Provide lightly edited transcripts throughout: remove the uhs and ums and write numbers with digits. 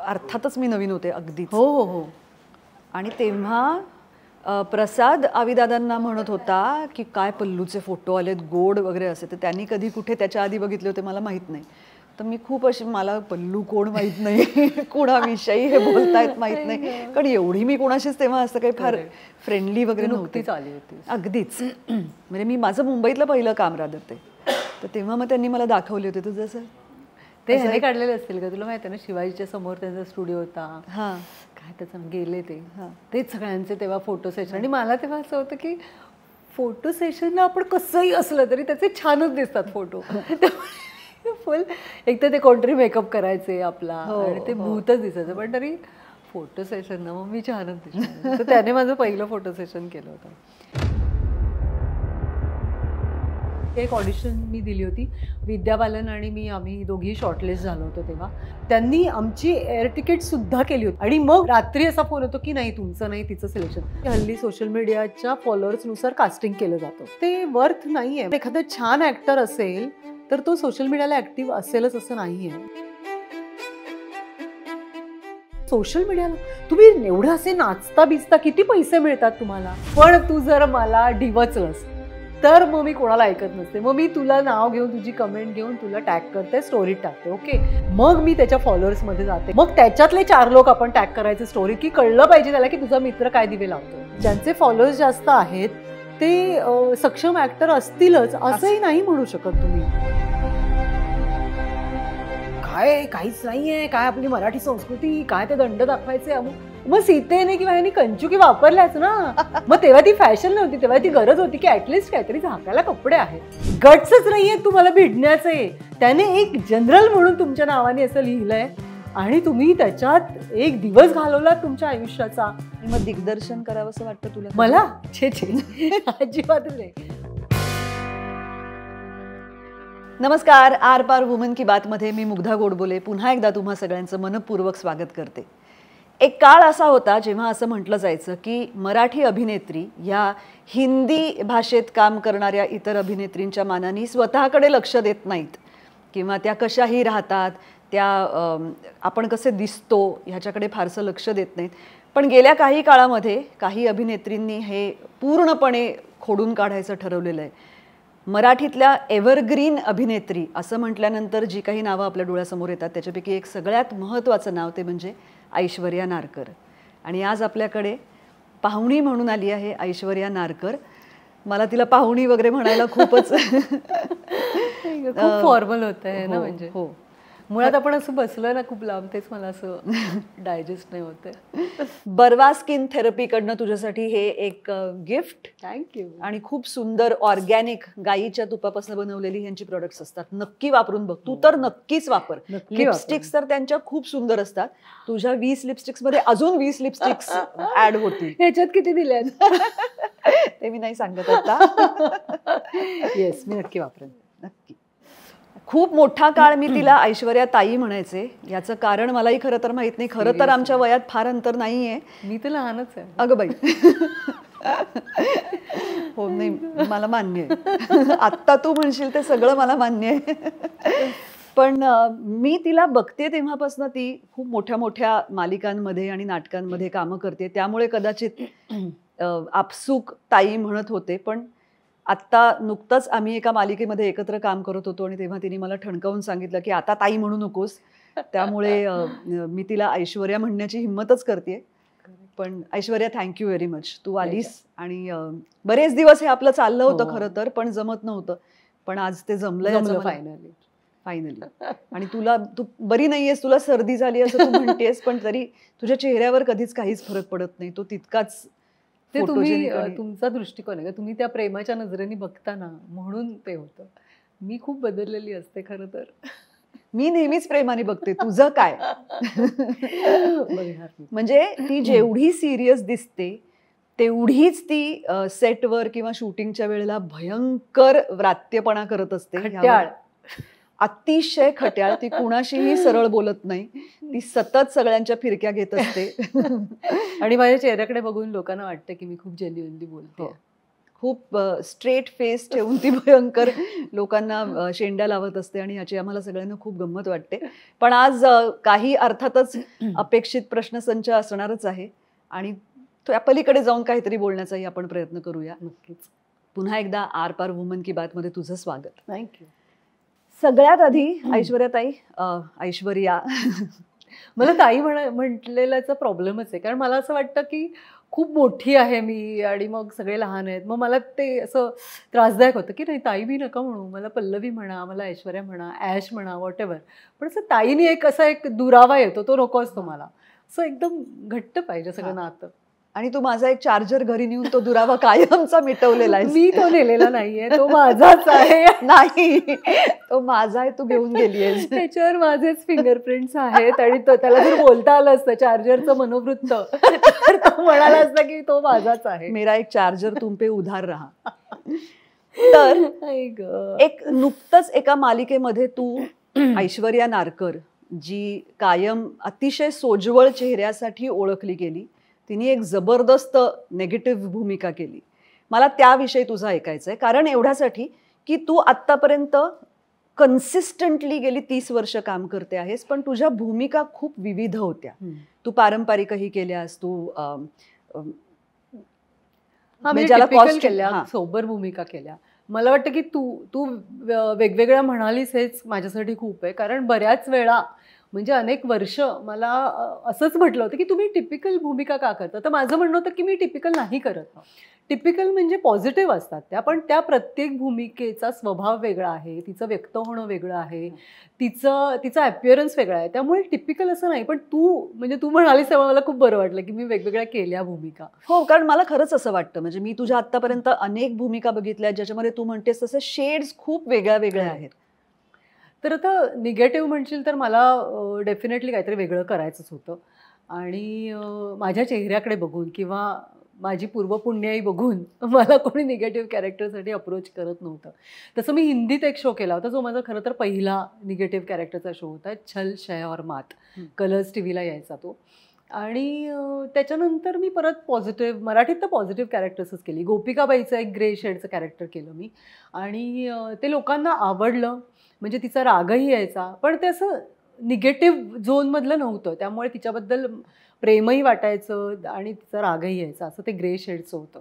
अर्थातच मी नवीन होते अगदीच. हो हो हो. आणि तेव्हा प्रसाद आविदादांना म्हणत होता की काय पल्लूचे फोटो आलेत गोड वगैरे असे. तर त्यांनी कधी कुठे त्याच्या आधी बघितले होते मला माहीत नाही. तर मी खूप अशी मला पल्लू कोण माहीत नाही, कोणाविषयी हे बोलतायत माहीत नाही, कारण एवढी मी कोणाशीच तेव्हा असं काही फार फ्रेंडली वगैरे नव्हती. अगदीच. म्हणजे मी माझं मुंबईतलं पहिलं काम राहत ते. तर तेव्हा मग त्यांनी मला दाखवले होते. तुझं असं ते ह्याने काढलेले असतील का तुला माहिती आहे ना, शिवाजीच्या समोर त्यांचा स्टुडिओ होता. हां काय त्याचं गेले तेच सगळ्यांचे तेव्हा फोटो सेशन. आणि मला तेव्हा असं होतं की फोटो सेशनला आपण कसंही असलं तरी त्याचे छानच दिसतात फोटो. फुल एक तर ते कोणतरी मेकअप करायचे आपला आणि ते भूतच दिसायचं, पण तरी फोटो सेशन ना मग मी छानच दिसते. तर त्याने माझं पहिलं फोटो सेशन केलं होतं. एक ऑडिशन मी दिली होती, विद्या बालन आणि मी, आम्ही दोघी शॉर्टलिस्ट झालो होतो तेव्हा. त्यांनी आमची एअर तिकीट सुद्धा केली होती. आणि मग रात्री असा फोन होतो की नाही तुमचं नाही तिचं सिलेक्शन. हल्ली सोशल मीडियाच्या फॉलोअर्सनुसार कास्टिंग केलं जातं. ते वर्थ नाही आहे. एखादा छान ऍक्टर असेल तर तो सोशल मीडियाला ऍक्टिव्ह असेलच असं नाही आहे. सोशल मीडियाला तुम्ही एवढं असे नाचता बिचता किती पैसे मिळतात तुम्हाला, पण तू जर मला डिवचलंस तर मग मी कोणाला ऐकत नसते. मग मी तुला नाव घेऊन तुझी कमेंट घेऊन तुला टॅग करते, स्टोरीत टाकते. ओके, मग मी त्याच्या फॉलोअर्समध्ये जाते. मग त्याच्यातले 4 लोक आपण टॅग करायचे स्टोरी, की कळलं पाहिजे त्याला की तुझा मित्र काय दिवे लावतो. ज्यांचे फॉलोअर्स जास्त आहेत ते सक्षम ऍक्टर असतीलच असंही नाही म्हणू शकत तुम्ही. काय काहीच नाहीये, काय आपली मराठी संस्कृती, काय ते दंड दाखवायचे. मग सीतेने किंवा यांनी कंचुकी वापरल्याच ना. मग तेव्हा ती फॅशन नव्हती, तेव्हा ती गरज होती की ऍटलिस्ट काहीतरी झाकायला कपडे आहेत. गट्सच नाहीये तुम्हाला भिडण्याचे. त्याने एक जनरल म्हणून तुमच्या नावाने असं लिहिलंय आणि तुम्ही त्याच्यात एक दिवस घालवला तुमच्या आयुष्याचा. आणि मग दिग्दर्शन करावं असं वाटतं तुला? मला छे अजिबात नाही. नमस्कार, आर पार वुमन की बात मध्ये मी मुग्धा गोडबोले पुन्हा एकदा तुम्हा सगळ्यांचं मनपूर्वक स्वागत करते. एक काळ असा होता जेव्हा असं म्हटलं जायचं की मराठी अभिनेत्री या हिंदी भाषेत काम करणाऱ्या इतर अभिनेत्रींच्या मानाने स्वतःकडे लक्ष देत नाहीत किंवा त्या कशाही राहतात, त्या आपण कसे दिसतो ह्याच्याकडे फारसं लक्ष देत नाहीत. पण गेल्या काही काळामध्ये काही अभिनेत्रींनी हे पूर्णपणे खोडून काढायचं ठरवलेलं आहे. मराठीतल्या एव्हरग्रीन अभिनेत्री असं म्हटल्यानंतर जी काही नावं आपल्या डोळ्यासमोर येतात त्याच्यापैकी एक सगळ्यात महत्त्वाचं नाव ते म्हणजे ऐश्वर्या नारकर. आणि आज आपल्याकडे पाहुणी म्हणून आली आहे ऐश्वर्या नारकर. मला तिला पाहुणी वगैरे म्हणायला खूपच खूप फॉर्मल होतं ना. म्हणजे हो, मुळात आपण असं बसलोय ना खूप लांब, तेच मला असं डायजेस्ट नाही होतं. बर्वा स्किन थेरपीकडनं तुझ्यासाठी हे एक गिफ्ट. थँक्यू. आणि खूप सुंदर ऑर्गॅनिक गाईच्या तुपापासून बनवलेली ह्यांची प्रोडक्ट्स असतात. नक्की वापरून बघ. तू तर नक्कीच वापर. लिपस्टिक्स तर त्यांच्या खूप सुंदर असतात. तुझ्या 20 लिपस्टिक्स मध्ये अजून 20 लिपस्टिक्स ऍड होतील. ह्याच्यात किती दिल्यात ते मी नाही सांगत आता. येस, मी नक्की वापरेन. नक्की. खूप मोठा काळ मी तिला ऐश्वर्या ताई म्हणायचे. याचं कारण मलाही खरं तर माहित नाही. खरं तर आमच्या वयात फार अंतर नाहीये. मी तर लहानच आहे. अगं बाई. हो, नाही मला मान्य आहे. आत्ता तू म्हणशील ते सगळं मला मान्य आहे. पण मी तिला बघते तेव्हापासून ती खूप मोठ्या मोठ्या मालिकांमध्ये आणि नाटकांमध्ये कामं करते. त्यामुळे कदाचित आपसूक ताई म्हणत होते. पण आत्ता नुकतंच आम्ही एका मालिकेमध्ये एकत्र काम करत होतो आणि तेव्हा तिने मला ठणकावून सांगितलं की आता ताई म्हणू नकोस. त्यामुळे मी तिला ऐश्वर्या म्हणण्याची हिंमतच करते. पण ऐश्वर्या, थँक्यू व्हेरी मच. तू आलीस आणि बरेच दिवस हे आपलं चाललं होतं खरं तर, पण जमत नव्हतं. पण आज ते जमलं फायनली. आणि तू बरी नाहीयेस, तुला सर्दी झाली असं तू म्हणतेस, पण तरी तुझ्या चेहऱ्यावर कधीच काहीच फरक पडत नाही. तो तितकाच ते तुम्ही तुमचा दृष्टिकोन आहे का, तुम्ही त्या प्रेमाच्या नजरेने बघता ना, म्हणून ते होतं. मी खूप बदललेली असते खरं तर. मी नेहमीच प्रेमाने बघते. तुझं काय? म्हणजे ती जेवढी सिरियस दिसते तेवढीच ती सेटवर किंवा शूटिंगच्या वेळेला भयंकर व्रात्यपणा करत असते. अतिशय खट्याळ. ती कुणाशीही सरळ बोलत नाही. ती सतत सगळ्यांच्या फिरक्या घेत असते. आणि माझ्या चेहऱ्याकडे बघून लोकांना वाटतं की मी खूप जेन्युइनली बोलते. खूप स्ट्रेट फेस ठेवून ती भयंकर लोकांना शेंड्या लावत असते आणि याची आम्हाला सगळ्यांना खूप गंमत वाटते. पण आज काही अर्थातच अपेक्षित प्रश्नसंच असणारच आहे आणि त्या पलीकडे जाऊन काहीतरी बोलण्याचाही आपण प्रयत्न करूया. नक्कीच. पुन्हा एकदा आर पार वुमन की बात मध्ये तुझं स्वागत. थँक्यू. सगळ्यात आधी ऐश्वर्याताई, ऐश्वर्या मला ताई म्हटलेल्याचा प्रॉब्लेमच आहे, कारण मला असं वाटतं की खूप मोठी आहे मी आणि मग सगळे लहान आहेत. मग मला ते असं त्रासदायक होतं की नाही, ताई बी नका म्हणू, मला पल्लवी म्हणा, मला ऐश्वर्या म्हणा, ॲश म्हणा, वॉट एव्हर. पण असं ताईने एक असा एक दुरावा येतो, तो नको असतो मला. असं एकदम घट्ट पाहिजे सगळं नातं. आणि तू माझा एक चार्जर घरी नेऊन तो दुरावा कायमचा मिटवलेला आहे. मी तो नेलेला नाहीये, तो माझाच आहे. नाही, तो माझा आहे, तू घेऊन गेली आहेस. त्याच्यावर माझेच फिंगरप्रिंट्स आहेत आणि त्याला जर बोलता आलं असतं चार्जरचं मनोवृत्त तर तो म्हणाला असता की तो माझाच आहे. मेरा एक चार्जर तुम पे उधार रहा. तर एक नुकतंच एका मालिकेमध्ये तू ऐश्वर्या नारकर, जी कायम अतिशय सोज्वळ चेहऱ्यासाठी ओळखली गेली, तिने एक जबरदस्त नेगेटिव्ह भूमिका केली. मला त्याविषयी तुझं ऐकायचं आहे, कारण एवढ्यासाठी की तू आत्तापर्यंत कन्सिस्टंटली गेली 30 वर्ष काम करते आहेस, पण तुझ्या भूमिका खूप विविध होत्या. तू पारंपरिकही केल्यास, तू सोबर भूमिका केल्या. मला वाटतं की तू वेगवेगळ्या म्हणालीस हेच माझ्यासाठी खूप आहे, कारण बऱ्याच वेळा म्हणजे अनेक वर्ष मला असंच म्हटलं होतं की तुम्ही टिपिकल भूमिका का करता. तर माझं म्हणणं होतं की मी टिपिकल नाही करत. टिपिकल म्हणजे पॉझिटिव्ह असतात त्या, पण त्या प्रत्येक भूमिकेचा स्वभाव वेगळा आहे, तिचं व्यक्त होणं वेगळं आहे, तिचा अपिअरन्स वेगळा आहे. त्यामुळे टिपिकल असं नाही. पण तू म्हणालीस तेव्हा मला खूप बरं वाटलं की मी वेगवेगळ्या केल्या भूमिका. हो, कारण मला खरंच असं वाटतं, म्हणजे मी तुझ्या आत्तापर्यंत अनेक भूमिका बघितल्या ज्याच्यामध्ये तू म्हणतेस तसे शेड्स खूप वेगळ्या वेगळ्या आहेत. तर आता निगेटिव्ह म्हणशील तर मला डेफिनेटली काहीतरी वेगळं करायचंच होतं आणि माझ्या चेहऱ्याकडे बघून किंवा माझी पूर्वपुण्याई बघून मला कोणी निगेटिव्ह कॅरेक्टरसाठी अप्रोच करत नव्हतं. तसं मी हिंदीत एक शो केला होता, जो माझा खरं तर पहिला निगेटिव्ह कॅरेक्टरचा शो होता, छल शय और मात. कलर्स टीव्हीला यायचा तो. आणि त्याच्यानंतर मी परत पॉझिटिव्ह, मराठीत तर पॉझिटिव्ह कॅरेक्टर्सच केली. गोपिकाबाईचं एक ग्रे शेडचं कॅरेक्टर केलं मी आणि ते लोकांना आवडलं. म्हणजे तिचा रागही यायचा, पण ते असं निगेटिव्ह झोनमधलं नव्हतं, त्यामुळे तिच्याबद्दल प्रेमही वाटायचं आणि तिचा रागही यायचा, असं ते ग्रे शेडचं होतं.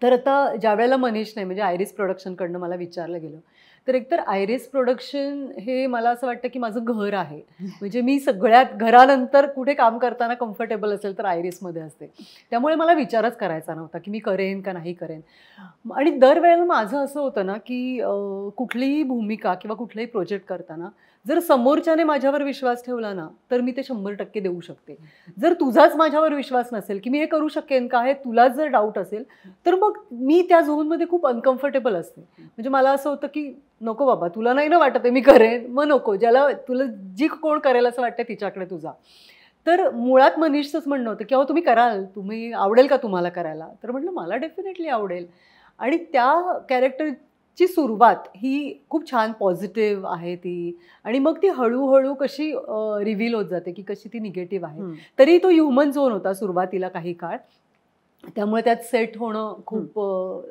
तर आता ज्या वेळेला मनीषने म्हणजे आयरिस प्रोडक्शनकडनं मला विचारलं गेलं, तर एकतर आयरिस प्रोडक्शन हे मला असं वाटतं की माझं घर आहे. म्हणजे मी सगळ्यात घरानंतर कुठे काम करताना कम्फर्टेबल असेल तर आयरिसमध्ये असते. त्यामुळे मला विचारच करायचा नव्हता की मी करेन का नाही करेन. आणि दरवेळेला माझं असं होतं ना की कुठलीही भूमिका किंवा कुठलाही प्रोजेक्ट करताना जर समोरच्याने माझ्यावर विश्वास ठेवला ना तर मी ते 100% देऊ शकते. जर तुझाच माझ्यावर विश्वास नसेल की मी हे करू शकेन का, हे तुलाच जर डाऊट असेल तर मग मी त्या झोनमध्ये खूप अनकम्फर्टेबल असते. म्हणजे मला असं होतं की नको बाबा, तुला नाही ना वाटत आहे मी करेन, मग नको. तुला जी कोण करेल असं वाटतं तिच्याकडे तुझा. तर मुळात मनीषचंच म्हणणं होतं की अहो तुम्ही कराल, तुम्ही आवडेल का तुम्हाला करायला. तर म्हटलं मला डेफिनेटली आवडेल. आणि त्या कॅरेक्टरची सुरुवात ही खूप छान पॉझिटिव्ह आहे ती, आणि मग ती हळूहळू कशी रिव्हील होत जाते की कशी ती निगेटिव्ह आहे. तरी तो ह्युमन झोन होता सुरुवातीला काही काळ, त्यामुळे त्यात सेट होणं खूप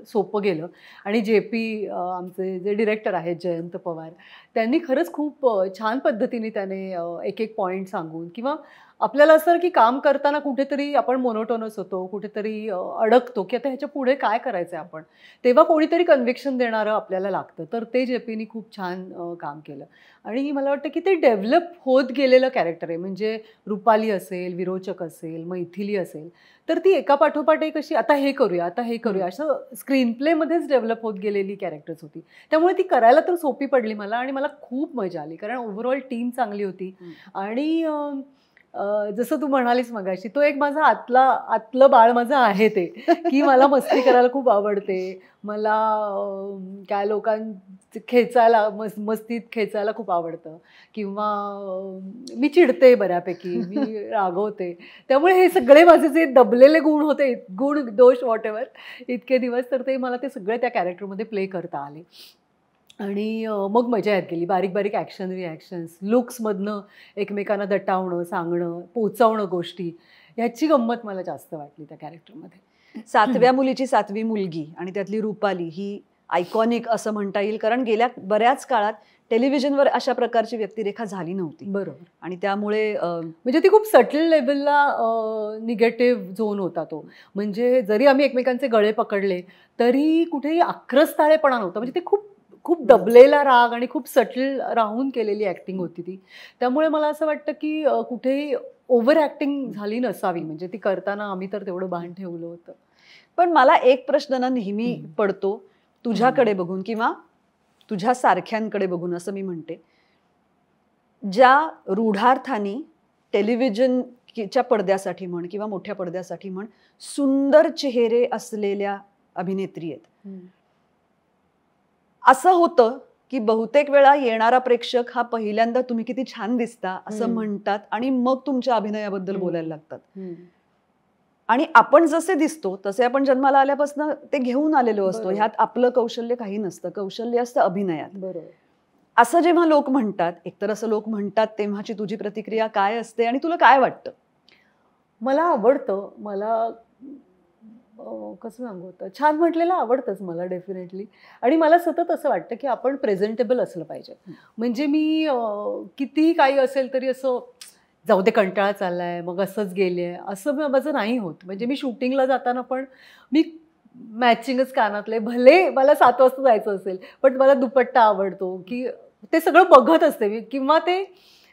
सोपं गेलं. आणि JP आमचे जे डिरेक्टर आहेत जयंत पवार, त्यांनी खरंच खूप छान पद्धतीने त्याने एक पॉईंट सांगून, किंवा आपल्याला असं की काम करताना कुठेतरी आपण मोनोटोनस होतो, कुठेतरी अडकतो की आता ह्याच्या पुढे काय करायचं आहे आपण, तेव्हा कोणीतरी कन्व्हिक्शन देणारं आपल्याला लागतं. तर ते JPनी खूप छान काम केलं. आणि मला वाटतं की ते डेव्हलप होत गेलेलं कॅरेक्टर आहे. म्हणजे रुपाली असेल, विरोचक असेल, मैथिली असेल, तर ती एका पाठोपाठ एक अशी आता हे करूया, आता हे करूया, असं स्क्रीन प्लेमध्येच डेव्हलप होत गेलेली कॅरेक्टर्स होती. त्यामुळे ती करायला तर सोपी पडली मला, आणि मला खूप मजा आली, कारण ओव्हरऑल टीम चांगली होती. आणि जसं तू म्हणालीस मगाशी, तो एक माझा आतलं बाळ माझं आहे ते, की मला मस्ती करायला खूप आवडते. मला काय खेचायला मस्तीत खेचायला खूप आवडतं, किंवा मी चिडते बऱ्यापैकी, मी रागवते. त्यामुळे हे सगळे माझे जे दबलेले गुण होते, गुण दोष वॉट एव्हर इतके दिवस, तर ते मला ते सगळे त्या कॅरेक्टरमध्ये प्ले करता आले. आणि मग मजा येत गेली. बारीक बारीक ॲक्शन रिॲक्शन्स, लुक्समधनं एकमेकांना दटावणं, सांगणं, पोचवणं गोष्टी, ह्याची गंमत मला जास्त वाटली त्या कॅरेक्टरमध्ये. सातव्या मुलीची सातवी मुलगी आणि त्यातली रुपाली ही आयकॉनिक असं म्हणता येईल, कारण गेल्या बऱ्याच काळात टेलिव्हिजनवर अशा प्रकारची व्यक्तिरेखा झाली नव्हती. बरोबर. आणि त्यामुळे म्हणजे ती खूप सटल लेवलला निगेटिव्ह झोन होता तो. म्हणजे जरी आम्ही एकमेकांचे गळे पकडले तरी कुठेही आक्रस्ताळेपणा नव्हता. म्हणजे ते खूप खूप दबलेला राग आणि खूप सटल राहून केलेली ॲक्टिंग होती ती. त्यामुळे मला असं वाटतं की कुठेही ओव्हर ॲक्टिंग झाली नसावी. म्हणजे ती करताना आम्ही तर तेवढं भान ठेवलं होतं. पण मला एक प्रश्न ना नेहमी पडतो तुझ्याकडे बघून किंवा तुझ्या सारख्यांकडे बघून, असं मी म्हणते, ज्या रूढार्थाने टेलिव्हिजनच्या पडद्यासाठी म्हण किंवा मोठ्या पडद्यासाठी म्हण सुंदर चेहरे असलेल्या अभिनेत्री आहेत, असं होतं की बहुतेक वेळा येणारा प्रेक्षक हा पहिल्यांदा तुम्ही किती छान दिसता असं म्हणतात आणि मग तुमच्या अभिनयाबद्दल बोलायला लागतात. आणि आपण जसे दिसतो तसे आपण जन्माला आल्यापासून ते घेऊन आलेलो असतो. ह्यात आपलं कौशल्य काही नसतं, कौशल्य असतं अभिनयात. बरोबर. असं जेव्हा लोक म्हणतात, एकतर असं लोक म्हणतात, तेव्हाची तुझी प्रतिक्रिया काय असते आणि तुला काय वाटतं? मला आवडतं. मला कसं सांगू होतं, छान म्हटलेलं आवडतंच मला डेफिनेटली. आणि मला सतत असं वाटतं की आपण प्रेझेंटेबल असलं पाहिजे. म्हणजे मी कितीही काही असेल तरी असं जाऊ दे कंटाळा चाललाय मग असंच गेले असं माझं नाही होत. म्हणजे मी शूटिंगला जाताना पण मी मॅचिंगच कानातले, भले मला 7 वाजता जायचं असेल पण मला दुपट्टा आवडतो की ते सगळं बघत असते मी, किंवा ते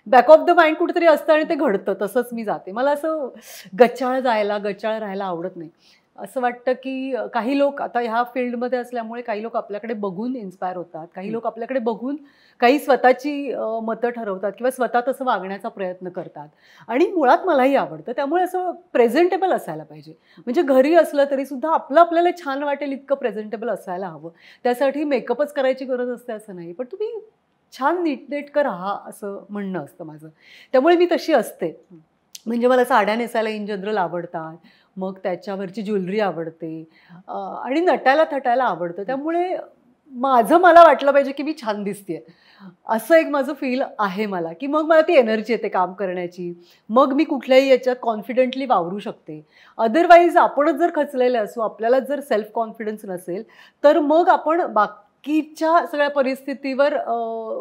बॅक ऑफ द माइंड कुठेतरी असतं आणि ते घडतं, तसंच मी जाते. मला असं गचाळ राहायला आवडत नाही. असं वाटतं की काही लोक आता ह्या फील्डमध्ये असल्यामुळे काही लोक आपल्याकडे बघून इन्स्पायर होतात, काही लोक आपल्याकडे बघून काही स्वतःची मतं ठरवतात किंवा स्वतः तसं वागण्याचा प्रयत्न करतात. आणि मुळात मलाही आवडतं. त्यामुळे असं प्रेझेंटेबल असायला पाहिजे. म्हणजे घरी असलं तरी सुद्धा आपल्याला छान वाटेल इतकं प्रेझेंटेबल असायला हवं. त्यासाठी मेकअपच करायची गरज असते असं नाही, पण तुम्ही छान नीटनेटकं राहा असं म्हणणं असतं माझं. त्यामुळे मी तशी असते. म्हणजे मला साड्या नेसायला इन जनरल आवडतात, मग त्याच्यावरची ज्वेलरी आवडते आणि नटायला थटायला आवडतं. त्यामुळे मला वाटलं पाहिजे की मी छान दिसतेय असं एक माझं फील आहे मला, की मग मला ती एनर्जी येते काम करण्याची. मग मी कुठल्याही याच्यात कॉन्फिडेंटली वावरू शकते. अदरवाईज आपणच जर खचलेले असू, आपल्याला जर सेल्फ कॉन्फिडन्स नसेल तर मग आपण बाकीच्या सगळ्या परिस्थितीवर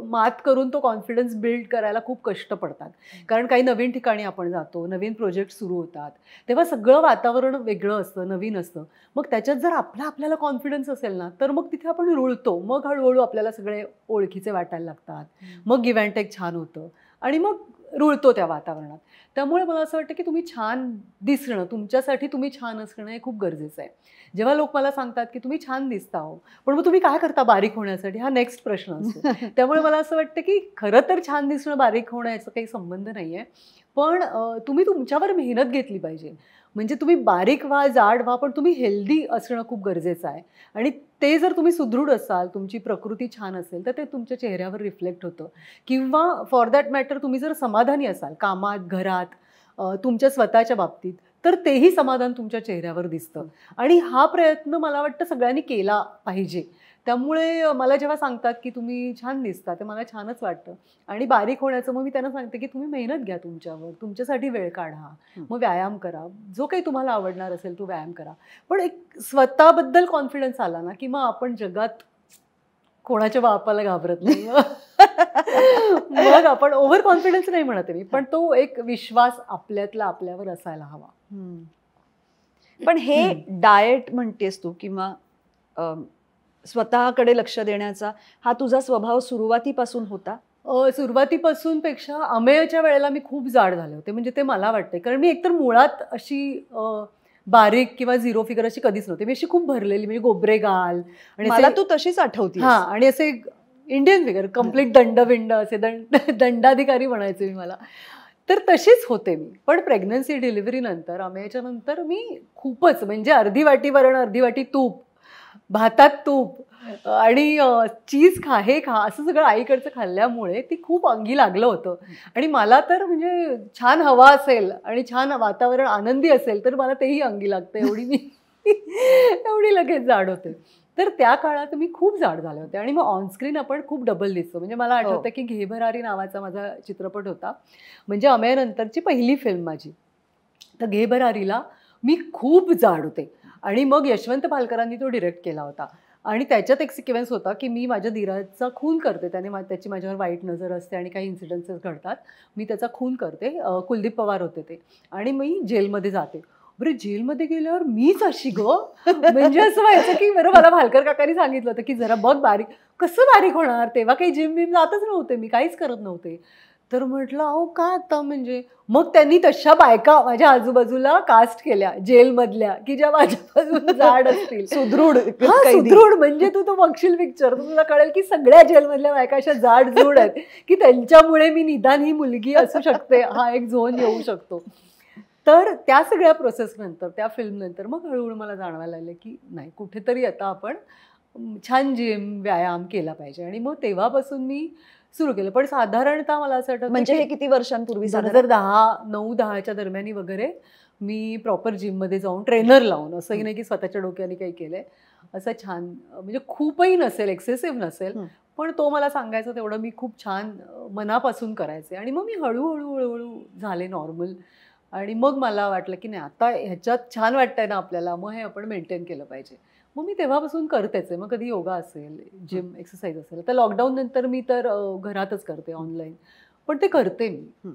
मात करून तो कॉन्फिडन्स बिल्ड करायला खूप कष्ट पडतात. कारण काही नवीन ठिकाणी आपण जातो, नवीन प्रोजेक्ट सुरू होतात, तेव्हा सगळं वातावरण वेगळं असतं, नवीन असतं. मग त्याच्यात जर आपल्याला कॉन्फिडन्स असेल ना तर मग तिथे आपण रुळतो. मग हळूहळू आपल्याला सगळे ओळखीचे वाटायला लागतात, मग गिव्ह अँड टेक छान होतं आणि मग रुळतो त्या वातावरणात. त्यामुळे मला असं वाटतं की तुम्ही छान दिसणं, तुमच्यासाठी तुम्ही छान असणं हे खूप गरजेचं आहे. जेव्हा लोक मला सांगतात की तुम्ही छान दिसता हो, पण मग तुम्ही काय करता बारीक होण्यासाठी, हा नेक्स्ट प्रश्न असतो. त्यामुळे मला असं वाटतं की खरं तर छान दिसणं बारीक होणं याचा काही संबंध नाही आहे, पण तुम्ही तुमच्यावर मेहनत घेतली पाहिजे. म्हणजे तुम्ही बारीक व्हा, जाड व्हा, पण तुम्ही हेल्दी असणं खूप गरजेचं आहे. आणि ते जर तुम्ही सुदृढ असाल, तुमची प्रकृती छान असेल तर ते तुमच्या चेहऱ्यावर रिफ्लेक्ट होतं. किंवा फॉर दॅट मॅटर तुम्ही जर समाधानी असाल कामात, घरात, तुमच्या स्वतःच्या बाबतीत, तर तेही समाधान तुमच्या चेहऱ्यावर दिसतं. आणि हा प्रयत्न मला वाटतं सगळ्यांनी केला पाहिजे. त्यामुळे मला जेव्हा सांगतात की तुम्ही छान दिसता ते मला छानच वाटतं. आणि बारीक होण्याचं मग मी त्यांना सांगते की तुम्ही मेहनत घ्या तुमच्यावर, तुमच्यासाठी वेळ काढा, मग व्यायाम करा, जो काही तुम्हाला आवडणार असेल तो व्यायाम करा. पण एक स्वतःबद्दल कॉन्फिडन्स आला ना की मग आपण जगात कोणाच्या बापाला घाबरत नाही. मग आपण ओव्हर कॉन्फिडन्स नाही म्हणत मी, पण तो एक विश्वास आपल्यावर असायला हवा. पण हे डाएट म्हणतेस तू किंवा स्वतःकडे लक्ष देण्याचा हा तुझा स्वभाव सुरुवातीपासून होता? सुरुवातीपासून पेक्षा अमेयच्या वेळेला मी खूप जाड झाले होते. म्हणजे ते मला वाटते, कारण मी एकतर मुळात अशी बारीक किंवा झिरो फिगर अशी कधीच नव्हते. मी अशी खूप भरलेली, म्हणजे गोबरे गाल आणि मला तू तशीच आठवते. हां, आणि असे इंडियन फिगर, कम्प्लीट दंडविंड असे दंडाधिकारी म्हणायचे मी मला. तर तशीच होते मी. पण प्रेग्नन्सी डिलिव्हरी नंतर, अमेयच्या नंतर मी खूपच, म्हणजे अर्धी वाटी वरण, अर्धी वाटी तूप, भातात तूप आणि चीज खा, हे खा, असं सगळं आईकडचं खाल्ल्यामुळे ती खूप अंगी लागलं होतं. आणि मला तर म्हणजे छान हवा असेल आणि छान वातावरण आनंदी असेल तर मला तेही अंगी लागतं, एवढी लगेच जाड होते. तर त्या काळात मी खूप जाड झाले होते. आणि मग ऑनस्क्रीन आपण खूप डबल दिसतो. म्हणजे मला आठवतं की घे भरारी नावाचा माझा चित्रपट होता, म्हणजे अमेयनंतरची पहिली फिल्म माझी. तर घे भरारीला मी खूप जाड होते आणि मग यशवंत भालकरांनी तो डिरेक्ट केला होता. आणि त्याच्यात एक सिक्वेन्स होता की मी माझ्या धीराचा खून करते, त्याची माझ्यावर वाईट नजर असते आणि काही इन्सिडेंट्स घडतात, मी त्याचा खून करते. कुलदीप पवार होते ते, आणि मी जेलमध्ये जाते. बरं, जेलमध्ये गेल्यावर मीच अशी म्हणजे असं व्हायचं की बरं, मला भालकर काकांनी सांगितलं होतं की जरा बघ बारीक, कसं बारीक होणार, तेव्हा काही जिम बिम जातच नव्हते, मी काहीच करत नव्हते. तर म्हटलं अहो का आता, म्हणजे मग त्यांनी तशा बायका माझ्या आजूबाजूला कास्ट केल्या जेलमधल्या की ज्या माझ्यापासून जाड असतील, सुदृढ. सुदृढ. म्हणजे तू बघशील पिक्चर, तुला कळेल की सगळ्या जेलमधल्या बायका अशा जाड जूड आहेत की त्यांच्यामुळे मी निदान ही मुलगी असू शकते, हा एक झोन येऊ शकतो. तर त्या सगळ्या प्रोसेस नंतर, त्या फिल्म नंतर मग हळूहळू मला जाणवायला लागलं की नाही, कुठेतरी आता आपण छान जिम व्यायाम केला पाहिजे. आणि मग तेव्हापासून मी सुरू केलं. पण साधारणतः मला असं वाटतं, म्हणजे हे किती वर्षांपूर्वी? 2010-9-10च्या दरम्यान वगैरे मी प्रॉपर जिममध्ये जाऊन ट्रेनर लावून, असंही नाही की स्वतःच्या डोक्याने काही केलंय, असं छान, म्हणजे खूपही नसेल, एक्सेसिव्ह नसेल, पण तो मला सांगायचा तेवढं मी खूप छान मनापासून करायचे. आणि मग मी हळूहळू झाले नॉर्मल. आणि मग मला वाटलं की नाही, आता ह्याच्यात छान वाटतंय ना आपल्याला, मग हे आपण मेंटेन केलं पाहिजे. मग मी तेव्हापासून करतेच आहे. मग कधी योगा असेल, जिम एक्सरसाइज असेल. आता लॉकडाऊन नंतर मी तर घरातच करते ऑनलाईन, पण ते करते मी.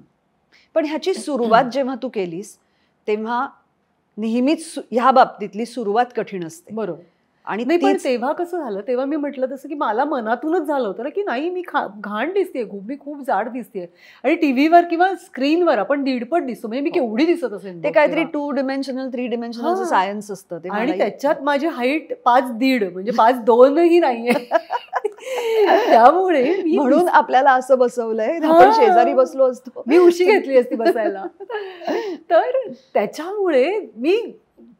पण ह्याची सुरुवात जेव्हा तू केलीस तेव्हा नेहमीच ह्या बाबतीतली सुरुवात कठीण असते. बरोबर. आणि नाही, पण तेव्हा कसं झालं, तेव्हा मी म्हटलं तसं की मला मनातूनच झालं होतं ना की नाही, मी घाण दिसते खूप, मी खूप जाड दिसते. आणि टीव्हीवर किंवा स्क्रीनवर आपण दीडपट दिसतो, म्हणजे मी केवढी दिसत असेल. ते काहीतरी 2 डिमेन्शनल 3 डिमेन्शनल सायन्स असतं ते. आणि त्याच्यात माझी हाईट 5.5 म्हणजे 5'2" नाहीये. त्यामुळे म्हणून आपल्याला असं बसवलंय, आपण शेजारी बसलो असतो, मी उशी घेतली असती बसायला. तर त्याच्यामुळे मी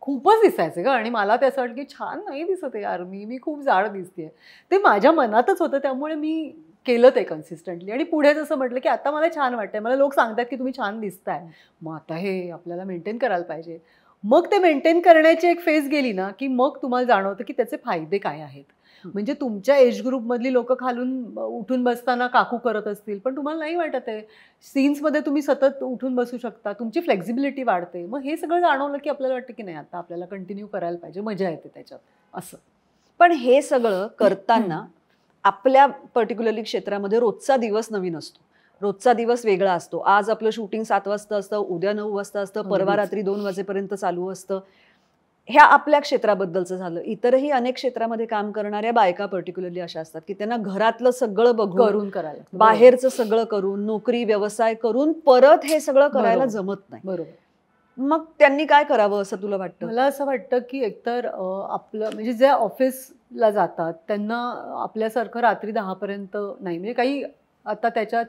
खूपच दिसायचे ग. आणि मला ते असं वाटतं की छान नाही दिसत आहे यार, मी खूप जाड दिसते. ते माझ्या मनातच होतं, त्यामुळे मी केलं ते कन्सिस्टंटली. आणि पुढे जसं म्हटलं की आता मला छान वाटतंय, मला लोक सांगतात की तुम्ही छान दिसताय, मग आता हे आपल्याला मेंटेन करायला पाहिजे. मग ते मेंटेन करण्याची एक फेज गेली ना की मग तुम्हाला जाणवतं की त्याचे फायदे काय आहेत. म्हणजे तुमच्या एज ग्रुपमधली लोक खालून उठून बसताना काकू करत असतील, पण तुम्हाला नाही वाटत आहे, सीन्समध्ये तुम्ही सतत उठून बसू शकता, तुमची फ्लेक्झिबिलिटी वाढते. मग हे सगळं जाणवलं की आपल्याला वाटतं की नाही, आता आपल्याला कंटिन्यू करायला पाहिजे, मजा येते त्याच्यात असं. पण हे सगळं करताना आपल्या पर्टिक्युलरली क्षेत्रामध्ये रोजचा दिवस नवीन असतो, रोजचा दिवस वेगळा असतो. आज आपलं शूटिंग 7 वाजता असतं, उद्या 9 वाजता असतं, परवा रात्री 2 वाजेपर्यंत चालू असतं. ह्या आपल्या क्षेत्राबद्दलचं झालं. इतरही अनेक क्षेत्रामध्ये काम करणाऱ्या बायका पर्टिक्युलरली अशा असतात की त्यांना घरातलं सगळं बघून करायला, बाहेरचं सगळं करून, नोकरी व्यवसाय करून परत हे सगळं करायला जमत नाही. बरोबर. मग त्यांनी काय करावं असं तुला वाटतं? मला असं वाटतं की एकतर आपलं म्हणजे जे ऑफिसला जातात त्यांना आपल्यासारखं रात्री 10 पर्यंत नाही, म्हणजे काही आता त्याच्यात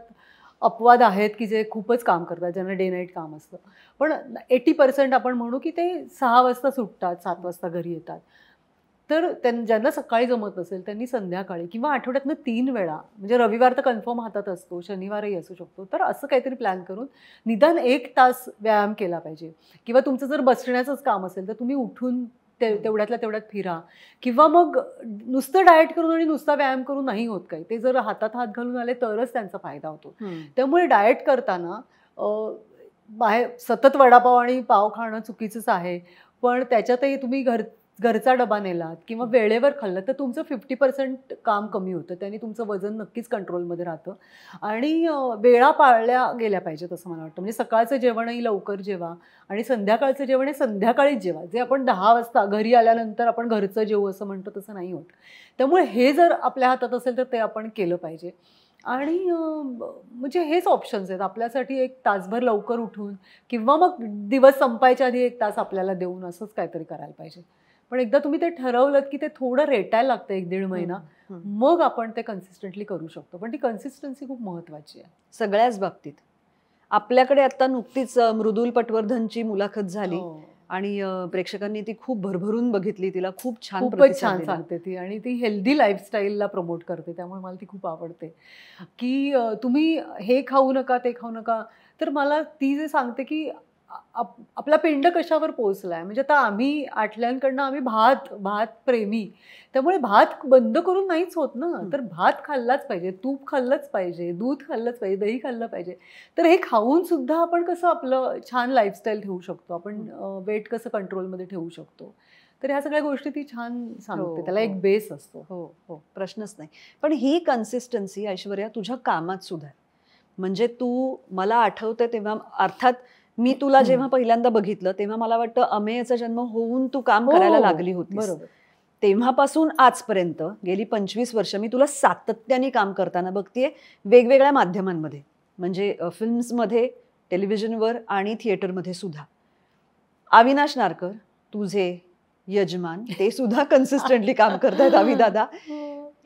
अपवाद आहेत की जे खूपच काम करतात, ज्यांना डे नाईट काम असतं, पण 80% आपण म्हणू की ते 6 वाजता सुटतात, 7 वाजता घरी येतात. तर ज्यांना सकाळी जमत असेल त्यांनी संध्याकाळी किंवा आठवड्यातनं 3 वेळा, म्हणजे रविवार तर कन्फर्म हातात असतो, शनिवारही असू शकतो, तर असं काहीतरी प्लॅन करून निदान 1 तास व्यायाम केला पाहिजे. किंवा तुमचं जर बसण्याचंच काम असेल तर तुम्ही उठून तेवढ्यातल्या तेवढ्यात फिरा. किंवा मग नुसतं डाएट करून आणि नुसता व्यायाम करून नाही होत काही, ते जर हातात हात घालून आले तरच त्यांचा फायदा होतो. त्यामुळे डाएट करताना बाहेर सतत वडापाव आणि पाव खाणं चुकीचंच आहे, पण त्याच्यातही तुम्ही घरचा डबा नेलात किंवा वेळेवर खाल्लं तर तुमचं 50% काम कमी होतं, त्याने तुमचं वजन नक्कीच कंट्रोलमध्ये राहतं. आणि वेळा पाळल्या गेल्या पाहिजेत असं मला वाटतं. म्हणजे सकाळचं जेवणही लवकर जेवा आणि संध्याकाळचं जेवण हे संध्याकाळीच जेवा. जे आपण 10 वाजता घरी आल्यानंतर आपण घरचं जेवू असं म्हणतो तसं नाही होत. त्यामुळे हे जर आपल्या हातात असेल तर ते आपण केलं पाहिजे. आणि म्हणजे हेच ऑप्शन्स आहेत आपल्यासाठी, 1 तासभर लवकर उठून किंवा मग दिवस संपायच्या आधी 1 तास आपल्याला देऊन असंच काहीतरी करायला पाहिजे. पण एकदा तुम्ही ते ठरवलं की ते थोडं रेटायला लागतं 1-1.5 महिना, मग आपण ते कन्सिस्टंटली करू शकतो. पण ती कन्सिस्टन्सी खूप महत्त्वाची आहे सगळ्याच बाबतीत. आपल्याकडे आता नुकतीच मृदुल पटवर्धनची मुलाखत झाली आणि प्रेक्षकांनी ती खूप भरभरून बघितली, तिला खूप छान सांगते ती. आणि ती हेल्दी लाईफस्टाईलला प्रमोट करते, त्यामुळे मला ती खूप आवडते. की तुम्ही हे खाऊ नका, ते खाऊ नका. तर मला ती जे सांगते की आपला पिंड कशावर पोहोचलाय, म्हणजे आता आम्ही आठल्यांकडनं आम्ही भात प्रेमी, त्यामुळे भात बंद करून नाहीच होत ना. तर भात खाल्लाच पाहिजे, तूप खाल्लंच पाहिजे, दूध खाल्लंच पाहिजे, दही खाल्लं पाहिजे. तर हे खाऊन सुद्धा आपण कसं आपलं छान लाईफस्टाईल ठेवू शकतो, आपण वेट कसं कंट्रोलमध्ये ठेवू शकतो. तर ह्या सगळ्या गोष्टी ती छान सांगते, हो, त्याला हो. एक बेस असतो. हो हो, प्रश्नच नाही. पण ही कन्सिस्टन्सी ऐश्वर्या तुझ्या कामात सुद्धा आहे. म्हणजे तू, मला आठवतं तेव्हा, अर्थात मी तुला जेव्हा पहिल्यांदा बघितलं तेव्हा मला वाटतं अमेयचा जन्म होऊन तू काम करायला लागली होतीस. बरोबर. तेव्हापासून आजपर्यंत गेली 25 वर्ष मी तुला सातत्याने काम करताना बघतेय, वेगवेगळ्या माध्यमांमध्ये, म्हणजे फिल्म्समध्ये, टेलिव्हिजनवर आणि थिएटरमध्ये सुद्धा. अविनाश नारकर, तुझे यजमान, ते सुद्धा कन्सिस्टंटली काम करतात. अविदादा,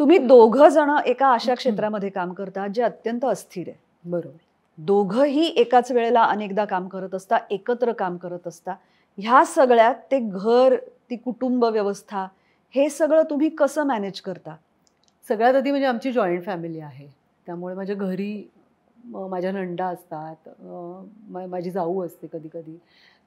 तुम्ही दोघं जण एका अशा क्षेत्रामध्ये काम करता जे अत्यंत अस्थिर आहे. बरोबर. दोघंही एकाच वेळेला अनेकदा काम करत असता, एकत्र काम करत असता. ह्या सगळ्यात ते घर, ती कुटुंब व्यवस्था, हे सगळं तुम्ही कसं मॅनेज करता? सगळ्यात आधी म्हणजे आमची जॉईंट फॅमिली आहे, त्यामुळे माझ्या घरी माझ्या नंदा असतात, माझी जाऊ असते कधी कधी,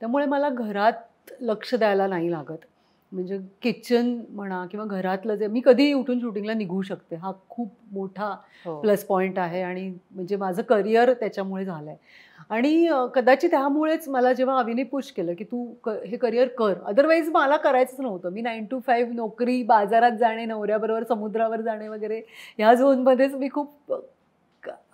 त्यामुळे मला घरात लक्ष द्यायला नाही लागत. म्हणजे किचन म्हणा किंवा घरातलं जे, मी कधीही उठून शूटिंगला निघू शकते, हा खूप मोठा प्लस पॉईंट आहे. आणि म्हणजे माझं करिअर त्याच्यामुळे झालं आहे. आणि कदाचित त्यामुळेच मला जेव्हा अविने पुश केलं की तू हे करिअर कर, अदरवाईज मला करायचंच नव्हतं. मी 9 to 5 नोकरी, बाजारात जाणे, नवऱ्याबरोबर समुद्रावर जाणे वगैरे, ह्या झोनमध्येच मी खूप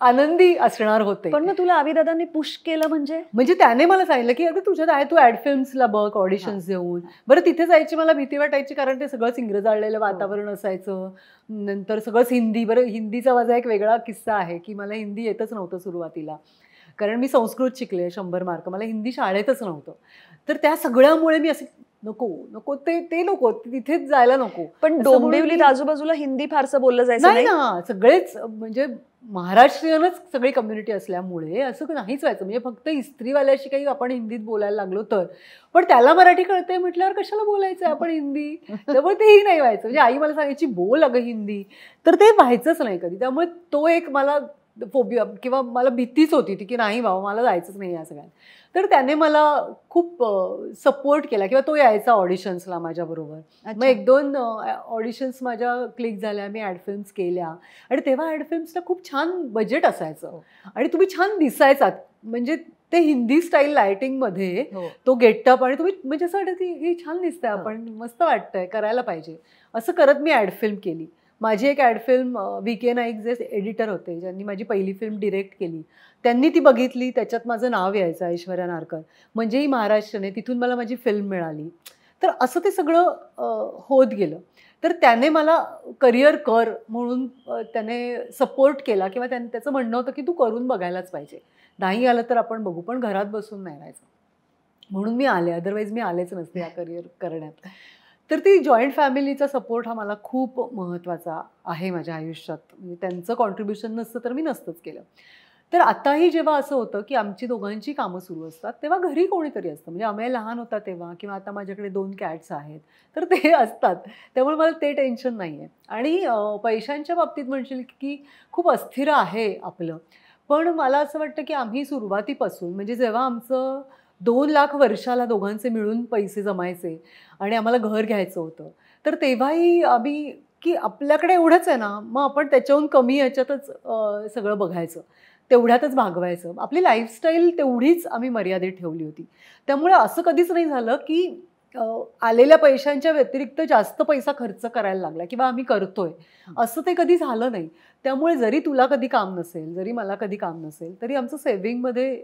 आनंदी असणार होते. पण मग तुला अविदादांनी पुश केलं म्हणजे त्याने मला सांगितलं की अगं तुझ्यात आहे, तू ॲड फिल्म्सला बघ, ऑडिशन्स देऊन. बरं, तिथे जायची मला भीती वाटायची, कारण ते सगळंच इंग्रजाळलेलं वातावरण असायचं. नंतर सगळंच हिंदी. बरं, हिंदीचा माझा एक वेगळा किस्सा आहे की मला हिंदी येतच नव्हतं सुरुवातीला, कारण मी संस्कृत शिकले 100 मार्क, मला हिंदी शाळेतच नव्हतं. तर त्या सगळ्यामुळे मी असे नको ते नको, तिथेच जायला नको. पण डोंबिवलीत आजूबाजूला हिंदी फारसं बोललं जायचं नाही ना, सगळेच म्हणजे महाराष्ट्रीयनच सगळी कम्युनिटी असल्यामुळे असं नाहीच व्हायचं. म्हणजे फक्त इस्त्रीवाल्याशी काही आपण हिंदीत बोलायला लागलो तर, पण त्याला मराठी कळते म्हटल्यावर कशाला बोलायचं आपण हिंदी, त्यामुळे तेही नाही व्हायचं. म्हणजे आई मला सांगायची बोल अगं हिंदी, तर ते व्हायचंच नाही कधी. त्यामुळे तो एक मला फोबिया किंवा मला भीतीच होती ती की नाही बाबा मला जायचंच नाही या सगळ्यात. तर त्याने मला खूप सपोर्ट केला किंवा तो यायचा ऑडिशन्सला माझ्याबरोबर. मग 1-2 ऑडिशन्स माझ्या क्लिक झाल्या, मी ॲड फिल्म्स केल्या. आणि तेव्हा ॲड फिल्म्सला खूप छान बजेट असायचं आणि तुम्ही छान दिसायचात. म्हणजे ते हिंदी स्टाईल लायटिंगमध्ये तो गेटअप, आणि तुम्ही म्हणजे असं वाटतं की हे छान दिसतंय, आपण मस्त वाटतंय, करायला पाहिजे. असं करत मी ॲड फिल्म केली. माझी एक ॲड फिल्म VK नाईक जे एडिटर होते, ज्यांनी माझी पहिली फिल्म डिरेक्ट केली, त्यांनी ती बघितली. त्याच्यात माझं नाव यायचं ऐश्वर्या नारकर, म्हणजे ही महाराष्ट्राने, तिथून मला माझी फिल्म मिळाली. तर असं ते सगळं होत गेलं. तर त्याने मला करिअर कर म्हणून त्याने सपोर्ट केला, किंवा त्याचं म्हणणं होतं की तू करून बघायलाच पाहिजे, नाही आलं तर आपण बघू, पण घरात बसून नाही राहायचं. म्हणून मी आले, अदरवाईज मी आलेच नसते या करिअर करण्यात. तर ती जॉईंट फॅमिलीचा सपोर्ट हा मला खूप महत्त्वाचा आहे माझ्या आयुष्यात. म्हणजे त्यांचं कॉन्ट्रीब्युशन नसतं तर मी नसतंच केलं. तर आताही जेव्हा असं होतं की आमची दोघांची कामं सुरू असतात, तेव्हा घरी कोणीतरी असतं. म्हणजे अमेय लहान होता तेव्हा, किंवा आता माझ्याकडे 2 कॅट्स आहेत, तर ते असतात. त्यामुळे मला ते टेन्शन नाही आहे. आणि पैशांच्या बाबतीत म्हणशील की खूप अस्थिर आहे आपलं. पण मला असं वाटतं की आम्ही सुरुवातीपासून, म्हणजे जेव्हा आमचं 2 लाख वर्षाला दोघांचे मिळून पैसे जमायचे आणि आम्हाला घर घ्यायचं होतं, तर तेव्हाही आम्ही की आपल्याकडे एवढंच आहे ना, मग आपण त्याच्याहून कमी याच्यातच सगळं बघायचं, तेवढ्यातच भागवायचं. आपली लाईफस्टाईल तेवढीच आम्ही मर्यादित ठेवली होती. त्यामुळे असं कधीच नाही झालं की आलेल्या पैशांच्या व्यतिरिक्त जास्त पैसा खर्च करायला लागला किंवा आम्ही करतोय, असं ते कधी झालं नाही. त्यामुळे जरी तुला कधी काम नसेल, जरी मला कधी काम नसेल, तरी आमचं सेव्हिंगमध्ये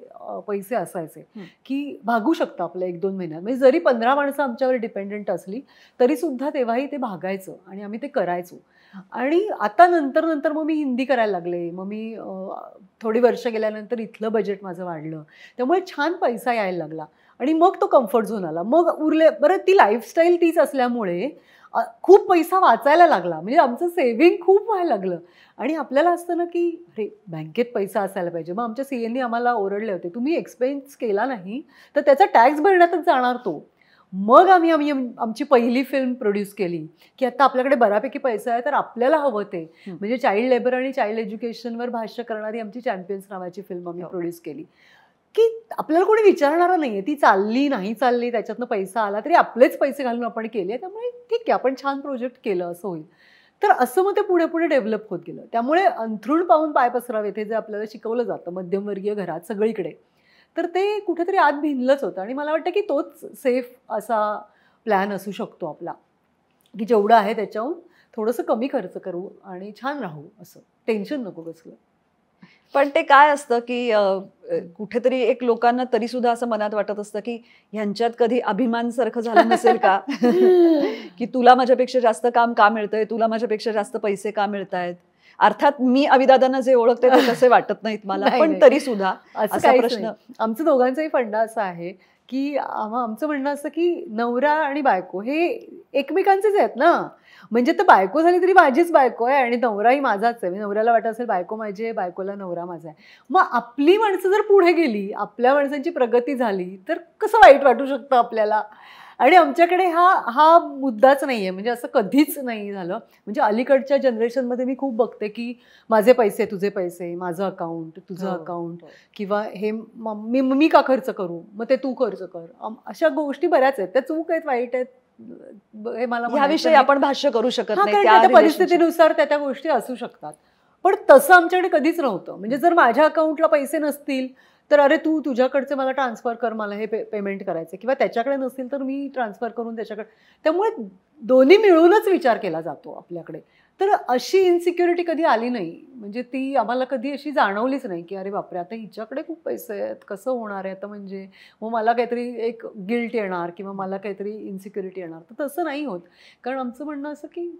पैसे असायचे की भागू शकतं आपलं 1-2 महिन्यात. म्हणजे जरी 15 माणसं आमच्यावर डिपेंडंट असली तरीसुद्धा तेव्हाही ते भागायचं आणि आम्ही ते करायचो. आणि आता नंतर मग मी हिंदी करायला लागले. मग मी थोडी वर्ष गेल्यानंतर इथलं बजेट माझं वाढलं, त्यामुळे छान पैसा यायला लागला. आणि मग तो कम्फर्ट झोन आला. मग उरले, बरं ती लाईफस्टाईल तीच असल्यामुळे खूप पैसा वाचायला लागला. म्हणजे आमचं सेव्हिंग खूप व्हायला लागलं. आणि आपल्याला असतं ना की अरे बँकेत पैसा असायला पाहिजे. मग आमच्या CAनी आम्हाला ओरडले होते, तुम्ही एक्सपेन्स केला नाही तर त्याचा टॅक्स भरण्यातच जाणार तो. मग आम्ही आमची पहिली फिल्म प्रोड्यूस केली की आता आपल्याकडे बऱ्यापैकी पैसा आहे, तर आपल्याला हवं ते, म्हणजे चाइल्ड लेबर आणि चाइल्ड एज्युकेशनवर भाष्य करणारी आमची चॅम्पियन्स नावाची फिल्म आम्ही प्रोड्यूस केली. की आपल्याला कोणी विचारणारं नाहीये, ती चालली नाही चालली, त्याच्यातनं पैसा आला तरी आपलेच पैसे घालून आपण केले, त्यामुळे ठीक आहे आपण छान प्रोजेक्ट केलं असं होईल. तर असं मग ते पुढे पुढे डेव्हलप होत गेलं. त्यामुळे अंथरूण पाहून पाय पसरावे ते जे आपल्याला शिकवलं जातं मध्यमवर्गीय घरात सगळीकडे, तर ते कुठेतरी आत भिनलंच होतं. आणि मला वाटतं की तोच सेफ असा प्लॅन असू शकतो आपला, की जेवढं आहे त्याच्याहून थोडंसं कमी खर्च करू आणि छान राहू, असं टेन्शन नको कसलं. पण ते काय असतं की कुठेतरी एक लोकांना तरी सुद्धा असं मनात वाटत असतं की ह्यांच्यात कधी अभिमान सारखं झालं नसेल का की तुला माझ्यापेक्षा जास्त काम का मिळतंय, तुला माझ्यापेक्षा जास्त पैसे का मिळतायत. अर्थात मी अविदादांना जे ओळखते ते तसे वाटत नाहीत मला, पण तरी सुद्धा असा प्रश्न. आमचं दोघांचाही फंडा असा आहे की आमचं म्हणणं असं की नवरा आणि बायको हे एकमेकांचेच आहेत ना. म्हणजे तर बायको झाली तरी माझीच बायको आहे आणि नवराही माझाच आहे. नवऱ्याला वाटत असेल बायको माझी आहे, बायकोला नवरा माझा आहे. मग आपली माणसं जर पुढे गेली, आपल्या माणसांची प्रगती झाली तर कसं वाईट वाटू शकतं आपल्याला. आणि आमच्याकडे हा मुद्दाच नाही आहे, म्हणजे असं कधीच नाही झालं. म्हणजे अलीकडच्या जनरेशनमध्ये मी खूप बघते की माझे पैसे तुझे पैसे, माझं अकाउंट तुझं अकाउंट, किंवा हे मी का खर्च करू, मग ते तू खर्च कर. अशा गोष्टी बऱ्याच आहेत, त्या चूक आहेत, वाईट आहेत, हे मला याविषयी आपण भाष्य करू शकत नाही. त्या परिस्थितीनुसार त्या गोष्टी असू शकतात. पण तसं आमच्याकडे कधीच नव्हतं. म्हणजे जर माझ्या अकाउंटला पैसे नसतील तर अरे तू तुझ्याकडचे मला ट्रान्सफर कर, मला हे पेमेंट करायचं, किंवा त्याच्याकडे नसतील तर मी ट्रान्सफर करून त्याच्याकडे. त्यामुळे दोन्ही मिळूनच विचार केला जातो आपल्याकडे. तर अशी इन्सिक्युरिटी कधी आली नाही, म्हणजे ती आम्हाला कधी अशी जाणवलीच नाही की अरे बापरे आता हिच्याकडे खूप पैसे आहेत, कसं होणार आहे आता, म्हणजे मग मला काहीतरी एक गिल्ट येणार किंवा मला काहीतरी इन्सिक्युरिटी येणार. तर तसं नाही होत, कारण आमचं म्हणणं असं की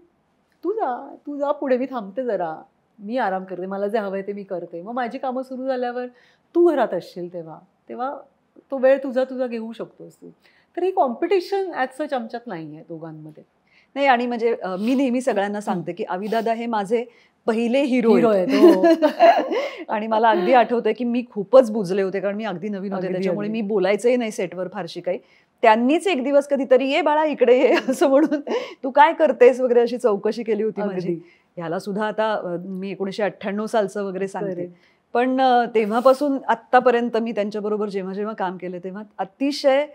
तू जा पुढे, मी थांबते जरा, मी आराम करते, मला जे हवंय ते मी करते, मग माझी कामं सुरू झाल्यावर तू घरात असशील तेव्हा तो वेळ तुझा घेऊ शकतोस तू. तर ही कॉम्पिटिशन ॲज सच आमच्यात नाही आहे दोघांमध्ये. नाही, आणि म्हणजे मी नेहमी सगळ्यांना सांगते की अविदादा हे माझे पहिले हिरो आहेत. आणि मला अगदी आठवतंय की मी खूपच बुजले होते, कारण मी अगदी नवीन होते, त्याच्यामुळे मी बोलायचंही नाही सेटवर फारशी काही. त्यांनीच एक दिवस कधीतरी ये बाळा इकडे ये असं म्हणून तू काय करतेस वगैरे अशी चौकशी केली होती माझी. ह्याला सुद्धा आता मी 1998 सालचं वगैरे सांगते. पण तेव्हापासून आत्तापर्यंत मी त्यांच्याबरोबर जेव्हा जेव्हा काम केलं तेव्हा अतिशय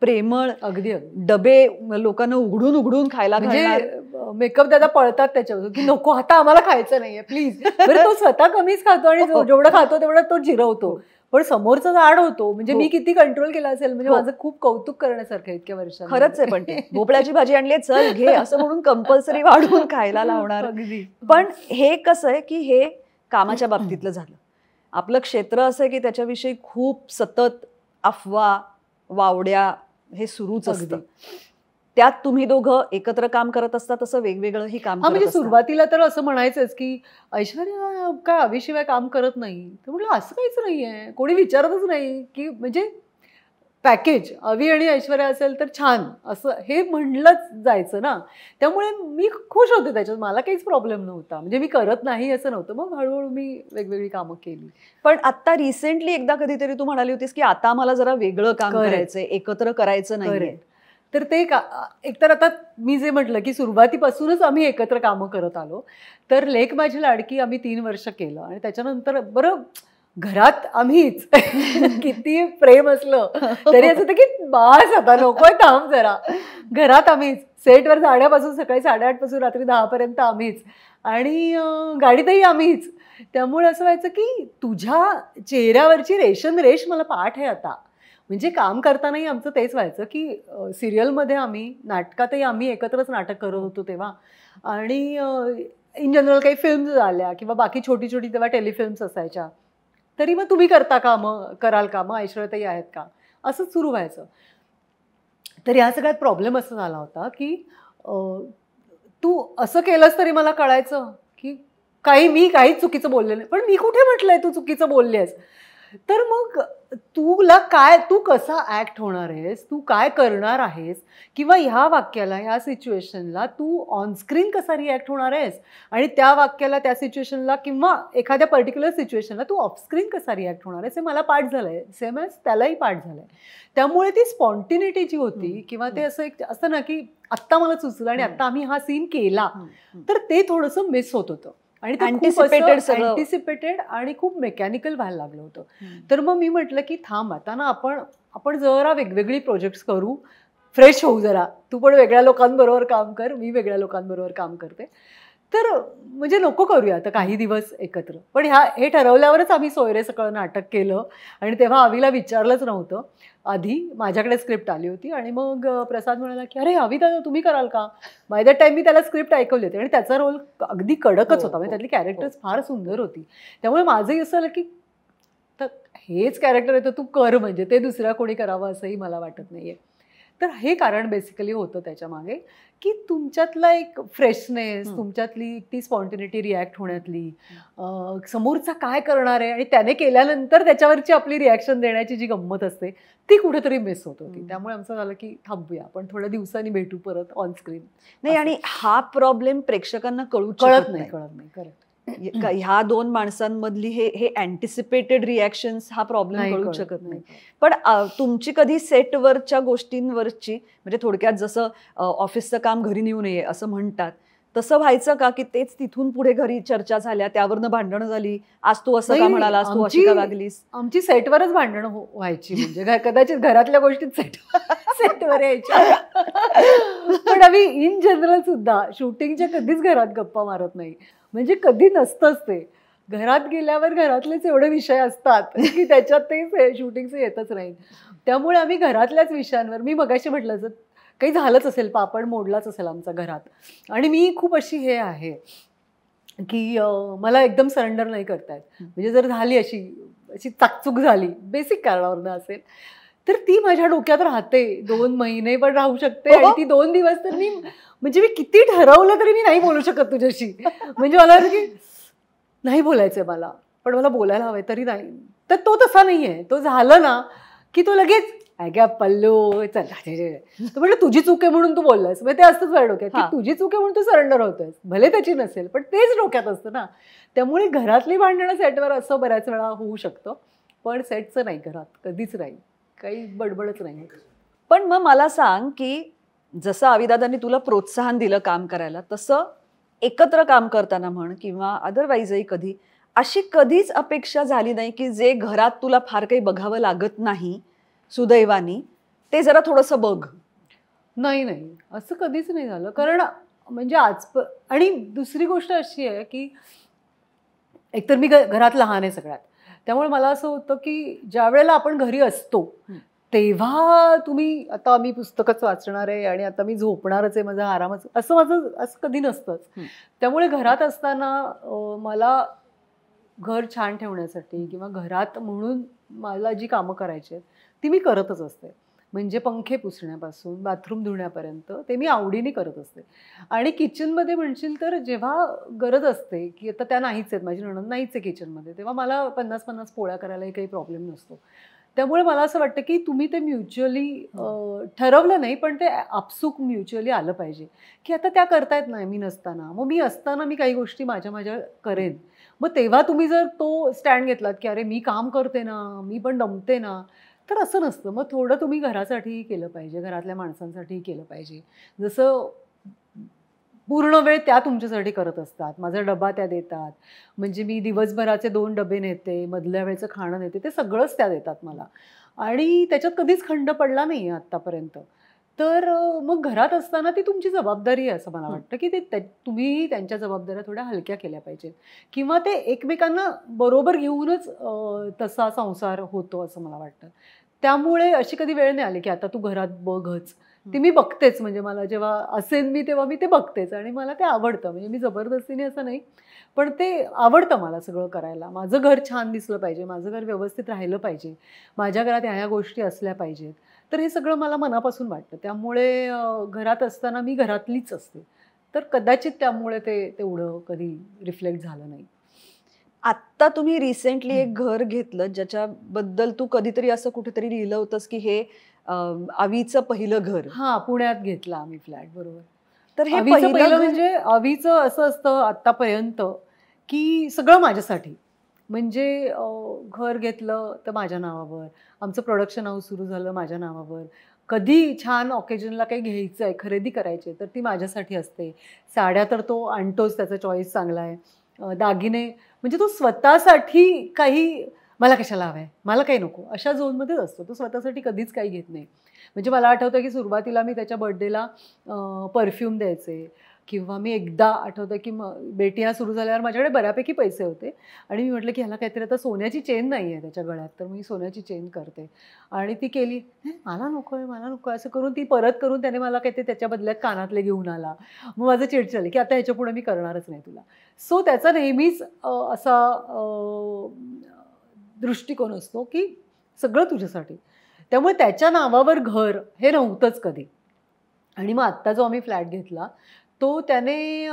प्रेमळ, अगदी डबे लोकांना उघडून खायला घालणार. मेकअप दादा पळतात त्याच्यावर की नको आता आम्हाला खायचं नाहीये प्लीज. बरं तो स्वतः कमीच खातो आणि जेवढं खातो तेवढं तो जिरवतो, पण समोरचा जाड होतो. म्हणजे मी किती कंट्रोल केला असेल, म्हणजे माझं खूप कौतुक करण्यासारखं इतक्या वर्षात. खरंच आहे. पण ते भोपळ्याची भाजी आणली, चल घे असं म्हणून कंपल्सरी वाढवून खायला लावणार. पण हे कसं आहे की हे कामाच्या बाबतीतलं झालं. आपलं क्षेत्र असं आहे की त्याच्याविषयी खूप सतत अफवा वावड्या हे सुरूच असतं. त्यात तुम्ही दोघं एकत्र काम करत असता, तसं वेगवेगळंही काम. म्हणजे सुरुवातीला तर असं म्हणायचंच की ऐश्वर्या काय अविशिवाय काम करत नाही. तर म्हटलं असं काहीच नाहीये, कोणी विचारतच नाही की म्हणजे पॅकेज अवी आणि ऐश्वर्या असेल तर छान, असं हे म्हणलंच जायचं ना. त्यामुळे मी खुश होते त्याच्यात, मला काहीच प्रॉब्लेम नव्हता. म्हणजे मी करत नाही असं नव्हतं. मग हळूहळू मी वेगवेगळी कामं केली. पण आता रिसेंटली एकदा कधीतरी तू म्हणाली होतीस की आता मला जरा वेगळं काम करायचंय, एकत्र करायचं नाही. तर ते एकतर आता मी जे म्हटलं की सुरुवातीपासूनच आम्ही एकत्र कामं करत आलो. तर लेक माझी लाडकी आम्ही 3 वर्ष केलं आणि त्याच्यानंतर बरं घरात आम्हीच किती प्रेम असलं तरी असं होतं की बास आता नकोय, थांब जरा. घरात आम्हीच, सेटवर जाण्यापासून सकाळी 8:30 पासून रात्री 10 पर्यंत आम्हीच, आणि गाडीतही आम्हीच. त्यामुळे असं व्हायचं की तुझ्या चेहऱ्यावरची रेष मला पाठ आहे आता. म्हणजे काम करतानाही आमचं तेच व्हायचं की सिरियलमध्ये आम्ही, नाटकातही आम्ही एकत्रच नाटक करत होतो तेव्हा, आणि इन जनरल काही फिल्म्स आल्या किंवा बाकी छोटी छोटी तेव्हा टेलिफिल्म्स असायच्या, तरी मग तुम्ही कराल का, मग ऐश्वर्याताई आहेत का, असंच सुरू व्हायचं. तर या सगळ्यात प्रॉब्लेम असा झाला होता की तू असं केलंस तरी मला कळायचं की मी काहीच चुकीचं बोलले नाही. पण मी कुठे म्हटलंय तू चुकीचं बोलली आहेस. तर मग तू कसा ऍक्ट होणार आहेस, तू काय करणार आहेस, किंवा ह्या वाक्याला, ह्या सिच्युएशनला तू ऑनस्क्रीन कसा रिॲक्ट होणार आहेस, आणि त्या वाक्याला, त्या सिच्युएशनला किंवा एखाद्या पर्टिक्युलर सिच्युएशनला तू ऑफस्क्रीन कसा रिॲक्ट होणार आहेस, हे मला पाठ झालंय, सेम एज त्यालाही पाठ झालंय. त्यामुळे ती स्पॉन्टिनिटी जी होती, किंवा ते असं ना की आत्ता मला सुचलं आणि आत्ता आम्ही हा सीन केला, तर ते थोडंसं मिस होत होतं. आणि अँटिसिपेटेड आणि खूप मेकॅनिकल व्हायला लागलं होतं. तर मग मी म्हटलं की थांब आता ना, आपण जरा वेगवेगळी प्रोजेक्ट्स करू, फ्रेश होऊ जरा. तू पण वेगळ्या लोकांबरोबर काम कर, मी वेगळ्या लोकांबरोबर काम करते. तर म्हणजे नको करूया आता काही दिवस एकत्र. पण हे ठरवल्यावरच आम्ही सोयरे सकळ नाटक केलं आणि तेव्हा आवीला विचारलंच नव्हतं. आधी माझ्याकडे स्क्रिप्ट आली होती आणि मग प्रसाद म्हणाला की अरे आवी दादा तुम्ही कराल का. बाय द टाइम मी त्याला स्क्रिप्ट ऐकवली होती आणि त्याचा रोल अगदी कडकच होता. म्हणजे त्यातली कॅरेक्टर्स फार सुंदर होती. त्यामुळे माझंही असं आलं की तर हेच कॅरेक्टर आहे तर तू कर, म्हणजे ते दुसऱ्या कोणी करावं असंही मला वाटत नाहीये. तर हे कारण बेसिकली होतं त्याच्या मागे की तुमच्यातला एक फ्रेशनेस, तुमच्यातली ती स्पॉन्टिनिटी रिॲक्ट होण्यातली, समोरचा काय करणार आहे आणि त्याने केल्यानंतर त्याच्यावरची आपली रिॲक्शन देण्याची जी गंमत असते ती कुठेतरी मिस होत होती. त्यामुळे आमचं झालं की थांबूया, आपण थोड्या दिवसांनी भेटू परत ऑन स्क्रीन. नाही, आणि हा प्रॉब्लेम प्रेक्षकांना कळत नाही. करेक्ट. ह्या दोन माणसांमधली हे अँटिसिपेटेड रिॲक्शन्स हा प्रॉब्लेम कळू शकत नाही. पण तुमची कधी सेटवरच्या गोष्टींवरची, म्हणजे थोडक्यात जसं ऑफिसचं काम घरी नेऊ नये असं म्हणतात, तसं व्हायचं का की तेच तिथून पुढे घरी चर्चा झाल्या, त्यावरनं भांडणं झाली, आज तू असं का म्हणालास, तू अशी का वागलीस? आमची सेटवरच भांडणं व्हायची. म्हणजे कदाचित घरातल्या गोष्टीत सेटवर यायच्या. पण आम्ही इन जनरल सुद्धा शूटिंगच्या कधीच घरात गप्पा मारत नाही. म्हणजे कधी नसतंच ते. घरात गेल्यावर घरातलेच एवढे विषय असतात की त्याच्यात ते शूटिंगचे येतच नाही. त्यामुळे आम्ही घरातल्याच विषयांवर, मी मगाशी म्हटलं जर काही झालंच असेल, पापड मोडलाच असेल आमचा घरात, आणि मी खूप अशी हे आहे की मला एकदम सरेंडर नाही करता येत. म्हणजे जर झाली अशी चाकचूक झाली बेसिक कारणावरनं असेल तर ती माझ्या डोक्यात राहते. 2 महिने पण राहू शकते आणि ती 2 दिवस तर मी किती ठरवलं तरी मी नाही बोलू शकत तुझ्याशी. म्हणजे मला वाटतं की नाही बोलायचंय मला, पण मला बोलायला हवंय तरी नाही. तर तो तसा नाहीये. तो झालं ना की तो लगेच अगं पल्लू चल, तो म्हटलं तुझी चूक आहे म्हणून तू बोललास. म्हणजे ते असतंच माझ्या डोक्यात की तुझी चूक आहे म्हणून तू सरेंडर होतोयस, भले त्याची नसेल पण तेच डोक्यात असतं ना. त्यामुळे घरातली भांडणं सेटवर असं बऱ्याच वेळा होऊ शकतं, पण सेटचं नाही, घरात कधीच नाही, काही बडबडच नाही. पण मग मला सांग की जसं आवीदादांनी तुला प्रोत्साहन दिलं काम करायला, तसं एकत्र काम करताना म्हण किंवा अदरवाईजही कधी अशी कधीच अपेक्षा झाली नाही की जे घरात तुला फार काही बघावं लागत नाही सुदैवानी, ते जरा थोडंसं बघ? नाही, असं कधीच नाही झालं. कारण म्हणजे आणि दुसरी गोष्ट अशी आहे की एकतर मी घरात लहान आहे सगळ्यात, त्यामुळे मला असं होतं की ज्या वेळेला आपण घरी असतो तेव्हा तुम्ही, आता मी पुस्तकच वाचणार आहे आणि आता मी झोपणारच आहे, माझा आरामच, माझं असं कधी नसतंच. त्यामुळे घरात असताना मला घर छान ठेवण्यासाठी किंवा घरात म्हणून मला जी कामं करायची आहेत ती मी करतच असते. म्हणजे पंखे पुसण्यापासून बाथरूम धुण्यापर्यंत ते मी आवडीने करत असते. आणि किचनमध्ये म्हणशील तर जेव्हा गरज असते की आता त्या नाहीच आहेत, माझी नणंद नाहीच आहे किचनमध्ये, तेव्हा मला 50-50 पोळ्या करायलाही काही प्रॉब्लेम नसतो. त्यामुळे मला असं वाटतं की तुम्ही ते म्युच्युअली ठरवलं नाही, पण ते आपसूक म्युच्युअली आलं पाहिजे की आता त्या करतायत ना मी नसताना, मग मी असताना मी काही गोष्टी माझ्या करेन. मग तेव्हा तुम्ही जर तो स्टँड घेतलात की अरे मी काम करते ना, मी पण दमते ना, तर असं नसतं. मग थोडं तुम्ही घरासाठीही केलं पाहिजे, घरातल्या माणसांसाठीही केलं पाहिजे. जसं पूर्ण वेळ त्या तुमच्यासाठी करत असतात, माझा डबा त्या देतात, म्हणजे मी दिवसभराचे 2 डबे नेते, मधल्या वेळेचं खाणं नेते, ते सगळंच त्या देतात मला आणि त्याच्यात कधीच खंड पडला नाही आहे आत्तापर्यंत. तर मग घरात असताना ती तुमची जबाबदारी आहे असं मला वाटतं की तुम्ही त्यांच्या जबाबदाऱ्या थोड्या हलक्या केल्या पाहिजेत किंवा ते एकमेकांना बरोबर घेऊनच तसा संसार होतो असं मला वाटतं. त्यामुळे अशी कधी वेळ नाही आली की आता तू घरात बघच. ती मी बघतेच, म्हणजे मला जेव्हा असेल मी तेव्हा मी ते बघतेच आणि मला ते आवडतं. म्हणजे मी जबरदस्तीने असं नाही, पण ते आवडतं मला सगळं करायला. माझं घर छान दिसलं पाहिजे, माझं घर व्यवस्थित राहिलं पाहिजे, माझ्या घरात ह्या गोष्टी असल्या पाहिजेत. तर हे सगळं मला मनापासून वाटतं. त्यामुळे घरात असताना मी घरातलीच असते. तर कदाचित त्यामुळे ते तेवढं कधी रिफ्लेक्ट झालं नाही. आत्ता तुम्ही रिसेंटली एक घर घेतलं ज्याच्याबद्दल तू कधीतरी असं कुठेतरी लिहिलं होतंस की हे आवीचं पहिलं घर. हां, पुण्यात घेतला आम्ही फ्लॅट, बरोबर. तर हे पहिलं म्हणजे आवीचं असं असतं आत्तापर्यंत की सगळं माझ्यासाठी. म्हणजे घर घेतलं तर माझ्या नावावर, आमचं प्रोडक्शन हाऊस सुरू झालं माझ्या नावावर, कधी छान ऑकेजनला काही घ्यायचं आहे, खरेदी करायची तर ती माझ्यासाठी असते. साड्या तर तो आणतोच, त्याचा चॉईस चांगला आहे. दागिने म्हणजे तो स्वतःसाठी काही मला कशाला हवं आहे, मला काही नको, अशा झोनमध्येच असतो तो. स्वतःसाठी कधीच काही घेत नाही. म्हणजे मला आठवतं की सुरुवातीला मी त्याच्या बर्थडेला परफ्यूम द्यायचे, किंवा मी एकदा आठवतं की बेटिया सुरू झाल्यावर माझ्याकडे बऱ्यापैकी पैसे होते आणि मी म्हटलं की ह्याला काहीतरी आता सोन्याची चेन नाही आहे त्याच्या गळ्यात, तर मी सोन्याची चेन करते आणि ती केली. मला नको आहे, मला नको आहे असं करून ती परत करून त्याने मला काहीतरी त्याच्या बदल्यात कानातले घेऊन आला. मग माझं चिडचिड झाली की आता ह्याच्या पुढे मी करणारच नाही तुला. सो त्याचा नेहमीच असा दृष्टिकोन असतो की सगळं तुझ्यासाठी. त्यामुळे त्याच्या नावावर घर हे नव्हतंच कधी. आणि मग आत्ता जो आम्ही फ्लॅट घेतला तो त्याने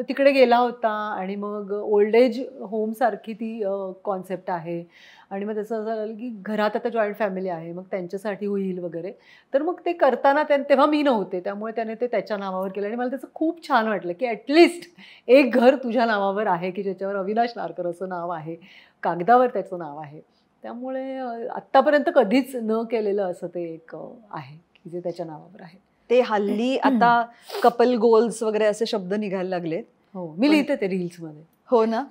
तिकडे गेला होता आणि मग ओल्ड एज होमसारखी ती कॉन्सेप्ट आहे आणि मग त्याचं असं झालं की घरात आता जॉईंट फॅमिली आहे, मग त्यांच्यासाठी होईल वगैरे. तर मग ते करताना तेव्हा मी नव्हते, त्यामुळे त्याने ते त्याच्या नावावर केलं आणि मला त्याचं खूप छान वाटलं की ॲटलिस्ट एक घर तुझ्या नावावर आहे की ज्याच्यावर अविनाश नारकर असं नाव आहे, कागदावर त्याचं नाव आहे. त्यामुळे आत्तापर्यंत कधीच न केलेलं असं ते एक आहे की जे त्याच्या नावावर आहे. ते हल्ली आता कपल गोल्स वगैरे असे शब्द निघायला लागले. हो, मी लिहिते ते रील्समध्ये. हो ना,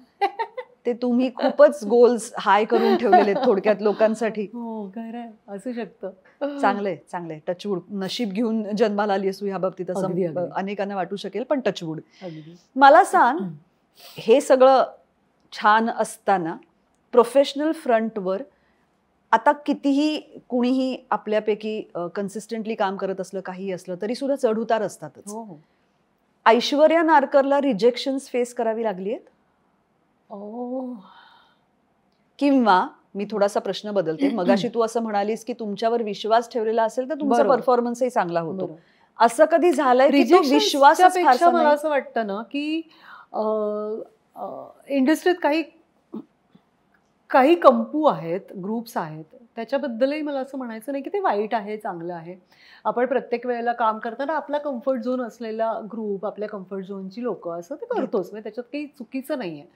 ते तुम्ही खूपच गोल्स हाय करून ठेवलेले थोडक्यात लोकांसाठी. हो, खरं आहे, असू शकतं. चांगलंय चांगलंय. टचवूड, नशीब घेऊन जन्माला आली असू ह्या बाबतीत असं अनेकांना वाटू शकेल, पण टचवूड. मला सांग, हे सगळं छान असताना प्रोफेशनल फ्रंटवर आता कितीही कुणीही आपल्यापैकी कन्सिस्टंटली काम करत असलं, काही असलं तरी सुद्धा चढउतार असतातच. ऐश्वर्या नारकरला रिजेक्शन्स फेस करावी लागली आहेत? किंवा मी थोडासा प्रश्न बदलते, मगाशी तू असं म्हणालीस की तुमच्यावर विश्वास ठेवलेला असेल तर तुमचा परफॉर्मन्सही चांगला होतो, असं कधी झालंय? विश्वास मला असं वाटतं ना की इंडस्ट्रीत काही कंपू आहेत, ग्रुप्स आहेत, त्याच्याबद्दलही मला असं म्हणायचं नाही की ते वाईट आहे, चांगलं आहे. आपण प्रत्येक वेळेला काम करताना आपला कम्फर्ट झोन असलेला ग्रुप, आपल्या कम्फर्ट झोनची लोक असं ते करतोच, म्हणजे त्याच्यात काही चुकीचं नाही आहे.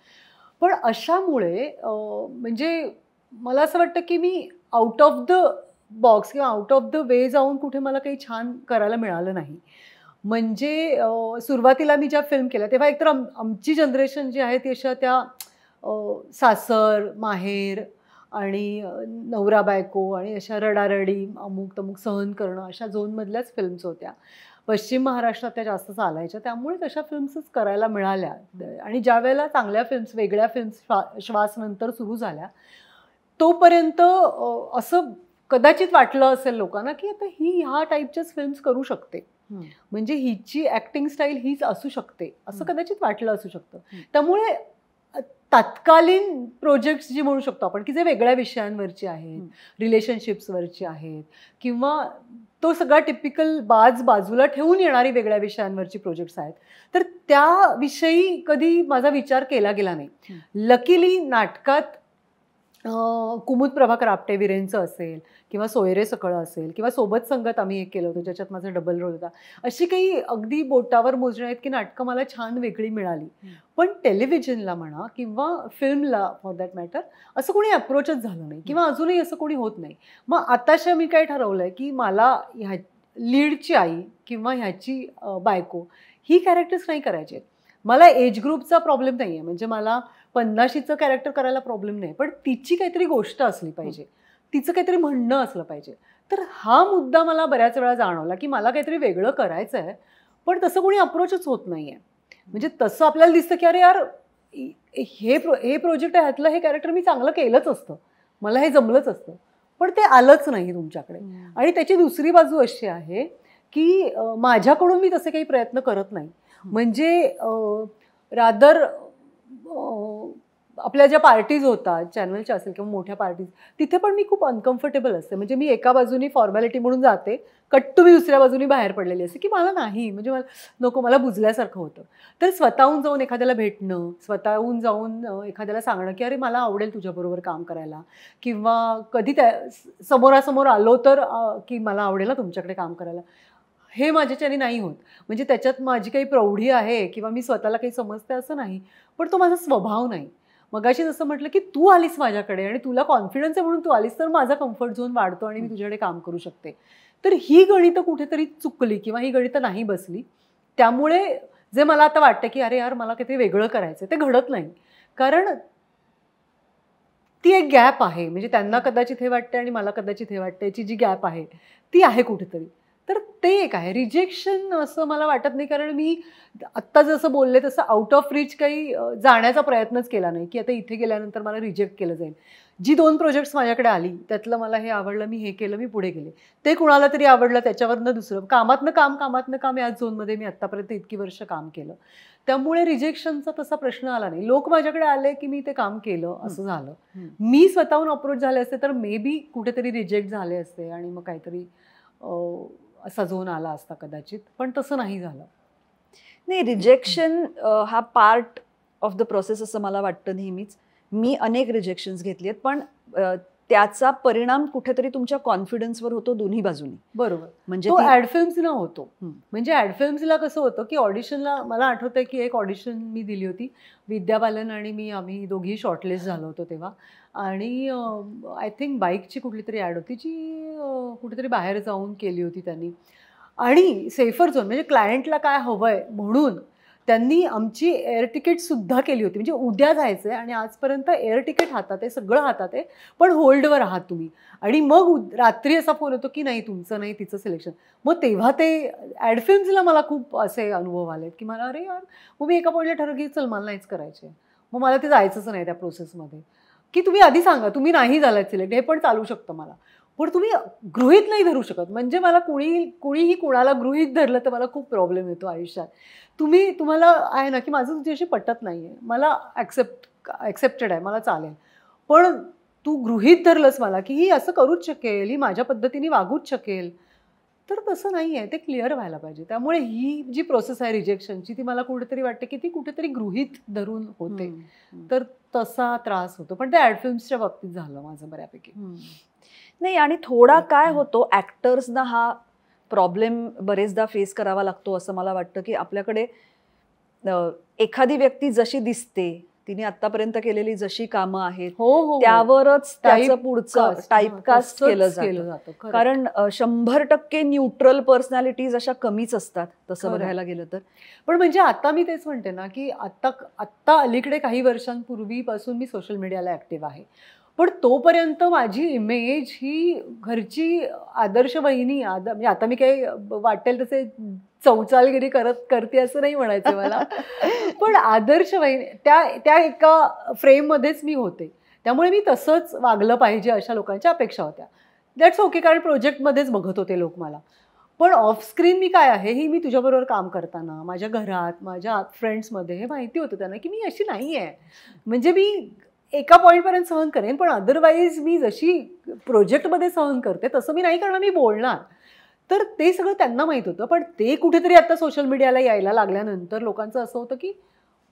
पण अशामुळे म्हणजे मला असं वाटतं की me out of the box किंवा आउट ऑफ द वे जाऊन कुठे मला काही छान करायला मिळालं नाही. म्हणजे सुरुवातीला मी ज्या फिल्म केल्या तेव्हा एकतर आमची जनरेशन जी आहे ती अशा त्या सासर, माहेर आणि नवरा बायको आणि अशा रडारडी, अमुक तमुक सहन करणं, अशा झोनमधल्याच फिल्म्स होत्या. पश्चिम महाराष्ट्रात त्या जास्त चालायच्या, त्यामुळे तशा फिल्म्सच करायला मिळाल्या. आणि ज्या वेळेला चांगल्या फिल्म्स, वेगळ्या फिल्म्स श्वास नंतर सुरू झाल्या, तोपर्यंत असं कदाचित वाटलं असेल लोकांना की आता ही ह्या टाईपच्याच फिल्म्स करू शकते, म्हणजे हिची ॲक्टिंग स्टाईल हीच असू शकते, असं कदाचित वाटलं असू शकतं. त्यामुळे तात्कालीन प्रोजेक्ट्स जी म्हणू शकतो आपण की जे वेगळ्या विषयांवरची आहेत, रिलेशनशिप्सवरची आहेत, किंवा तो सगळा टिपिकल बाजूला ठेवून येणारी वेगळ्या विषयांवरची प्रोजेक्ट्स आहेत, तर त्याविषयी कधी माझा विचार केला गेला नाही. लकीली नाटकात कुमुद प्रभाकर आपटे विरेंचं असेल किंवा सोयरे सकळ असेल किंवा सोबत संगत आम्ही एक केलं होतं ज्याच्यात माझा डबल रोल होता, अशी काही अगदी बोटावर मोजण्या आहेत की नाटकं मला छान वेगळी मिळाली. पण टेलिव्हिजनला म्हणा किंवा फिल्मला फॉर दॅट मॅटर असं कोणी अप्रोचच झालं नाही किंवा अजूनही असं कोणी होत नाही. मग आताशा मी काय ठरवलं आहे की मला ह्या लीडची आई किंवा ह्याची बायको ही कॅरेक्टर्स नाही करायचे आहेत. मला एज ग्रुपचा प्रॉब्लेम नाही आहे, म्हणजे मला 50चं कॅरेक्टर करायला प्रॉब्लेम नाही, पण तिची काहीतरी गोष्ट असली पाहिजे, तिचं काहीतरी म्हणणं असलं पाहिजे. तर हा मुद्दा मला बऱ्याच वेळा जाणवला की मला काहीतरी वेगळं करायचं आहे, पण तसं कोणी अप्रोचच होत नाही आहे. म्हणजे तसं आपल्याला दिसतं की अरे यार हे प्रोजेक्ट आहे, ह्यातलं हे कॅरेक्टर मी चांगलं केलंच असतं, मला हे जमलंच असतं, पण ते आलंच नाही तुमच्याकडे. आणि त्याची दुसरी बाजू अशी आहे की माझ्याकडून मी तसे काही प्रयत्न करत नाही. म्हणजे रादर आपल्या ज्या पार्टीज होतात चॅनलच्या असेल किंवा मोठ्या पार्टीज, तिथे पण मी खूप अनकम्फर्टेबल असते. म्हणजे मी एका बाजूनी फॉर्मॅलिटी म्हणून जाते, कट्टू मी दुसऱ्या बाजूनी बाहेर पडलेली असते की मला नाही, म्हणजे मला नको, मला बुजल्यासारखं होतं. तर स्वतःहून जाऊन एखाद्याला भेटणं, स्वतःहून जाऊन एखाद्याला सांगणं की अरे मला आवडेल तुझ्याबरोबर काम करायला, किंवा कधी त्या समोरासमोर आलो तर की मला आवडेल ना तुमच्याकडे काम करायला, हे माझ्याच्याने नाही होत. म्हणजे त्याच्यात माझी काही प्रौढी आहे किंवा मी स्वतःला काही समजते असं नाही, पण तो माझा स्वभाव नाही. मगाशी जसं म्हटलं की तू आलीस माझ्याकडे आणि तुला कॉन्फिडन्स आहे म्हणून तू आलीस, तर माझा कम्फर्ट झोन वाढतो आणि मी तुझ्याकडे काम करू शकते. तर ही गणितं कुठेतरी चुकली किंवा ही गणितं नाही बसली. त्यामुळे जे मला आता वाटतं की अरे यार मला काहीतरी वेगळं करायचं, ते घडत नाही. कारण ती एक गॅप आहे, म्हणजे त्यांना कदाचित हे वाटते आणि मला कदाचित हे वाटतं, याची जी गॅप आहे ती आहे कुठेतरी. तर ते एक आहे. रिजेक्शन असं मला वाटत नाही, कारण मी आत्ता जसं बोलले तसं आउट ऑफ रीच काही जाण्याचा प्रयत्नच केला नाही, की आता इथे गेल्यानंतर मला रिजेक्ट केलं जाईल. जी 2 प्रोजेक्ट्स माझ्याकडे आली त्यातलं मला हे आवडलं, मी हे केलं, मी पुढे गेले. ते कुणाला तरी आवडलं, त्याच्यावरनं दुसरं कामातनं काम याच झोनमध्ये मी आत्तापर्यंत इतकी वर्ष काम केलं. त्यामुळे रिजेक्शनचा तसा प्रश्न आला नाही. लोक माझ्याकडे आले की मी ते काम केलं असं झालं. मी स्वतःहून अप्रोच झाले असते तर मे बी कुठेतरी रिजेक्ट झाले असते आणि मग काहीतरी असा झोन आला असता कदाचित, पण तसं नाही झालं. नाही, रिजेक्शन हा पार्ट ऑफ द प्रोसेस असं मला वाटतं नेहमीच. मी अनेक रिजेक्शन्स घेतली आहेत, पण त्याचा परिणाम कुठेतरी तुमच्या कॉन्फिडन्सवर होतो दोन्ही बाजूनी. बरोबर. म्हणजे तो ऍड फिल्म्सला होतो. म्हणजे ऍड फिल्म्सला कसं होतं की ऑडिशनला मला आठवतंय की एक ऑडिशन मी दिली होती. विद्या बालन आणि आम्ही दोघी शॉर्टलिस्ट झालो होतो तेव्हा. आणि आय थिंक बाईकची कुठली तरी ॲड होती जी कुठेतरी बाहेर जाऊन केली होती त्यांनी. आणि सेफर झोन म्हणजे क्लायंटला काय हवंय म्हणून त्यांनी आमची एअर तिकीटसुद्धा केली होती. म्हणजे उद्या जायचं आहे आणि आजपर्यंत एअर तिकीट हातात आहे, सगळं हातात आहे, पण होल्डवर आहात तुम्ही. आणि मग रात्री असा फोन होतो की नाही तुमचं नाही, तिचं सिलेक्शन. मग तेव्हा ते ॲड फिल्म्सला मला खूप असे अनुभव आलेत की मला अरे यार, मग मी एका पॉईंटला ठरवलं की चल मला नाहीच करायचे, मग मला ते जायचंच नाही त्या प्रोसेसमध्ये. की तुम्ही आधी सांगा तुम्ही नाही झालात सिलेक्ट, हे पण चालू शकतं मला, पण तुम्ही गृहीत नाही धरू शकत. म्हणजे मला कुणीही कुणाला गृहीत धरलं तर मला खूप प्रॉब्लेम येतो आयुष्यात. तुम्हाला आहे ना की माझं तुझ्याशी पटत नाही आहे, मला ॲक्सेप्टेड आहे, मला चालेल, पण तू गृहीत धरलंस मला की ही असं करूच शकेल, ही माझ्या पद्धतीने वागूच शकेल, तर तसं नाही आहे. ते क्लिअर व्हायला पाहिजे. त्यामुळे ही जी प्रोसेस आहे रिजेक्शनची ती मला कुठेतरी वाटते की ती कुठेतरी गृहीत धरून होते, तर तसा त्रास होतो. पण ते ॲड फिल्म्सच्या बाबतीत झालं माझं बऱ्यापैकी. नाही, आणि थोडा काय होतो ॲक्टर्सना हा प्रॉब्लेम बरेचदा फेस करावा लागतो असं मला वाटतं की आपल्याकडे एखादी व्यक्ती जशी दिसते, तिने आतापर्यंत केलेली जशी कामं आहेत त्यावरच त्याचं पुढचं टाईपकास्ट केलं जातं. कारण 100% न्यूट्रल पर्सनॅलिटीज अशा कमीच असतात तसं बघायला गेलं तर. पण म्हणजे आता मी तेच म्हणते ना की आत्ता अलीकडे काही वर्षांपूर्वीपासून मी सोशल मीडियाला ॲक्टिव्ह आहे, पण तोपर्यंत माझी इमेज ही घरची आदर्श वहिनी म्हणजे आता मी काही वाटेल तसे चौचालगिरी करते असं नाही म्हणायचं मला, पण आदर्श वहिनी त्या एका फ्रेममध्येच मी होते. त्यामुळे मी तसंच वागलं पाहिजे अशा लोकांच्या अपेक्षा होत्या. दॅट्स ओके, कारण प्रोजेक्टमध्येच बघत होते लोक मला. पण ऑफस्क्रीन मी काय आहे ही मी तुझ्याबरोबर काम करताना माझ्या घरात माझ्या फ्रेंड्समध्ये हे माहिती होतं त्यांना की मी अशी नाही आहे. म्हणजे मी एका पॉईंटपर्यंत सहन करेन, पण अदरवाईज मी जशी प्रोजेक्टमध्ये सहन करते तसं मी नाही करणार, मी बोलणार. तर ते सगळं त्यांना माहीत होतं. पण ते कुठेतरी आता सोशल मीडियाला यायला लागल्यानंतर लोकांचं असं होतं की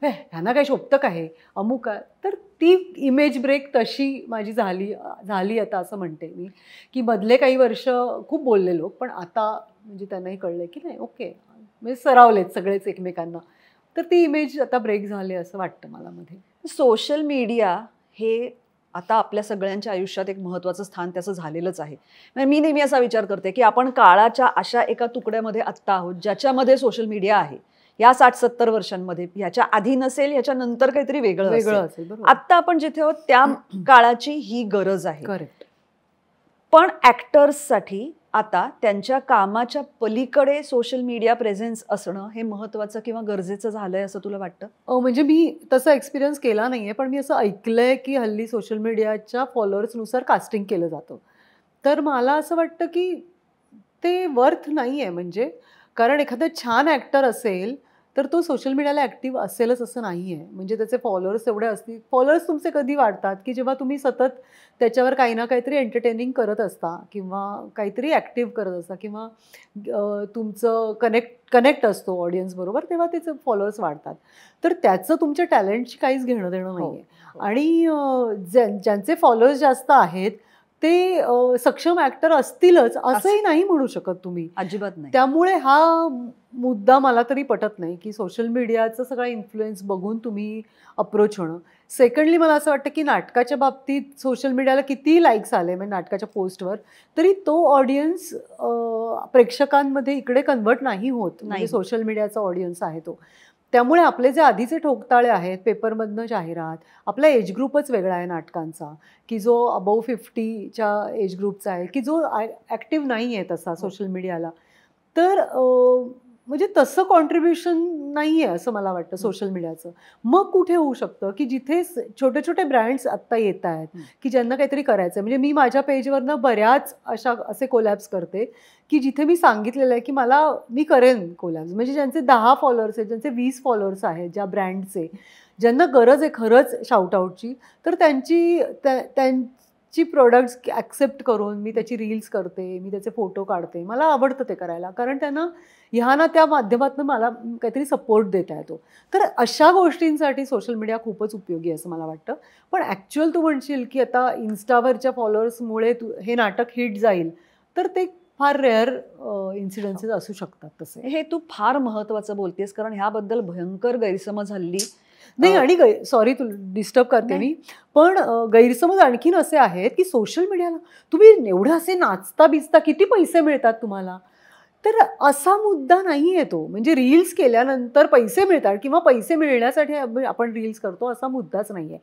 ह्यांना काय शोभतं का हे अमुक आहे. तर ती इमेज ब्रेक तशी माझी झाली आता असं म्हणते मी, की मधले काही वर्ष खूप बोलले लोक, पण आता म्हणजे त्यांनाही कळलं की नाही ओके, म्हणजे सरावलेत सगळेच एकमेकांना, तर ती इमेज आता ब्रेक झाली असं वाटतं मला मध्ये. सोशल मीडिया हे आता आपल्या सगळ्यांच्या आयुष्यात एक महत्त्वाचं स्थान त्याचं झालेलंच आहे. मी नेहमी असा विचार करते की आपण काळाच्या अशा एका तुकड्यामध्ये आत्ता आहोत ज्याच्यामध्ये सोशल मीडिया आहे. या 60-70 वर्षांमध्ये ह्याच्या आधी नसेल, ह्याच्या नंतर काहीतरी वेगळं असेल. आत्ता आपण जिथे आहोत त्या काळाची ही गरज आहे. करेक्ट. पण ॲक्टर्ससाठी आता त्यांच्या कामाच्या पलीकडे सोशल मीडिया प्रेझेन्स असणं हे महत्त्वाचं किंवा गरजेचं झालंय असं तुला वाटतं? म्हणजे मी तसा एक्सपिरियन्स केला नाहीये, पण मी असं ऐकलंय की हल्ली सोशल मीडियाच्या फॉलोअर्सनुसार कास्टिंग केलं जातं. तर मला असं वाटतं की ते वर्थ नाही आहे. म्हणजे कारण एखादा छान ॲक्टर असेल तर तो सोशल मीडियाला ॲक्टिव्ह असेलच असं नाही आहे. म्हणजे त्याचे फॉलोअर्स एवढे असतील. फॉलोअर्स तुमचे कधी वाढतात की जेव्हा तुम्ही सतत त्याच्यावर काही ना काहीतरी एंटरटेनिंग करत असता किंवा काहीतरी ॲक्टिव्ह करत असता किंवा तुमचं कनेक्ट असतो ऑडियन्सबरोबर, तेव्हा त्याचे फॉलोअर्स वाढतात. तर त्याचं तुमच्या टॅलेंटशी काहीच घेणं देणं नाही आहे. आणि ज्यांचे फॉलोअर्स जास्त आहेत ते सक्षम ॲक्टर असतीलच असंही नाही म्हणू शकत तुम्ही, अजिबात नाही. त्यामुळे हा मुद्दा मला तरी पटत नाही की सोशल मीडियाचा सगळा इन्फ्लुएन्स बघून तुम्ही अप्रोच होणं. सेकंडली मला असं वाटतं की नाटकाच्या बाबतीत सोशल मीडियाला किती लाईक्स आले म्हणजे नाटकाच्या पोस्टवर, तरी तो ऑडियन्स प्रेक्षकांमध्ये इकडे कन्वर्ट नाही होत. म्हणजे सोशल मीडियाचा ऑडियन्स आहे तो. त्यामुळे आपले जे आधीचे ठोकताळे आहेत, पेपरमधनं जाहिरात, आपला एज ग्रुपच वेगळा आहे नाटकांचा, की जो अबव्ह 50च्या एज ग्रुपचा आहे, की जो ॲक्टिव्ह नाही आहे तसा सोशल मीडियाला. तर म्हणजे तसं कॉन्ट्रीब्युशन नाही आहे असं मला वाटतं सोशल मीडियाचं. मग कुठे होऊ शकतं की जिथे छोटे छोटे ब्रँड्स आत्ता येत आहेत की ज्यांना काहीतरी करायचं आहे. म्हणजे मी माझ्या पेजवरनं बऱ्याच असे कोलॅब्स करते की जिथे मी सांगितलेलं आहे की मी करेन कोलॅब्स. म्हणजे ज्यांचे 10 फॉलोअर्स आहेत, ज्यांचे 20 फॉलोअर्स आहेत, ज्या ब्रँडचे ज्यांना गरज आहे खरंच शाउटआउटची, तर त्यांची प्रोडक्ट्स ॲक्सेप्ट करून मी त्याची रील्स करते, मी त्याचे फोटो काढते. मला आवडतं ते करायला, कारण त्यांना ह्या ना त्या माध्यमातून मला काहीतरी सपोर्ट देता येतो. तर अशा गोष्टींसाठी सोशल मीडिया खूपच उपयोगी आहे असं मला वाटतं. पण ॲक्च्युअल तू म्हणशील की आता इन्स्टावरच्या फॉलोअर्समुळे हे नाटक हिट जाईल, तर ते फार रेअर इन्सिडेन्सेस असू शकतात. तसे हे तू फार महत्त्वाचं बोलतेस, कारण ह्याबद्दल भयंकर गैरसमज हल्ली नाही. आणि सॉरी तुला डिस्टर्ब करते मी, पण गैरसमज आणखीन असे आहेत की सोशल मीडियाला तुम्ही एवढं असे नाचता बिचता किती पैसे मिळतात तुम्हाला, तर असा मुद्दा नाही आहे तो. म्हणजे रील्स केल्यानंतर पैसे मिळतात किंवा पैसे मिळण्यासाठी आपण रील्स करतो असा मुद्दाच नाही आहे.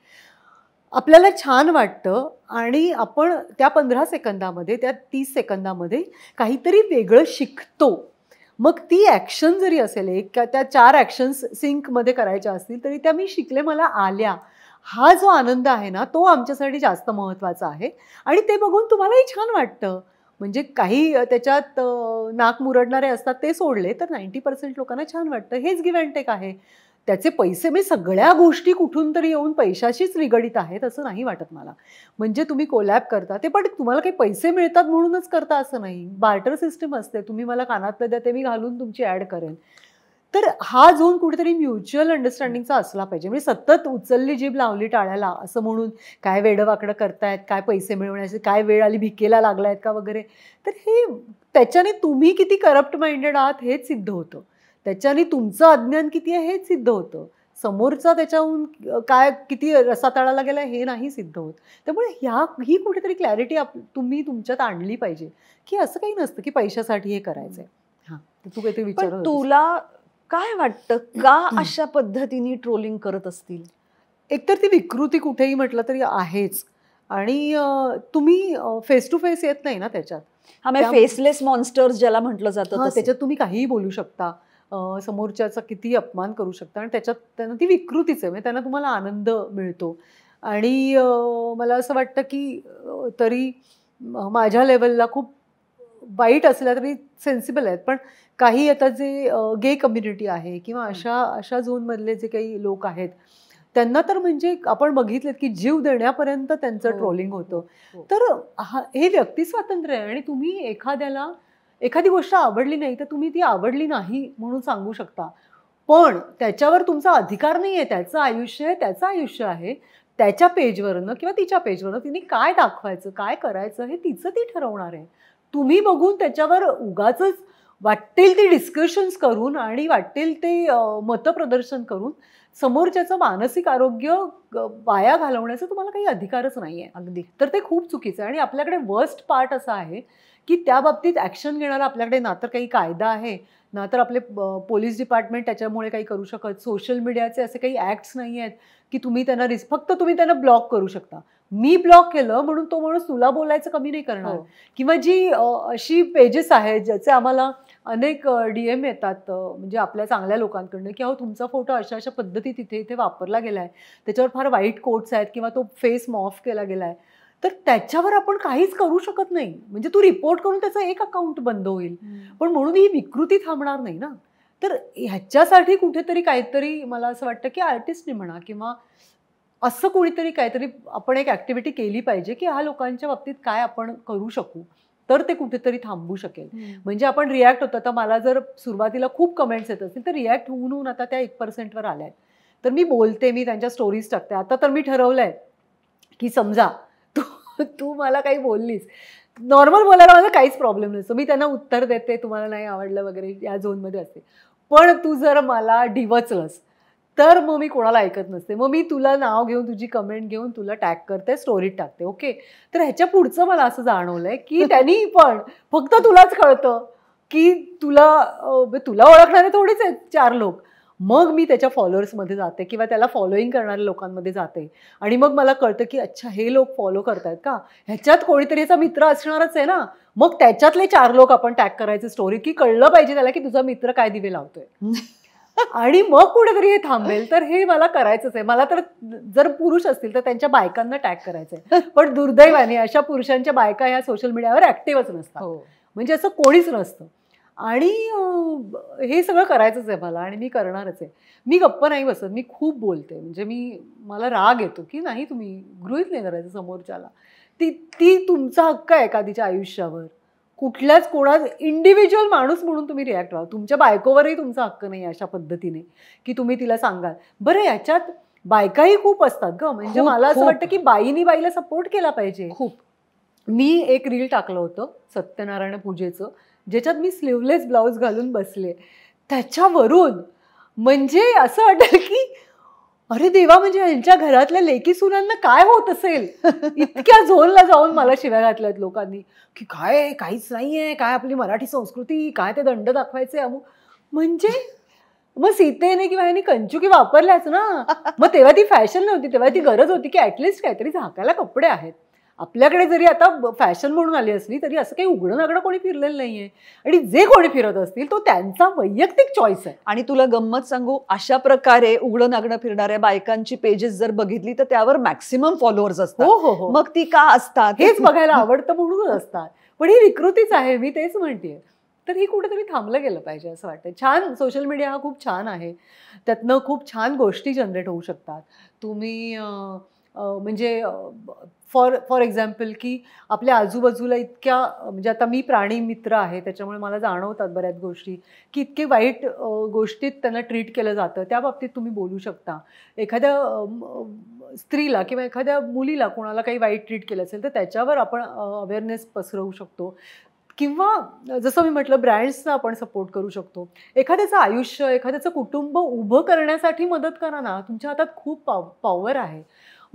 आपल्याला छान वाटतं आणि आपण त्या 15 सेकंदामध्ये, त्या 30 सेकंदामध्ये काहीतरी वेगळं शिकतो. मग ती ॲक्शन जरी असेल, त्या 4 ॲक्शन्स सिंकमध्ये करायच्या असतील तरी त्या मी शिकले, मला आल्या. हा जो आनंद आहे ना, तो आमच्यासाठी जास्त महत्त्वाचा आहे. आणि ते बघून तुम्हालाही छान वाटतं. म्हणजे काही त्याच्यात नाक मुरडणारे असतात ते सोडले तर 90% लोकांना छान वाटतं. हेच गिव्ह अँड टेक आहे. त्याचे पैसे म्हणजे सगळ्या गोष्टी कुठून तरी येऊन पैशाशीच निगडीत आहेत असं नाही वाटत मला. म्हणजे तुम्ही कोलॅब करता ते, पण तुम्हाला काही पैसे मिळतात म्हणूनच करता असं नाही. बार्टर सिस्टम असते. तुम्ही मला कानातलं द्या, ते मी घालून तुमची ॲड करेन. तर हा झोन कुठेतरी म्युच्युअल अंडरस्टँडिंगचा असला पाहिजे. म्हणजे सतत उचलली जीभ लावली टाळ्याला असं म्हणून काय वेडंवाकडं करतायत, काय पैसे मिळवण्याचे, काय वेळ आली भिकेला लागलायत का वगैरे. तर हे त्याच्याने तुम्ही किती करप्ट माइंडेड आहात हेच सिद्ध होतं. त्याच्याने तुमचं अज्ञान किती आहे हेच सिद्ध होतं. समोरचा त्याच्याहून काय किती रसातळाला गेला हे नाही सिद्ध होत. त्यामुळे ही कुठेतरी क्लॅरिटी तुम्ही तुमच्यात आणली पाहिजे की असं काही नसतं की पैशासाठी हे करायचंय. हां, तू काहीतरी विचारत होतीस. तुला काय वाटतं, का अशा पद्धतीने ट्रोलिंग करत असतील? एकतर ती विकृती कुठेही म्हटलं तरी आहेच. आणि तुम्ही फेस टू फेस येत नाही ना त्याच्यात. फेसलेस मॉन्स्टर्स ज्याला म्हटलं जातं, त्याच्यात तुम्ही काहीही बोलू शकता, समोरच्याचा किती अपमान करू शकता आणि त्याच्यात त्यांना ती विकृतीच आहे. म्हणजे त्यांना तुम्हाला आनंद मिळतो. आणि मला असं वाटतं की तरी माझ्या लेवलला खूप वाईट असल्या तरी सेन्सिबल आहेत. पण काही आता जे गे कम्युनिटी आहे किंवा अशा झोनमधले जे काही लोक आहेत त्यांना तर म्हणजे आपण बघितलेत की जीव देण्यापर्यंत त्यांचं ट्रोलिंग होतं. तर हे व्यक्ती स्वातंत्र्य आहे आणि तुम्ही एखादी गोष्ट आवडली नाही तर तुम्ही ती आवडली नाही म्हणून सांगू शकता. पण त्याच्यावर तुमचा अधिकार नाही आहे. त्याचं आयुष्य आहे. त्याच्या पेजवरनं किंवा तिच्या पेजवरनं तिने काय दाखवायचं, काय करायचं हे तिचं ती ठरवणार आहे. तुम्ही बघून त्याच्यावर उगाचच वाटेल ते डिस्कशन्स करून आणि वाटेल ते मतप्रदर्शन करून समोरच्याचं मानसिक आरोग्य वाया घालवण्याचा तुम्हाला काही अधिकारच नाही आहे. अगदी. तर ते खूप चुकीचं आहे. आणि आपल्याकडे वर्स्ट पार्ट असा आहे की त्या बाबतीत ॲक्शन घेणारा आपल्याकडे ना तर काही कायदा आहे, ना तर आपले पोलीस डिपार्टमेंट त्याच्यामुळे काही करू शकत. सोशल मीडियाचे असे काही ॲक्ट्स नाही आहेत की फक्त तुम्ही त्यांना ब्लॉक करू शकता. मी ब्लॉक केलं म्हणून तो माणूस तुला बोलायचं कमी नाही करणार. किंवा जी अशी पेजेस आहेत ज्याचे आम्हाला अनेक DM येतात म्हणजे आपल्या चांगल्या लोकांकडनं की अहो तुमचा फोटो अशा पद्धती इथे वापरला गेलाय, त्याच्यावर फार वाईट कोट्स आहेत किंवा तो फेस मॉफ केला गेलाय, तर त्याच्यावर आपण काहीच करू शकत नाही. म्हणजे तू रिपोर्ट करून त्याचं एक अकाउंट बंद होईल, पण म्हणून ही विकृती थांबणार नाही ना. तर ह्याच्यासाठी कुठेतरी काहीतरी मला असं वाटतं की आर्टिस्टने म्हणा किंवा असं कोणीतरी काहीतरी आपण एक ॲक्टिव्हिटी केली पाहिजे की ह्या लोकांच्या बाबतीत काय आपण करू शकू, तर ते कुठेतरी थांबू शकेल. म्हणजे आपण रिॲक्ट होतं. तर मला जर सुरुवातीला खूप कमेंट्स येत असतील तर रिॲक्ट होऊन आता त्या 1%वर आल्या आहेत. तर मी बोलते, मी त्यांच्या स्टोरीज टाकते. आता तर मी ठरवलंय की समजा तू मला काही बोललीस, नॉर्मल बोलायला माझा काहीच प्रॉब्लेम नसतो. मी त्यांना उत्तर देते, तुम्हाला नाही आवडलं वगैरे या झोनमध्ये असते. पण तू जर मला डिवचलंस तर मग मी कोणाला ऐकत नसते. मग मी तुला नाव घेऊन, तुझी कमेंट घेऊन तुला टॅग करते, स्टोरीत टाकते. ओके. तर ह्याच्या पुढचं मला असं जाणवलंय की त्यांनी पण फक्त तुलाच कळतं की तुला ओळखणारे थोडेच आहेत 4 लोक. मग मी त्याच्या फॉलोअर्समध्ये जाते किंवा त्याला फॉलोईंग करणाऱ्या लोकांमध्ये जाते आणि मग मला कळतं की अच्छा हे लोक फॉलो करतायत का, ह्याच्यात कोणीतरी ह्याचा मित्र असणारच आहे ना, मग त्याच्यातले 4 लोक आपण टॅग करायचे स्टोरी, की कळलं पाहिजे त्याला की तुझा मित्र काय दिवे लावतोय आणि मग कुठेतरी हे थांबेल. तर हे मला करायचंच आहे. मला तर जर पुरुष असतील तर त्यांच्या बायकांना टॅग करायचंय, पण दुर्दैवाने अशा पुरुषांच्या बायका ह्या सोशल मीडियावर ऍक्टिव्हच नसतात, म्हणजे असं कोणीच नसतं. आणि हे सगळं करायचंच आहे मला आणि मी करणारच आहे. मी गप्प नाही बसत, मी खूप बोलते. म्हणजे मला राग येतो की नाही तुम्ही गृहीत नाही धरायचं समोरच्याला. ती तुमचा हक्क आहे एखादीच्या आयुष्यावर. कुठल्याच इंडिव्हिज्युअल माणूस म्हणून तुम्ही रिॲक्ट व्हा. तुमच्या बायकोवरही तुमचा हक्क नाही अशा पद्धतीने की तुम्ही तिला सांगाल. बरं याच्यात बायकाही खूप असतात ग, म्हणजे मला असं वाटतं की बाईनी बाईला सपोर्ट केला पाहिजे. खूप. मी एक रील टाकलं होतं सत्यनारायण पूजेचं, ज्याच्यात मी स्लीवलेस ब्लाऊज घालून बसले. त्याच्यावरून म्हणजे असं वाटेल की अरे देवा, म्हणजे यांच्या घरातल्या लेकी सुनांना काय होत असेल. इतक्या झोनला जाऊन मला शिव्या घातल्यात लोकांनी की काय काहीच नाहीये, काय आपली मराठी संस्कृती, काय ते दंड दाखवायचे अमुक. म्हणजे मग सीतेने किंवा यांनी कंचुकी वापरल्याच ना. मग तेव्हा ती फॅशन नव्हती, तेव्हा ती गरज होती की ऍटलिस्ट काहीतरी झाकायला कपडे आहेत. आपल्याकडे जरी आता फॅशन म्हणून आली असली तरी असं काही उघडं नागडं कोणी फिरलेलं नाहीये, आणि जे कोणी फिरत असतील तो त्यांचा वैयक्तिक चॉईस आहे. आणि तुला गंमत सांगू, अशा प्रकारे उघडं नागडं फिरणाऱ्या बायकांची पेजेस जर बघितली तर त्यावर मॅक्सिमम फॉलोअर्स असतात. हो. मग ती का असतात हेच बघायला आवडतं म्हणून असतात. पण ही विकृतीच आहे, मी तेच म्हणतेय. तर ही कुठेतरी थांबलं गेलं पाहिजे असं वाटतं. छान सोशल मीडिया हा खूप छान आहे, त्यातनं खूप छान गोष्टी जनरेट होऊ शकतात. तुम्ही म्हणजे फॉर एक्झाम्पल की आपल्या आजूबाजूला इतक्या, म्हणजे आता मी प्राणी मित्र आहे त्याच्यामुळे मला जाणवतात बऱ्याच गोष्टी की इतके वाईट गोष्टीत त्यांना ट्रीट केलं जातं. त्या बाबतीत तुम्ही बोलू शकता. एखाद्या स्त्रीला किंवा एखाद्या मुलीला कोणाला काही वाईट ट्रीट केलं असेल तर त्याच्यावर आपण अवेअरनेस पसरवू शकतो. किंवा जसं मी म्हटलं ब्रँड्सना आपण सपोर्ट करू शकतो. एखाद्याचं आयुष्य, एखाद्याचं कुटुंब उभं करण्यासाठी मदत करा ना. तुमच्या हातात खूप पॉवर आहे.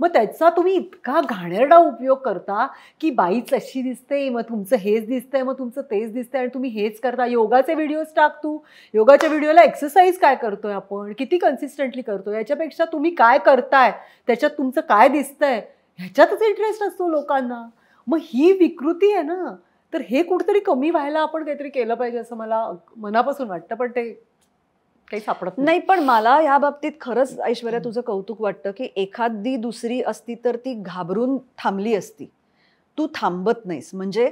मग त्याचा तुम्ही इतका घाणेरडा उपयोग करता की बाईच अशी दिसते, मग तुमचं हेच दिसतंय, मग तुमचं तेच दिसतंय, आणि तुम्ही हेच करता. योगाचे व्हिडिओज टाक तू. योगाच्या व्हिडिओला एक्सरसाइज काय करतोय आपण, किती कन्सिस्टंटली करतोय, याच्यापेक्षा तुम्ही काय करताय, त्याच्यात तुमचं काय दिसतंय, ह्याच्यातच इंटरेस्ट असतो लोकांना. मग ही विकृती आहे ना. तर हे कुठेतरी कमी व्हायला आपण काहीतरी केलं पाहिजे असं मला मनापासून वाटतं, पण ते काही सापडत नाही. पण मला ह्या बाबतीत खरंच ऐश्वर्या तुझं कौतुक वाटतं की एखादी दुसरी असती तर ती घाबरून थांबली असती. तू थांबत नाहीस. म्हणजे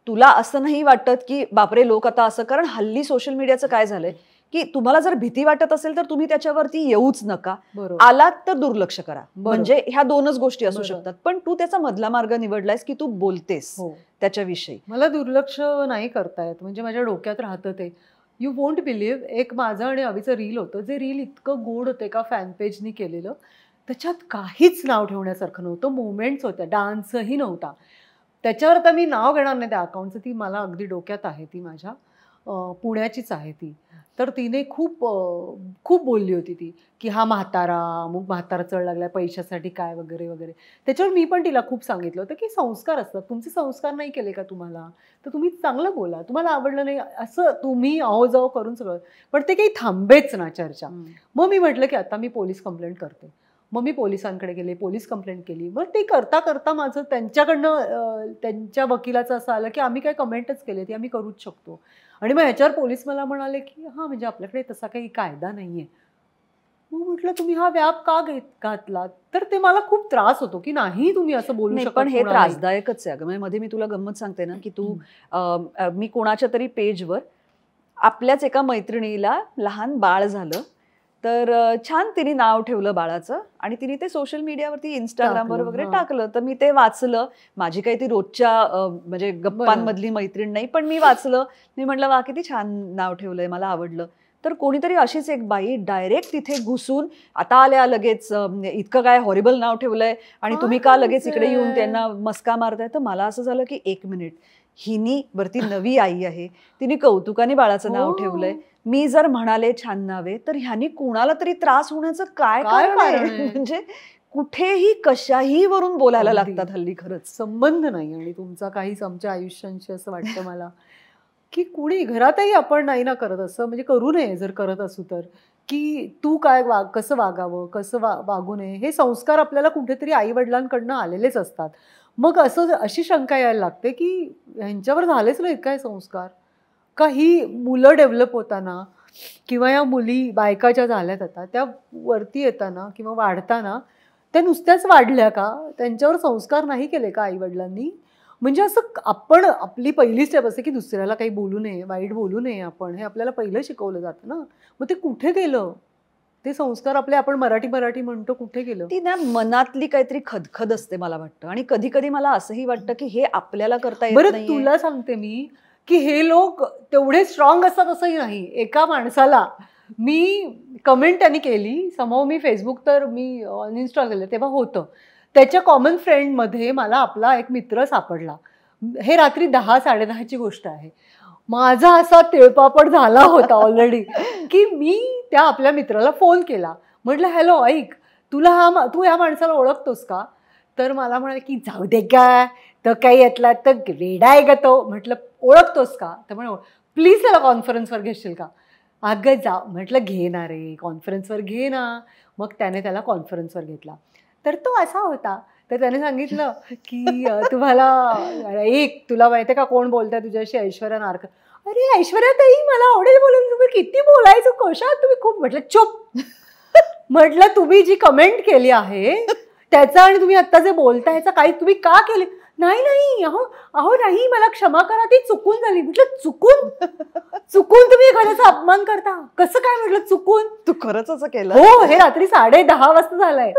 तुला असं नाही वाटत की बापरे लोक आता असं, कारण हल्ली सोशल मीडियाचं काय झालंय की तुम्हाला जर भीती वाटत असेल तर तुम्ही त्याच्यावरती येऊच नका. आलात तर दुर्लक्ष करा. म्हणजे ह्या दोनच गोष्टी असू शकतात. पण तू त्याचा मधला मार्ग निवडलायस की तू बोलतेस त्याच्याविषयी. मला दुर्लक्ष नाही करता येत, म्हणजे माझ्या डोक्यात राहतं ते. यू वोंट बिलीव्ह, एक माझं आणि अवीचं रील होतं, जे रील इतकं गोड होतं एका फॅन पेजनी केलेलं. त्याच्यात काहीच नाव ठेवण्यासारखं नव्हतं. मोमेंट्स होत्या, डान्सही नव्हता. त्याच्यावर आता मी नाव घेणार नाही त्या अकाउंटचं, ती मला अगदी डोक्यात आहे, ती माझ्या पुण्याचीच आहे ती. तर तिने खूप खूप बोलली होती ती की हा म्हातारा, मग म्हातारा चढ लागलाय पैशासाठी काय वगैरे वगैरे. त्याच्यावर मी पण तिला खूप सांगितलं होतं की संस्कार असतात, तुमचे संस्कार नाही केले का तुम्हाला, तर तुम्ही चांगलं बोला. तुम्हाला आवडलं नाही असं तुम्ही अहो जाओ करून सगळं, पण ते काही थांबेच ना चर्चा. मग मी म्हटलं की आता मी पोलीस कंप्लेंट करते. मग मी पोलिसांकडे गेले, पोलीस कंप्लेंट केली. मग ते करता करता माझं त्यांच्याकडनं त्यांच्या वकिलाचं असं आलं की आम्ही काय कमेंटच केले, ती आम्ही करूच शकतो. आणि मग ह्याच्यावर पोलीस मला म्हणाले की हां म्हणजे आपल्याकडे तसा काही कायदा नाही आहे. मग म्हटलं तुम्ही हा व्याप का घातला, तर ते मला खूप त्रास होतो की नाही तुम्ही असं बोलू शकत. पण हे त्रासदायकच आहे. म्हणजे मध्ये मी तुला गंमत सांगते ना की तू मी कोणाच्या तरी पेजवर आपल्याच एका मैत्रिणीला लहान बाळ झालं, तर छान तिने नाव ठेवलं बाळाचं आणि तिने ते सोशल मीडियावरती इंस्टाग्रामवर वगैरे टाकलं. तर मी ते वाचलं. माझी काही ती रोजच्या म्हणजे गप्पांमधली मैत्रीण नाही, पण मी वाचलं. मी म्हटलं वा किती छान नाव ठेवलंय, मला आवडलं. तर कोणीतरी अशीच एक बाई डायरेक्ट तिथे घुसून आता आल्या लगेच इतकं काय हॉरिबल नाव ठेवलंय आणि तुम्ही का लगेच इकडे येऊन त्यांना मस्का मारताय. तर मला असं झालं की एक मिनिट, हिनी वरती नवी आई आहे, तिने कौतुकाने बाळाचं नाव ठेवलंय. मी जर म्हणाले छान नावे तर ह्यानी कुणाला तरी त्रास होण्याचं काय कारण आहे. म्हणजे कुठेही कशाही वरून बोलायला लागतात हल्ली. खरंच संबंध नाही आणि तुमचा काहीच आमच्या आयुष्यांशी, असं वाटतं मला की कुणी घरातही आपण नाही ना करत असं, म्हणजे करू नये जर करत असू तर, की तू काय कसं वागावं, कसं वागू नये, हे संस्कार आपल्याला कुठेतरी आईवडिलांकडनं आलेलेच असतात. मग असं अशी शंका यायला लागते की ह्यांच्यावर झालेच नाहीत काय संस्कार, का ही मुलं डेव्हलप होताना किंवा या मुली बायका ज्या झाल्यात आता त्या वरती येताना किंवा वाढताना त्या नुसत्याच वाढल्या का, त्यांच्यावर संस्कार नाही केले का आईवडिलांनी? म्हणजे असं आपण आपली पहिली स्टेप असते की दुसऱ्याला काही बोलू नये, वाईट बोलू नये आपण, हे आपल्याला पहिलं शिकवलं जातं ना. मग ते कुठे गेलं ते संस्कार आपले? आपण मराठी मराठी म्हणतो, कुठे गेलं? ती ना मनातली काहीतरी खदखद असते मला वाटतं. आणि कधी कधी मला असंही वाटतं की हे आपल्याला करता येत बरं नाहीये. तुला सांगते मी की हे लोक तेवढे स्ट्रॉंग असतात असंही नाही. एका माणसाला मी कमेंट त्यांनी केली समोर, मी फेसबुक तर मी अनइन्स्टॉल केलं तेव्हा होतं, त्याच्या कॉमन फ्रेंडमध्ये मला आपला एक मित्र सापडला. हे रात्री 10-10:30ची गोष्ट आहे. माझा असा तिळपापड झाला होता ऑलरेडी की मी त्या आपल्या मित्राला फोन केला. म्हटलं हॅलो ऐक, तू ह्या माणसाला ओळखतोस का? तर मला म्हणाले की जाऊ दे का, तर काही यातला तर वेडा आहे का तो. म्हटलं ओळखतोस का? तर म्हणे प्लीज त्याला कॉन्फरन्सवर घेशील का? अगं जा. म्हटलं घे ना रे, कॉन्फरन्सवर घे ना. मग त्याने त्याला कॉन्फरन्सवर घेतला. तर तो असा होता, तर त्याने सांगितलं की तुम्हाला एक तुला माहिती आहे का कोण बोलताय तुझ्याशी? ऐश्वर्या नारकर. अरे ऐश्वर्या ताई, मला आवडेल बोलून, तुम्ही किती बोलायचं, कशा तुम्ही खूप. म्हटलं चुप. म्हटलं तुम्ही जी कमेंट केली आहे त्याचा आणि तुम्ही आत्ता जे बोलताय ह्याचा काही तुम्ही का केले? नाही नाही, अहो अहो नाही, मला क्षमा करा, ती चुकून झाली. म्हटलं चुकून? चुकून तुम्ही एखाद्याचा अपमान करता कसं काय? म्हटलं चुकून. तू खरंच असं केलं? हो, हे रात्री 10:30 वाजता झालंय.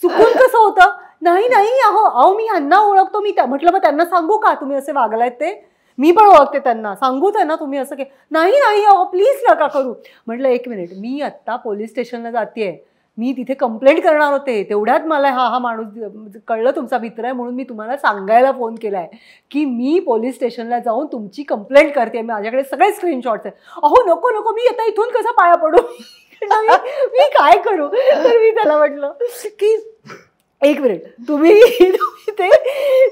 चुकून कसं होतं? नाही नाही, अहो अहो मी ह्यांना ओळखतो. म्हटलं मग त्यांना सांगू का तुम्ही असे वागलायत ते? मी पण ओळखते त्यांना, सांगू त्यांना तुम्ही असं केलं? नाही नाही अहो प्लीज नका करू. म्हटलं एक मिनिट, मी आत्ता पोलीस स्टेशनला जातेय, मी तिथे कंप्लेंट करणार होते, तेवढ्यात मला हा माणूस कळलं तुमचा मित्र आहे, म्हणून मी तुम्हाला सांगायला फोन केलाय की मी पोलीस स्टेशनला जाऊन तुमची कंप्लेंट करते. माझ्याकडे सगळे स्क्रीनशॉट्स आहेत. अहो नको नको, मी आता इथून कसा पाया पडू? मी काय करू? तर मी त्याला म्हटलं की एक मिनिट, तुम्ही ते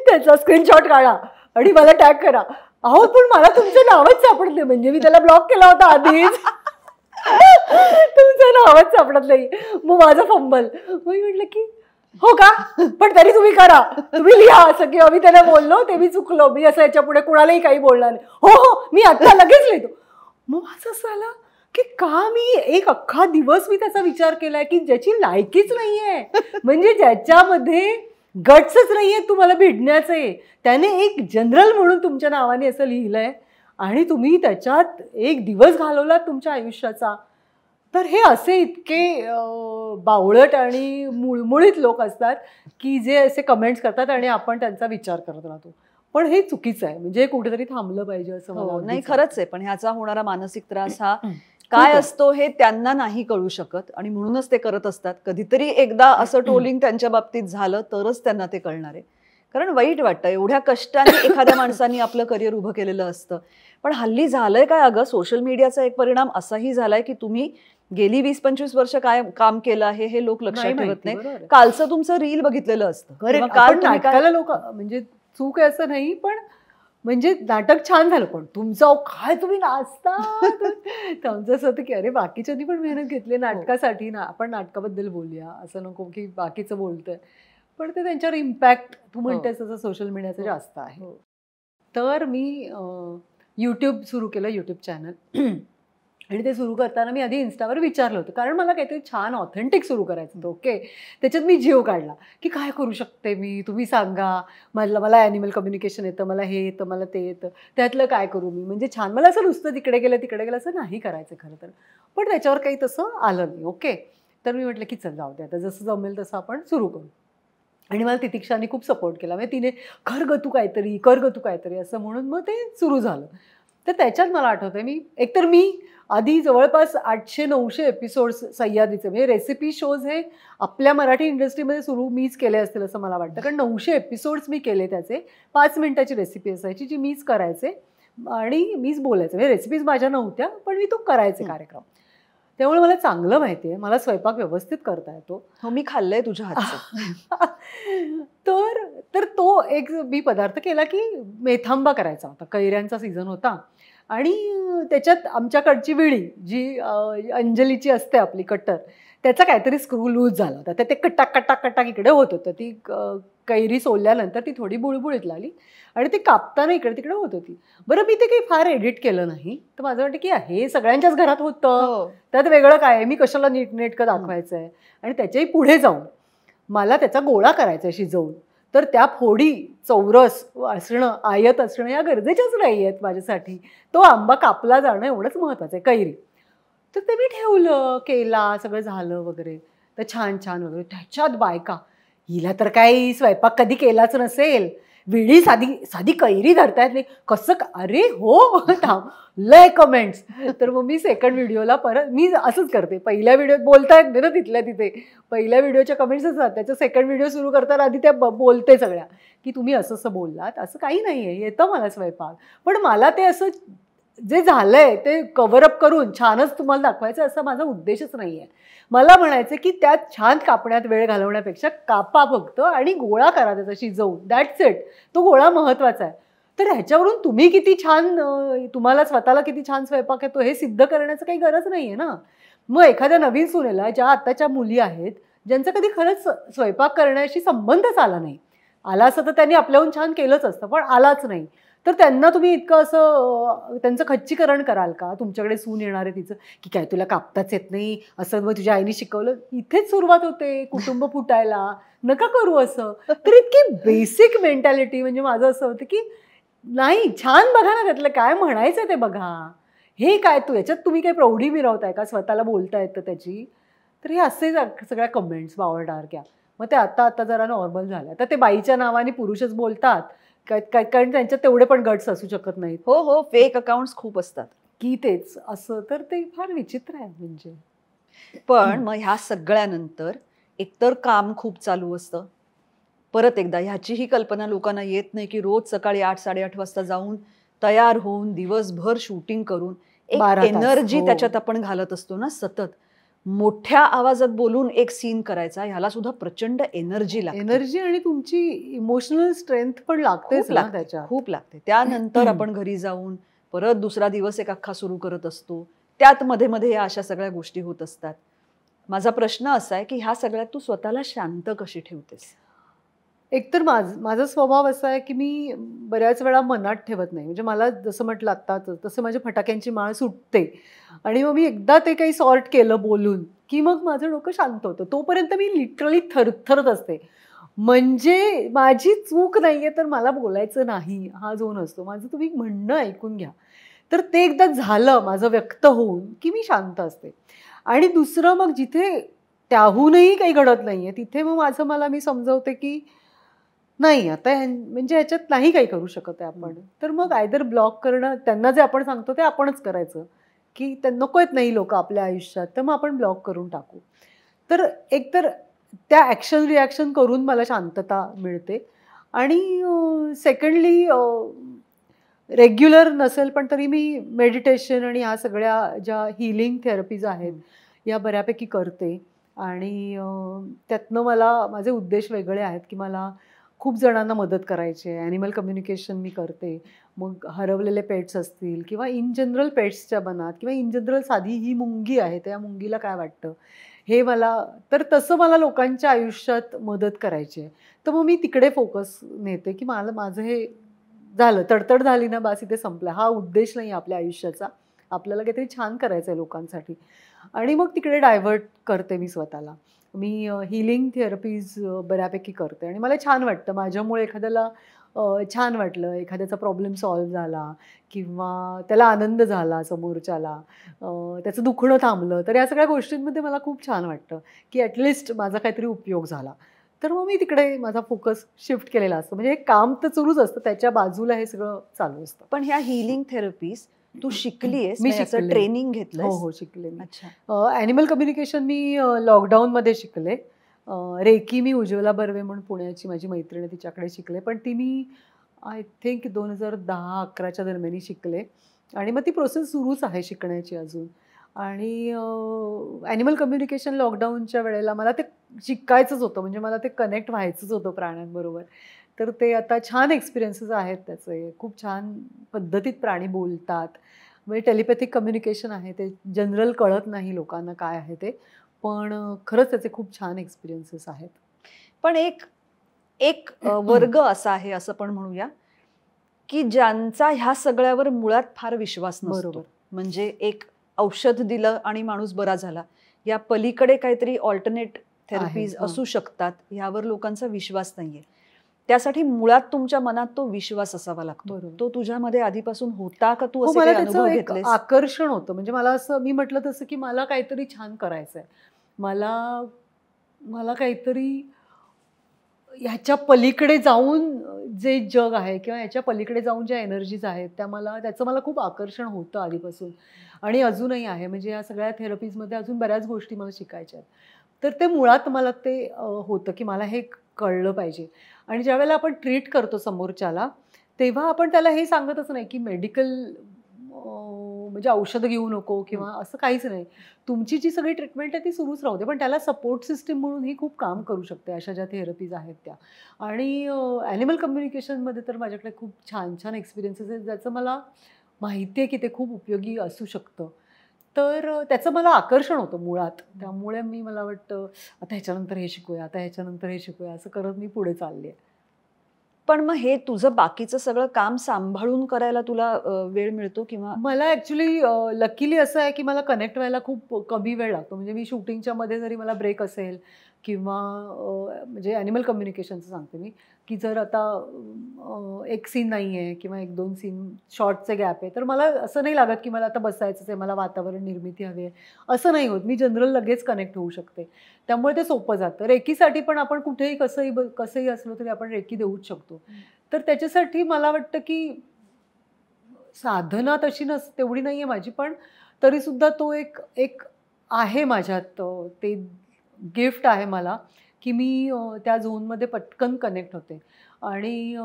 त्याचा स्क्रीनशॉट काढा आणि मला टॅग करा. अहो पण मला तुमचं नावच सापडत नाही, म्हणजे मी त्याला ब्लॉक केला होता आधीच. तुमचं नावच सापडत नाही. मग माझं फंबल. मग म्हटलं की हो का, पण तरी तुम्ही करा, तुम्ही लिहा असं की आम्ही त्याला बोललो ते मी चुकलो, मी असं याच्या पुढे कुणालाही काही बोलणार नाही. हो हो मी आता लगेच लिहितो. मग माझं असं झालं की का मी एक अख्खा दिवस मी त्याचा विचार केलाय की ज्याची लायकीच नाहीये, म्हणजे ज्याच्यामध्ये गट्सच नाहीये तुम्हाला भिडण्याचे, त्याने एक जनरल म्हणून तुमच्या नावाने असं लिहिलंय आणि तुम्ही त्याच्यात एक दिवस घालवला तुमच्या आयुष्याचा. तर हे असे इतके बावळट आणि मुळमुळीत लोक असतात की जे असे कमेंट्स करतात आणि आपण त्यांचा विचार करत राहतो. पण हे चुकीचं आहे, म्हणजे कुठेतरी थांबलं पाहिजे असं मला नाही खरंच आहे. पण ह्याचा होणारा मानसिक त्रास हा काय असतो हे त्यांना नाही कळू शकत आणि म्हणूनच ते करत असतात. कधीतरी एकदा असं ट्रोलिंग त्यांच्या बाबतीत झालं तरच त्यांना ते कळणार आहे. कारण वाईट वाटतं, एवढ्या कष्टाने एखाद्या माणसाने आपलं करिअर उभं केलेलं असतं. पण हल्ली झालंय काय अगं, सोशल मीडियाचा एक परिणाम असाही झालाय की तुम्ही गेली 20-25 वर्ष काय काम केलं आहे हे लोक लक्षात ठेवत नाही. कालचं तुमचं रील बघितलेलं असतं, काल नाटकाला लोक, म्हणजे चूक आहे असं नाही, पण म्हणजे नाटक छान झालं, पण तुमचं काय तुम्ही नाचता. तर आमचं असं होतं की अरे बाकीच्यांनी पण मेहनत घेतली नाटकासाठी ना, आपण नाटकाबद्दल बोलूया, असं नको की बाकीचं बोलतोय. पण ते त्यांच्यावर इम्पॅक्ट तू म्हणतेस तसं सोशल मीडियाचं जास्त आहे. तर मी यूट्यूब सुरू केलं, यूट्यूब चॅनल. आणि ते सुरू करताना मी आधी इन्स्टावर विचारलं होतं, कारण मला काहीतरी छान ऑथेंटिक सुरू करायचं होतं. ओके, त्याच्यात मी जीव काढला की काय करू शकते मी, तुम्ही सांगा. मला ॲनिमल कम्युनिकेशन येतं, मला हे येतं, मला ते येतं, त्यातलं काय करू मी, म्हणजे छान. मला असं नुसतं तिकडे गेलं असं नाही करायचं खरं तर. पण त्याच्यावर काही तसं आलं नाही. ओके, तर मी म्हटलं की चल जाऊ दे, आता जसं जमेल तसं आपण सुरू करू. आणि मला तितिक्षाने खूप सपोर्ट केला, म्हणजे तिने कर ग तू काहीतरी असं म्हणून मग ते सुरू झालं. तर त्याच्यात मला आठवतंय मी आधी जवळपास 800-900 एपिसोड्स सह्याद्रीचे, म्हणजे रेसिपी शोज हे आपल्या मराठी इंडस्ट्रीमध्ये सुरू मीच केले असतील असं मला वाटतं. कारण 900 एपिसोड्स मी केले त्याचे. 5 मिनिटाची रेसिपी असायची जी मीच करायचे आणि मीच बोलायचे, म्हणजे रेसिपीज माझ्या नव्हत्या पण मी तो करायचे कार्यक्रम. त्यामुळे मला चांगलं माहिती आहे, मला स्वयंपाक व्यवस्थित करता येतो. हो, मी खाल्लंय तुझ्या हातचं. तर तर तो एक मी पदार्थ केला की मेथांबा करायचा होता. कैऱ्यांचा सीझन होता आणि त्याच्यात आमच्याकडची विळी जी अंजलीची असते आपली कट्टर, त्याचा काहीतरी स्क्रू लूज झाला होता. तर ते कटाक कटाक कटाक इकडे होत होतं. ती कैरी सोलल्यानंतर ती थोडी बुळबुळीत लागली आणि ते कापताना इकडे तिकडे होत होती. बरं, मी ते काही फार एडिट केलं नाही. तर माझं वाटतं की हे सगळ्यांच्याच घरात होतं, हो. त्यात वेगळं काय आहे, मी कशाला नीटनेटकं दाखवायचं आहे. आणि त्याच्याही पुढे जाऊन मला त्याचा गोळा करायचा आहे शिजवून. तर त्या फोडी चौरस असणं, आयत असणं या गरजेच्याच नाही आहेत माझ्यासाठी. तो आंबा कापला जाणं एवढंच महत्त्वाचं आहे, कैरी. तर ते मी ठेवलं, केला, सगळं झालं वगैरे. तर छान छान वगैरे. त्याच्यात बायका, हिला तर काही स्वयंपाक कधी केलाच नसेल, विडी साधी साधी कैरी धरतायत नाही कसं अरे हो थांब, लय कमेंट्स. तर मग मी सेकंड व्हिडिओला परत मी असंच करते, पहिल्या व्हिडिओत बोलता येत नाही ना तिथल्या तिथे, पहिल्या व्हिडिओच्या कमेंट्स असतात, त्याचा सेकंड व्हिडिओ सुरू करताना आधी त्या बोलते सगळ्या की तुम्ही असं असं बोललात, असं काही नाही आहे, येतं मला स्वयंपाक. पण मला ते असं जे झालंय ते कव्हरअप करून छानच तुम्हाला दाखवायचं असा माझा उद्देशच नाही आहे. मला म्हणायचं की त्यात छान कापण्यात वेळ घालवण्यापेक्षा कापा फक्त आणि गोळा करा त्याचा शिजवून, दॅट्स इट. तो गोळा महत्त्वाचा आहे. तर ह्याच्यावरून तुम्ही किती छान, तुम्हाला स्वतःला किती छान स्वयंपाक येतो हे सिद्ध करण्याचं काही गरज नाही आहे ना. मग एखाद्या नवीन सुनेला, ज्या आत्ताच्या मुली आहेत ज्यांचा कधी खरंच स्वयंपाक करण्याशी संबंधच आला नाही, आला असं तर त्यांनी आपल्याहून छान केलंच असतं, पण आलाच नाही, तर त्यांना तुम्ही इतकं असं त्यांचं खच्चीकरण कराल का? तुमच्याकडे सून येणार आहे तिचं की काय तुला कापताच येत नाही, असं मग तुझ्या आईने शिकवलं. इथेच सुरुवात होते कुटुंब फुटायला. नका करू असं. तर इतकी बेसिक मेंटॅलिटी, म्हणजे माझं असं होतं की नाही, छान बघा ना, त्यातलं काय म्हणायचं ते बघा. हे काय तू याच्यात तुम्ही काही प्रौढी मिरवताय का, स्वतःला बोलता येतं त्याची. तर हे असे सगळ्या कमेंट्स बावळटारक्या. मग ते आता आता जरा नॉर्मल झाल्या. तर ते बाईच्या नावाने पुरुषच बोलतात कारण त्यांच्यात तेवढे पण गट्स असू शकत नाहीत. हो हो, फेक अकाउंट्स खूप असतात की तेच असं, तर ते फार विचित्र आहे म्हणजे. पण मग ह्या सगळ्यानंतर एकतर काम खूप चालू असतं, परत एकदा ह्याचीही कल्पना लोकांना येत नाही की रोज सकाळी 8-8:30 वाजता जाऊन तयार होऊन दिवसभर शूटिंग करून एक 12 तास, एनर्जी हो. त्याच्यात आपण घालत असतो ना सतत. मोठ्या आवाजात बोलून एक सीन करायचा, ह्याला सुद्धा प्रचंड एनर्जी लागते. एनर्जी आणि तुमची इमोशनल स्ट्रेंथ पण लागतेच खूप ना लागते, त्याच्यात. खूप लागते. त्यानंतर आपण घरी जाऊन परत दुसरा दिवस एक अख्खा सुरू करत असतो. त्यात मध्ये मध्ये या अशा सगळ्या गोष्टी होत असतात. माझा प्रश्न असा आहे की ह्या सगळ्यात तू स्वतःला शांत कशी ठेवतेस? एकतर माझा स्वभाव असा आहे की मी बऱ्याच वेळा मनात ठेवत नाही. म्हणजे मला जसं म्हटलं आत्ताच, तसं माझ्या फटाक्यांची माळ सुटते आणि मग मी एकदा ते काही सॉर्ट केलं बोलून की मग माझं डोकं शांत होतं. तोपर्यंत मी लिटरली थरथरत असते. म्हणजे माझी चूक नाहीये तर मला बोलायचं नाही, हा जो नसतो. माझं तुम्ही म्हणणं ऐकून घ्या. तर ते एकदा झालं माझं व्यक्त होऊन की मी शांत असते. आणि दुसरं मग जिथे त्याहूनही काही घडत नाहीये तिथे मग मला मी समजवते की नाही, आता म्हणजे ह्याच्यात नाही काही करू शकत आहे आपण. तर मग आयदर ब्लॉक करणं, त्यांना जे आपण सांगतो ते आपणच करायचं की नको आहेत नाही लोक आपल्या आयुष्यात, तर मग आपण ब्लॉक करून टाकू. तर एकतर त्या ॲक्शन रिॲक्शन करून मला शांतता मिळते. आणि सेकंडली रेग्युलर नसेल पण तरी मी मेडिटेशन आणि ह्या सगळ्या ज्या हीलिंग थेरपीज आहेत या बऱ्यापैकी करते. आणि त्यातनं मला माझे उद्देश वेगळे आहेत की मला खूप जणांना मदत करायची आहे. ॲनिमल कम्युनिकेशन मी करते. मग हरवलेले पेट्स असतील किंवा इन जनरल पेट्सच्या बनात किंवा इन जनरल साधी ही मुंगी आहे, त्या मुंगीला काय वाटतं हे मला, तर तसं मला लोकांच्या आयुष्यात मदत करायची आहे. तर मग मी तिकडे फोकस नेते की माझं हे झालं, तडतड झाली ना बास, इथे संपलं. हा उद्देश नाही आपल्या आयुष्याचा. आपल्याला काहीतरी छान करायचं आहे लोकांसाठी. आणि मग तिकडे डायव्हर्ट करते मी स्वतःला. मी हीलिंग थेरपीज बऱ्यापैकी करते आणि मला छान वाटतं. माझ्यामुळे एखाद्याला छान वाटलं, एखाद्याचा प्रॉब्लेम सॉल्व्ह झाला किंवा त्याला आनंद झाला समोरच्याला, त्याचं दुखणं थांबलं, तर या सगळ्या गोष्टींमध्ये मला खूप छान वाटतं की ॲटलिस्ट माझा काहीतरी उपयोग झाला. तर मग मी तिकडे माझा फोकस शिफ्ट केलेला असतो. म्हणजे हे काम तर सुरूच असतं, त्याच्या बाजूला हे सगळं चालू असतं. पण ह्या हीलिंग थेरपीज तू शिकलीयस, मी म्हणजे शिकले. ट्रेनिंग हो घेतलंस? हो, शिकले मी. अच्छा. ॲनिमल कम्युनिकेशन मी लॉकडाऊनमध्ये शिकले. रेकी मी उज्ज्वला बर्वे म्हणून पुण्याची माझी मैत्रीण आहे, तिच्याकडे शिकले. पण ती मी आय थिंक 2010-11च्या दरम्यान शिकले आणि मग ती प्रोसेस सुरूच आहे शिकण्याची अजून. आणि ॲनिमल कम्युनिकेशन लॉकडाऊनच्या वेळेला मला ते शिकायचंच होतं, म्हणजे मला ते कनेक्ट व्हायचंच होतं प्राण्यांबरोबर. तर ते आता छान एक्सपिरियन्सेस आहेत त्याचे, खूप छान पद्धतीत प्राणी बोलतात. म्हणजे टेलिपॅथिक कम्युनिकेशन आहे, ते जनरल कळत नाही लोकांना काय आहे ते, पण खरंच त्याचे खूप छान एक्सपिरियन्सेस आहेत. पण एक एक वर्ग असा आहे असं पण म्हणूया, की ज्यांचा ह्या सगळ्यावर मुळात फार विश्वास नसतो. बरोबर. म्हणजे एक औषध दिलं आणि माणूस बरा झाला, या पलीकडे काहीतरी ऑल्टरनेट थेरपीज हां. असू शकतात, यावर लोकांचा विश्वास नाहीये. त्यासाठी मुळात तुमच्या मनात तो विश्वास असावा लागतो. बरोबर. तो तुझ्यामध्ये आधीपासून होता का? तू हो, असे मला काही त्याचं अनुभव एक घेतलेस? आकर्षण होतं. म्हणजे मला असं, मी म्हटलं तसं, की मला काहीतरी छान करायचंय. मला मला काहीतरी ह्याच्या पलीकडे जाऊन जे जग आहे किंवा ह्याच्या पलीकडे जाऊन ज्या एनर्जीज आहेत त्याचं मला खूप आकर्षण होतं आधीपासून आणि अजूनही आहे. म्हणजे या सगळ्या थेरपीजमध्ये अजून बऱ्याच गोष्टी मला शिकायच्या आहेत. तर ते मुळात मला ते होतं, की मला हे कळलं पाहिजे. आणि ज्यावेळेला आपण ट्रीट करतो समोरच्याला, तेव्हा आपण त्याला हे सांगतच नाही, की मेडिकल म्हणजे औषधं घेऊ नको किंवा असं काहीच नाही. तुमची जी सगळी ट्रीटमेंट आहे ती सुरूच राहू दे. पण त्याला सपोर्ट सिस्टीम म्हणून ही खूप काम करू शकते, अशा ज्या थेरपीज आहेत त्या. आणि ॲनिमल कम्युनिकेशनमध्ये तर माझ्याकडे खूप छान छान एक्सपिरियन्सेस आहेत, ज्याचं मला माहिती आहे की ते खूप उपयोगी असू शकतं. तर त्याचं मला आकर्षण होतं मुळात. त्यामुळे मला वाटतं आता ह्याच्यानंतर हे शिकूया, आता ह्याच्यानंतर हे शिकूया, असं करत मी पुढे चालली आहे. पण मग हे तुझं बाकीचं सगळं काम सांभाळून करायला तुला वेळ मिळतो किंवा मला ॲक्च्युली लकीली असं आहे, की मला कनेक्ट व्हायला खूप कमी वेळ लागतो. म्हणजे मी शूटिंगच्या मध्ये जरी मला ब्रेक असेल किंवा म्हणजे ॲनिमल कम्युनिकेशनचं सांगते मी, की जर आता एक सीन नाही आहे किंवा 1-2 सीन शॉर्टचे गॅप आहे, तर मला असं नाही लागत, की मला आता बसायचंच आहे, मला वातावरण निर्मिती हवी आहे. असं नाही होत. मी जनरल लगेच कनेक्ट होऊ शकते. त्यामुळे ते सोपं जातं. रेकीसाठी पण आपण कुठेही कसंही असलं तरी आपण रेकी देऊच शकतो. तर त्याच्यासाठी मला वाटतं, की साधना तशी तेवढी नाही आहे माझी, पण तरीसुद्धा तो एक एक आहे माझ्यात, ते गिफ्ट आहे मला, की मी त्या झोनमध्ये पटकन कनेक्ट होते आणि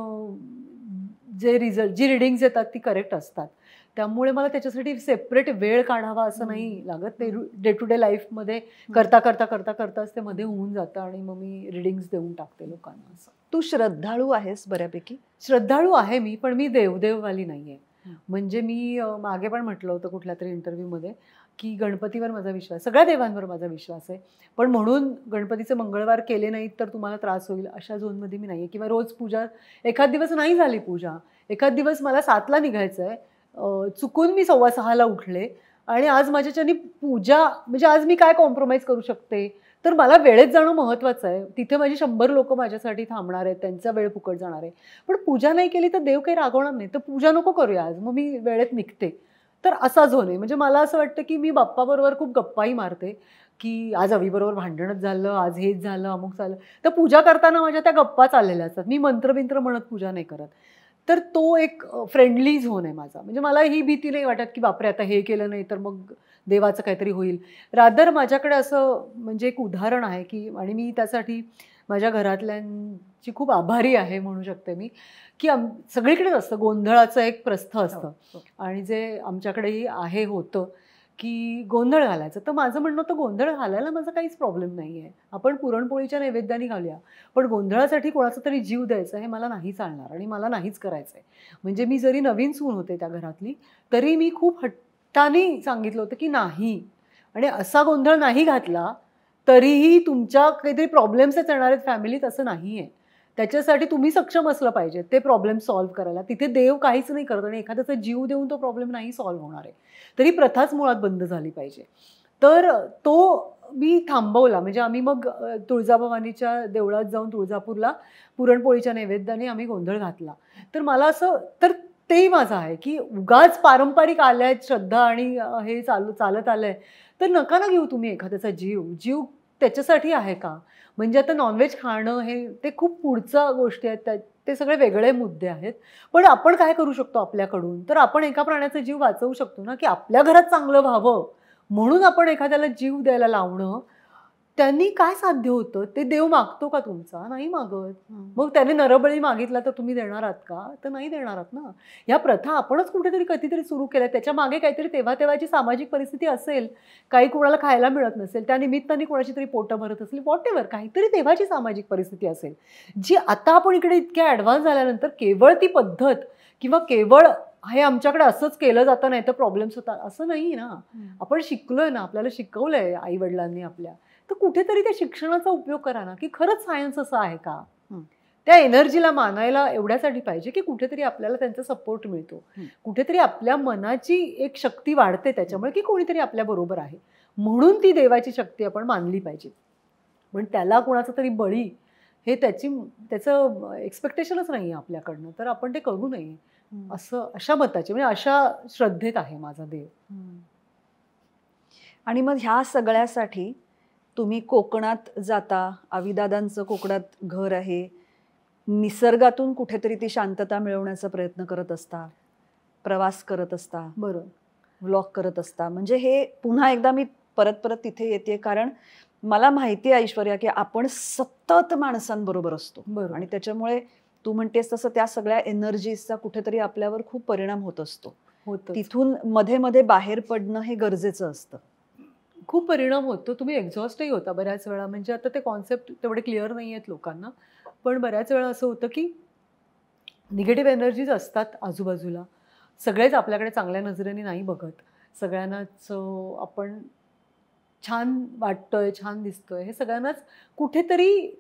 जी रीडिंग्ज येतात ती करेक्ट असतात. त्यामुळे मला त्याच्यासाठी सेपरेट वेळ काढावा असं नाही लागत. ते डे टू डे लाईफमध्ये करताच ते मध्ये होऊन जातं आणि मग मी रीडिंग्स देऊन टाकते लोकांना असं. तू श्रद्धाळू आहेस बऱ्यापैकी? श्रद्धाळू आहे मी, पण मी देवदेववाली नाही आहे. म्हणजे मी मागे पण म्हटलं होतं कुठल्यातरी इंटरव्ह्यूमध्ये, की गणपतीवर माझा विश्वास, सगळ्या देवांवर माझा विश्वास आहे. पण म्हणून गणपतीचे मंगळवार केले नाहीत तर तुम्हाला त्रास होईल अशा झोनमध्ये मी नाही आहे. किंवा रोज पूजा, एखाद दिवस नाही झाली पूजा, एखाद दिवस मला 7ला निघायचं आहे, चुकून मी 6:15ला उठले आणि आज माझ्याच्यानी पूजा, म्हणजे आज मी काय कॉम्प्रोमाइज करू शकते? तर मला वेळेत जाणं महत्त्वाचं आहे. तिथे माझी 100 लोकं माझ्यासाठी थांबणार आहेत, त्यांचा वेळ फुकट जाणार आहे. पण पूजा नाही केली तर देव काही रागवणार नाही. तर पूजा नको करूया आज, मग मी वेळेत निघते. तर असा झोन आहे. म्हणजे मला असं वाटतं, की मी बाप्पाबरोबर खूप गप्पाही मारते, की आज अवीबरोबर भांडणच झालं, आज हेच झालं, अमुक झालं. तर पूजा करताना माझ्या त्या गप्पा चाललेल्या असतात. मी मंत्र-बिंत्र म्हणत पूजा नाही करत. तर तो एक फ्रेंडली झोन आहे माझा. म्हणजे मला ही भीती नाही वाटत, की बापरे आता हे केलं नाही तर मग देवाचं काहीतरी होईल. रादर माझ्याकडे असं म्हणजे एक उदाहरण आहे, की आणि मी त्यासाठी माझ्या घरातल्यांची खूप आभारी आहे म्हणू शकते मी, की सगळीकडेच असतं गोंधळाचं एक प्रस्थ असतं. आणि जे आमच्याकडेही होतं, की गोंधळ घालायचं. तर माझं म्हणणं होतं गोंधळ घालायला माझा काहीच प्रॉब्लेम नाही आहे. आपण पुरणपोळीच्या नैवेद्याने घालूया. पण गोंधळासाठी कोणाचा तरी जीव द्यायचा हे मला नाही चालणार आणि मला नाहीच करायचं आहे. म्हणजे मी जरी नवीन सून होते त्या घरातली, तरी मी खूप हट्टाने सांगितलं होतं, की नाही. आणि असा गोंधळ नाही घातला, तरीही तुमच्या काहीतरी प्रॉब्लेम्सच येणार आहेत फॅमिलीत असं नाही आहे. त्याच्यासाठी तुम्ही सक्षम असलं पाहिजे ते प्रॉब्लेम सॉल्व्ह करायला. तिथे देव काहीच नाही करत आणि एखाद्याचा जीव देऊन तो प्रॉब्लेम नाही सॉल्व्ह होणार आहे. तरी प्रथाच मुळात बंद झाली पाहिजे. तर तो मी थांबवला. म्हणजे आम्ही मग तुळजाभवानीच्या देवळात जाऊन तुळजापूरला पुरणपोळीच्या नैवेद्याने आम्ही गोंधळ घातला. तर मला असं, तर तेही माझं आहे, की उगाच पारंपरिक आल्यात श्रद्धा आणि हे चालत आलंय, तर नका ना घेऊ तुम्ही एखाद्याचा जीव. जीव त्याच्यासाठी आहे का? म्हणजे आता नॉनव्हेज खाणं हे ते खूप पुढच्या गोष्टी आहेत, ते सगळे वेगळे मुद्दे आहेत. पण आपण काय करू शकतो आपल्याकडून? तर आपण एका प्राण्याचा जीव वाचवू शकतो ना, की आपल्या घरात चांगलं व्हावं म्हणून आपण एखाद्याला जीव द्यायला लावणं, त्यांनी काय साध्य होतं? ते देव मागतो का तुमचा? नाही मागत. मग त्याने नरबळी मागितला तर तुम्ही देणार आहात का? तर नाही देणार आहात ना. या प्रथा आपणच कुठेतरी कधीतरी सुरू केल्या. त्याच्या मागे काहीतरी तेव्हाची सामाजिक परिस्थिती असेल. काही कोणाला खायला मिळत नसेल, त्या निमित्ताने कोणाची तरी पोटं भरत असेल, व्हॉटेव्हर काहीतरी तेव्हाची सामाजिक परिस्थिती असेल, जी आता आपण इकडे इतक्या ॲडव्हान्स झाल्यानंतर केवळ ती पद्धत किंवा केवळ हे आमच्याकडे असंच केलं जातं नाही तर प्रॉब्लेम्स होतात असं नाही ना. आपण शिकलोय ना, आपल्याला शिकवलंय आई वडिलांनी आपल्या, तर कुठेतरी त्या शिक्षणाचा उपयोग करा ना, की खरंच सायन्स असं आहे का. त्या एनर्जीला मानायला एवढ्यासाठी पाहिजे की कुठेतरी आपल्याला त्यांचा सपोर्ट मिळतो, कुठेतरी आपल्या मनाची एक शक्ती वाढते त्याच्यामुळे की कोणीतरी आपल्या बरोबर आहे, म्हणून ती देवाची शक्ती आपण मानली पाहिजे. पण त्याला कोणाचा तरी बळी हे त्याचं एक्सपेक्टेशनच नाही आहे आपल्याकडनं, तर आपण ते करू नये असं अशा मताचे म्हणजे अशा श्रद्धेत आहे माझा देव. आणि मग ह्या सगळ्यासाठी तुम्ही कोकणात जाता, आविदादांचं कोकणात घर आहे, निसर्गातून कुठेतरी ती शांतता मिळवण्याचा प्रयत्न करत असता, प्रवास करत असता, बरोबर, व्लॉग करत असता. म्हणजे हे पुन्हा एकदा मी परत परत तिथे येते, कारण मला माहिती आहे ऐश्वर्या की आपण सतत माणसांबरोबर असतो आणि त्याच्यामुळे तू म्हणतेस तसं त्या सगळ्या एनर्जीजचा कुठेतरी आपल्यावर खूप परिणाम होत असतो. तिथून मध्ये मध्ये बाहेर पडणं हे गरजेचं असतं. खूप परिणाम होतो. तुम्ही एक्झॉस्टही होता बऱ्याच वेळा. म्हणजे आता ते कॉन्सेप्ट तेवढे क्लिअर नाही आहेत लोकांना, पण बऱ्याच वेळा असं होतं की निगेटिव्ह एनर्जीज असतात आजूबाजूला. सगळेच आपल्याकडे चांगल्या नजरेने नाही बघत. सगळ्यांनाच आपण छान वाटतोय, छान दिसतोय हे सगळ्यांनाच कुठेतरी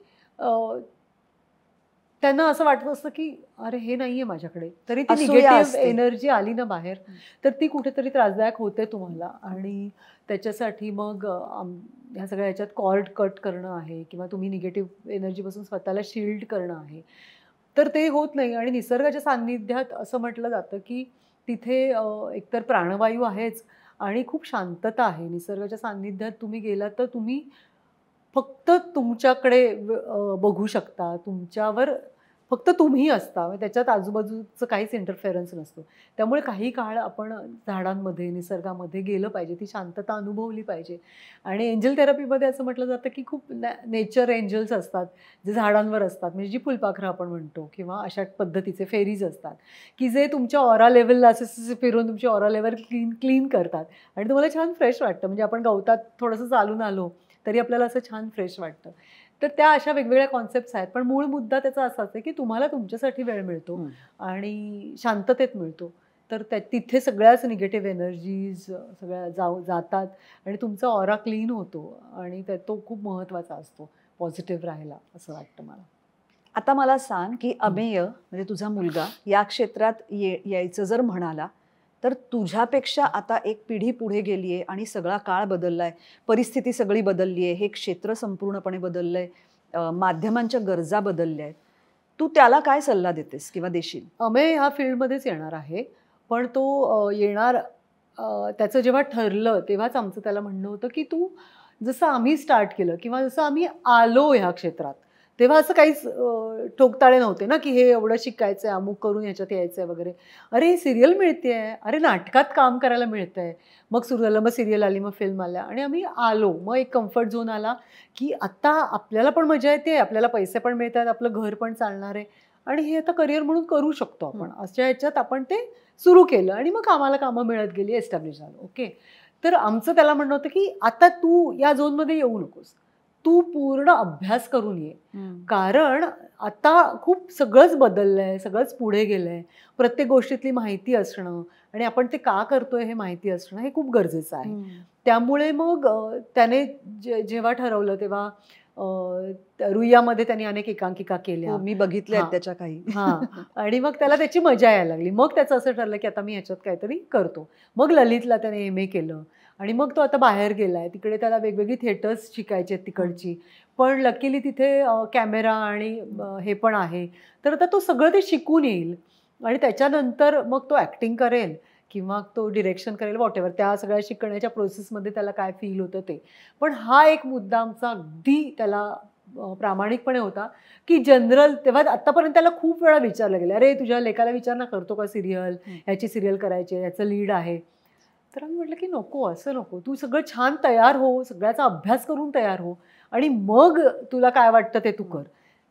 त्यांना असं वाटत असतं की अरे हे नाहीये माझ्याकडे. तरी ती निगेटिव्ह एनर्जी आली ना बाहेर तर ती कुठेतरी त्रासदायक होते तुम्हाला. आणि त्याच्यासाठी मग ह्या सगळ्या ह्याच्यात कॉर्ड कट करणं आहे किंवा तुम्ही निगेटिव्ह एनर्जीपासून स्वतःला शील्ड करणं आहे, तर ते होत नाही. आणि निसर्गाच्या सान्निध्यात असं म्हटलं जातं की तिथे एकतर प्राणवायू आहेच आणि खूप शांतता आहे. निसर्गाच्या सान्निध्यात तुम्ही गेलात तर तुम्ही फक्त तुमच्याकडे बघू शकता, तुमच्यावर फक्त तुम्ही असता, त्याच्यात आजूबाजूचं काहीच इंटरफेरन्स नसतो. त्यामुळे काही काळ आपण झाडांमध्ये निसर्गामध्ये गेलं पाहिजे, ती शांतता अनुभवली पाहिजे. आणि एंजल थेरपीमध्ये असं म्हटलं जातं की खूप नेचर एंजल्स असतात जे झाडांवर असतात, म्हणजे जी फुलपाखरं आपण म्हणतो किंवा अशा पद्धतीचे फेरीज असतात की जे तुमच्या ऑरा लेवलला असे फिरून तुमची ऑरा लेवल क्लीन करतात आणि तुम्हाला छान फ्रेश वाटतं. म्हणजे आपण गवतात थोडंसं चालून आलो तरी आपल्याला असं छान फ्रेश वाटतं. तर त्या अशा वेगवेगळ्या कॉन्सेप्ट्स आहेत, पण मूळ मुद्दा त्याचा असाच आहे की तुम्हाला तुमच्यासाठी वेळ मिळतो आणि शांततेत मिळतो. तर तिथे सगळ्याच निगेटिव्ह एनर्जीज सगळ्या जातात आणि तुमचा ऑरा क्लीन होतो आणि तो खूप महत्त्वाचा असतो पॉझिटिव्ह राहायला, असं वाटतं मला. आता मला सांग की अमेय म्हणजे तुझा मुलगा या क्षेत्रात यायचं जर म्हणाला तर तुझ्यापेक्षा आता एक पिढी पुढे गेली आहे आणि सगळा काळ बदललाय, परिस्थिती सगळी बदलली आहे, हे क्षेत्र संपूर्णपणे बदललंय, माध्यमांच्या गरजा बदलल्या आहेत. तू त्याला काय सल्ला देतेस किंवा देशील? अमेय ह्या फील्डमध्येच येणार आहे, पण तो येणार त्याचं जेव्हा ठरलं तेव्हाच आमचं त्याला म्हणणं होतं की तू जसं आम्ही स्टार्ट केलं किंवा जसं आम्ही आलो ह्या क्षेत्रात तेव्हा असं काहीच ठोकताळे नव्हते ना की हे एवढं शिकायचं आहे, अमुक करून ह्याच्यात यायचं आहे वगैरे. अरे सिरियल मिळते आहे, अरे नाटकात काम करायला मिळतं आहे. मग सुरू झालं, मग सिरियल आली, मग फिल्म आल्या आणि आम्ही आलो. मग एक कम्फर्ट झोन आला की आता आपल्याला पण मजा येते, आपल्याला पैसे पण मिळतात, आपलं घर पण चालणार आहे आणि हे आता करिअर म्हणून करू शकतो आपण. अशा ह्याच्यात आपण ते सुरू केलं आणि मग कामं मिळत गेली, एस्टॅब्लिश झालं. ओके. तर आमचं त्याला म्हणणं होतं की आता तू या झोनमध्ये येऊ नकोस, तू पूर्ण अभ्यास करून ये. कारण आता खूप सगळंच बदललंय, सगळंच पुढे गेलंय. प्रत्येक गोष्टीतली माहिती असणं आणि आपण ते का करतोय हे माहिती असणं हे खूप गरजेचं आहे. त्यामुळे मग त्याने जेव्हा ठरवलं तेव्हा रुईयामध्ये त्यांनी अनेक एकांकिका केल्या, मी बघितल्या त्याच्या काही. आणि मग त्याला त्याची मजा यायला लागली. मग त्याचं असं ठरलं की आता मी ह्याच्यात काहीतरी करतो. मग ललितला त्याने MA केलं आणि मग तो आता बाहेर गेलाय. तिकडे त्याला वेगवेगळी थिएटर्स शिकायची आहेत तिकडची, पण लकीली तिथे कॅमेरा आणि हे पण आहे. तर आता तो सगळं ते शिकून येईल आणि त्याच्यानंतर मग तो ॲक्टिंग करेल किंवा तो डिरेक्शन करेल, व्हॉटेव्हर. त्या सगळ्या शिकण्याच्या प्रोसेसमध्ये त्याला काय फील होतं ते. पण हा एक मुद्दा आमचा अगदी त्याला प्रामाणिकपणे होता की जनरल तेव्हा आतापर्यंत त्याला खूप वेळा विचारलं गेलं, अरे तुझ्या लेकाला विचार ना, करतो का सिरियल, ह्याची सिरियल करायची, ह्याचं लीड आहे. तर आम्ही म्हटलं की नको, असं नको, तू सगळं छान तयार हो, सगळ्याचा अभ्यास करून तयार हो आणि मग तुला काय वाटतं ते तू कर.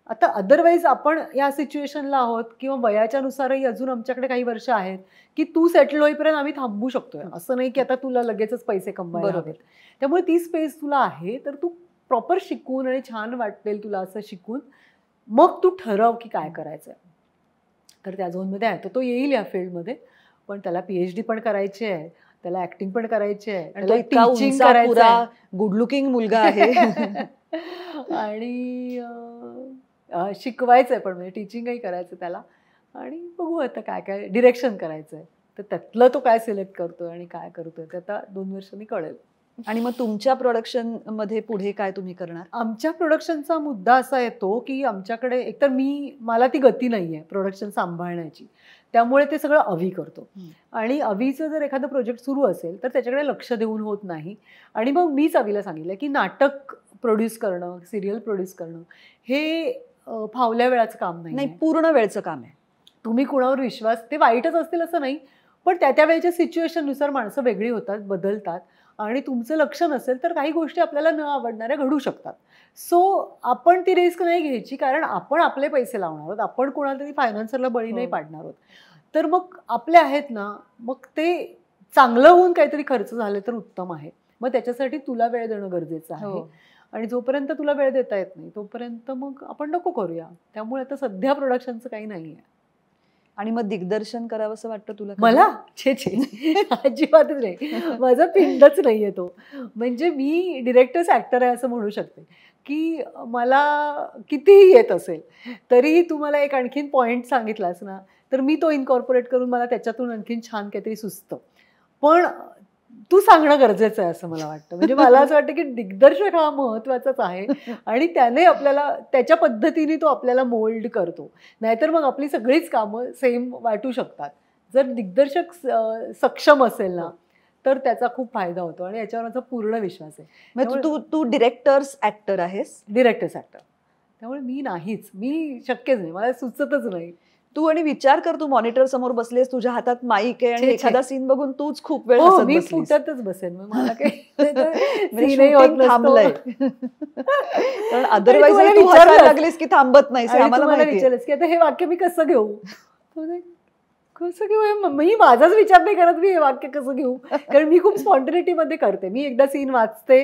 आता अदरवाईज आपण या सिच्युएशनला आहोत किंवा वयाच्या नुसारही अजून आमच्याकडे काही वर्ष आहेत की तू सेटल होईपर्यंत आम्ही थांबू शकतोय. असं नाही की आता तुला लगेचच पैसे कमवायला हवेत. त्यामुळे ती स्पेस तुला आहे, तर तू प्रॉपर शिकून आणि छान वाटेल तुला असं शिकून मग तू ठरव की काय करायचं आहे. तर त्या झोनमध्ये आहे, तर तो येईल या फील्डमध्ये. पण त्याला PhD पण करायची आहे, त्याला ऍक्टिंग पण करायची आहे, त्याला टीचिंग करायचं आहे. गुड लुकिंग मुलगा आहे आणि शिकवायचं आहे पण, म्हणजे टीचिंगही करायचं त्याला. आणि बघू आता काय काय डिरेक्शन करायचं आहे, तर त्यातलं तो काय सिलेक्ट करतोय आणि काय करतोय ते आता 2 वर्षांनी कळेल. आणि मग तुमच्या प्रोडक्शन मध्ये पुढे काय तुम्ही करणार? आमच्या प्रोडक्शनचा मुद्दा असा येतो की आमच्याकडे एकतर मला ती गती नाही आहे प्रोडक्शन सांभाळण्याची, त्यामुळे ते सगळं अवी करतो. आणि अवीचं जर एखादं प्रोजेक्ट सुरू असेल तर त्याच्याकडे लक्ष देऊन होत नाही. आणि मग मीच अवीला सांगितलं की नाटक प्रोड्यूस करणं, सिरियल प्रोड्यूस करणं हे फावल्या वेळाचं काम नाही, पूर्ण वेळचं काम आहे. तुम्ही कुणावर विश्वास, ते वाईटच असतील असं नाही, पण त्या वेळेच्या सिच्युएशननुसार माणसं वेगळी होतात, बदलतात. आणि तुमचं लक्ष नसेल तर काही गोष्टी आपल्याला न आवडणाऱ्या घडू शकतात. सो आपण ती रिस्क नाही घ्यायची, कारण आपण आपले पैसे लावणार आहोत, आपण कोणाला तरी फायनान्सरला बळी नाही पाडणार आहोत. तर मग आपले आहेत ना, मग ते चांगलं होऊन काहीतरी खर्च झाले तर उत्तम आहे. मग त्याच्यासाठी तुला वेळ देणं गरजेचं आहे. आणि जोपर्यंत तुला वेळ देता येत नाही तोपर्यंत मग आपण नको करूया. त्यामुळे आता सध्या प्रोडक्शनचं काही नाही आहे. आणि मग दिग्दर्शन करावं असं वाटतं तुला? मला छे अजिबातच नाही, माझा पिंडच नाहीये तो. म्हणजे मी डिरेक्टर्स ऍक्टर आहे असं म्हणू शकते की मला कितीही येत असेल तरीही तू मला एक आणखीन पॉईंट सांगितलास ना, तर मी तो इनकॉर्पोरेट करून मला त्याच्यातून आणखीन छान काहीतरी सुचतं. पण तू सांगणं गरजेचं आहे असं मला वाटतं. म्हणजे मला असं वाटतं की दिग्दर्शक हा महत्त्वाचाच आहे आणि त्याने आपल्याला त्याच्या पद्धतीने तो आपल्याला मोल्ड करतो. नाहीतर मग आपली सगळीच कामं सेम वाटू शकतात. जर दिग्दर्शक सक्षम असेल ना तर त्याचा खूप फायदा होतो आणि याच्यावर माझा पूर्ण विश्वास आहे. म्हणजे तू डिरेक्टर्स ऍक्टर आहेस? Directors actor. त्यामुळे मी शक्यच नाही, मला सुचतच नाही. तू आणि विचार कर, तू मॉनिटर समोर बसलेस, तुझ्या हातात माईक आहे आणि एखादा सीन बघून तूच खूप वेळ हसत मी बसलीस. फुटतच बसेन, मला काही थांबलंय. कारण अदरवाईज तू हसायला लागलीस की थांबत नाही. आम्हाला विचारलंस की आता हे वाक्य मी कसं घेऊ, मी माझाच विचार नाही करत मी हे वाक्य कसं घेऊ, कारण मी खूप स्पॉन्टेनिटी मध्ये करते. मी एकदा सीन वाचते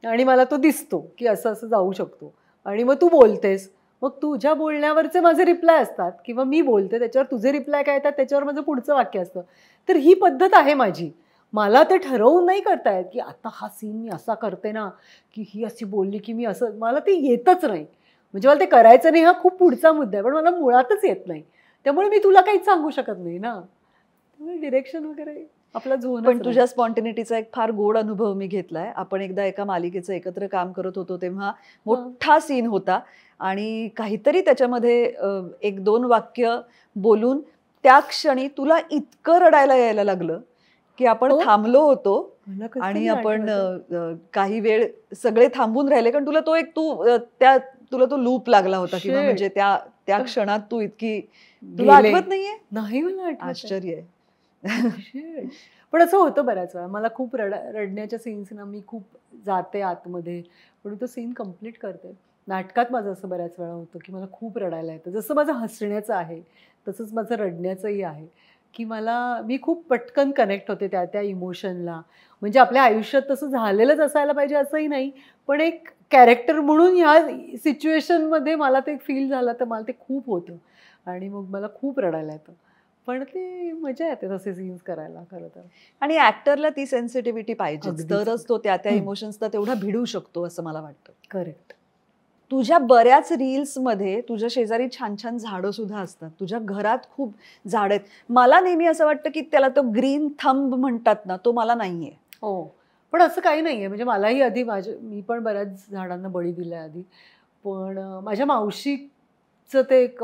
आणि मला तो दिसतो की असं असं जाऊ शकतो आणि मग तू बोलतेस, मग तुझ्या बोलण्यावरचे माझे रिप्लाय असतात किंवा मी बोलते त्याच्यावर तुझे रिप्लाय काय येतात त्याच्यावर माझं पुढचं वाक्य असतं. तर ही पद्धत आहे माझी. मला ते ठरवून नाही करता येत की आता हा सीन मी असा करते ना की ही अशी बोलली की मी असं, मला ते येतच नाही. म्हणजे मला ते करायचं नाही हा खूप पुढचा मुद्दा आहे, पण मला मुळातच येत नाही. त्यामुळे मी तुला काहीच सांगू शकत नाही ना. त्यामुळे डिरेक्शन वगैरे आपला झोन. पण तुझ्या स्पॉन्टेनिटीचा एक फार गोड अनुभव मी घेतलाय. आपण एकदा एका मालिकेचं एकत्र काम करत होतो तेव्हा मोठा सीन होता आणि काहीतरी त्याच्यामध्ये 1-2 वाक्य बोलून त्या क्षणी तुला इतकं रडायला यायला लागलं की आपण थांबलो होतो आणि आपण काही वेळ सगळे थांबून राहिले, कारण तुला तुला तो लूप लागला होता किंवा म्हणजे त्या क्षणात तू इतकी, तुला आठवत नाहीये? नाही, मला आश्चर्य आहे. पण असं होतं बऱ्याच वेळा. मला खूप रडण्याच्या सीन्सना मी खूप जाते आतमध्ये, पण तो सीन कम्प्लीट करते. नाटकात माझं असं बऱ्याच वेळा होतं की मला खूप रडायला येतं. जसं माझं हसण्याचं आहे तसंच माझं रडण्याचंही आहे की मी खूप पटकन कनेक्ट होते त्या इमोशनला. म्हणजे आपल्या आयुष्यात तसं झालेलंच असायला पाहिजे असंही नाही, पण एक कॅरेक्टर म्हणून ह्या सिच्युएशनमध्ये मला ते फील झालं तर मला ते खूप होतं आणि मग मला खूप रडायला येतं. पण ते मजा येते तसे सीन्स करायला खरं तर. आणि ऍक्टरला ती सेन्सिटिव्हिटी पाहिजे, तरच तो त्या इमोशन्सला तेवढा भिडू शकतो असं मला वाटतं. करेक्ट. तुझ्या बऱ्याच रील्समध्ये तुझ्या शेजारी छान छान झाडं सुद्धा असतात. तुझ्या घरात खूप झाड आहेत. मला नेहमी असं वाटतं की त्याला तो ग्रीन थंब म्हणतात ना, तो मला नाहीये. हो, पण असं काही नाहीये. म्हणजे मलाही आधी मी पण बऱ्याच झाडांना बळी दिलाय आधी. पण माझ्या मावशीचं ते एक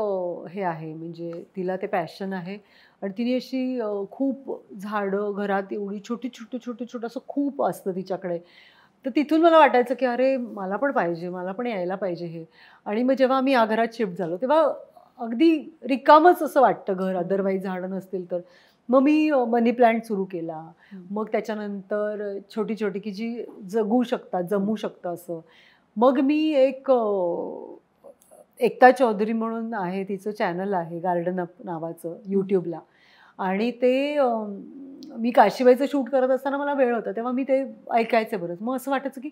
हे आहे, म्हणजे तिला ते पॅशन आहे आणि तिने अशी खूप झाडं घरात एवढी छोटी छोटी असं खूप असतं तिच्याकडे. तर तिथून मला वाटायचं की अरे मला पण पाहिजे, मला पण यायला पाहिजे हे. आणि मग जेव्हा आम्ही या घरात शिफ्ट झालो तेव्हा अगदी रिकामच असं वाटतं घर, अदरवाईज झाडं नसतील तर. मग मी मनी प्लांट सुरू केला. मग त्याच्यानंतर छोटी छोटी की जी जगू शकतात, जमू शकतं असं. मग मी एक एकता चौधरी म्हणून आहे, तिचं चॅनल आहे गार्डन अप नावाचं यूट्यूबला. आणि ते मी काशीबाईचं शूट करत असताना मला वेळ होता तेव्हा मी ते ऐकायचे बरंच. मग असं वाटायचं की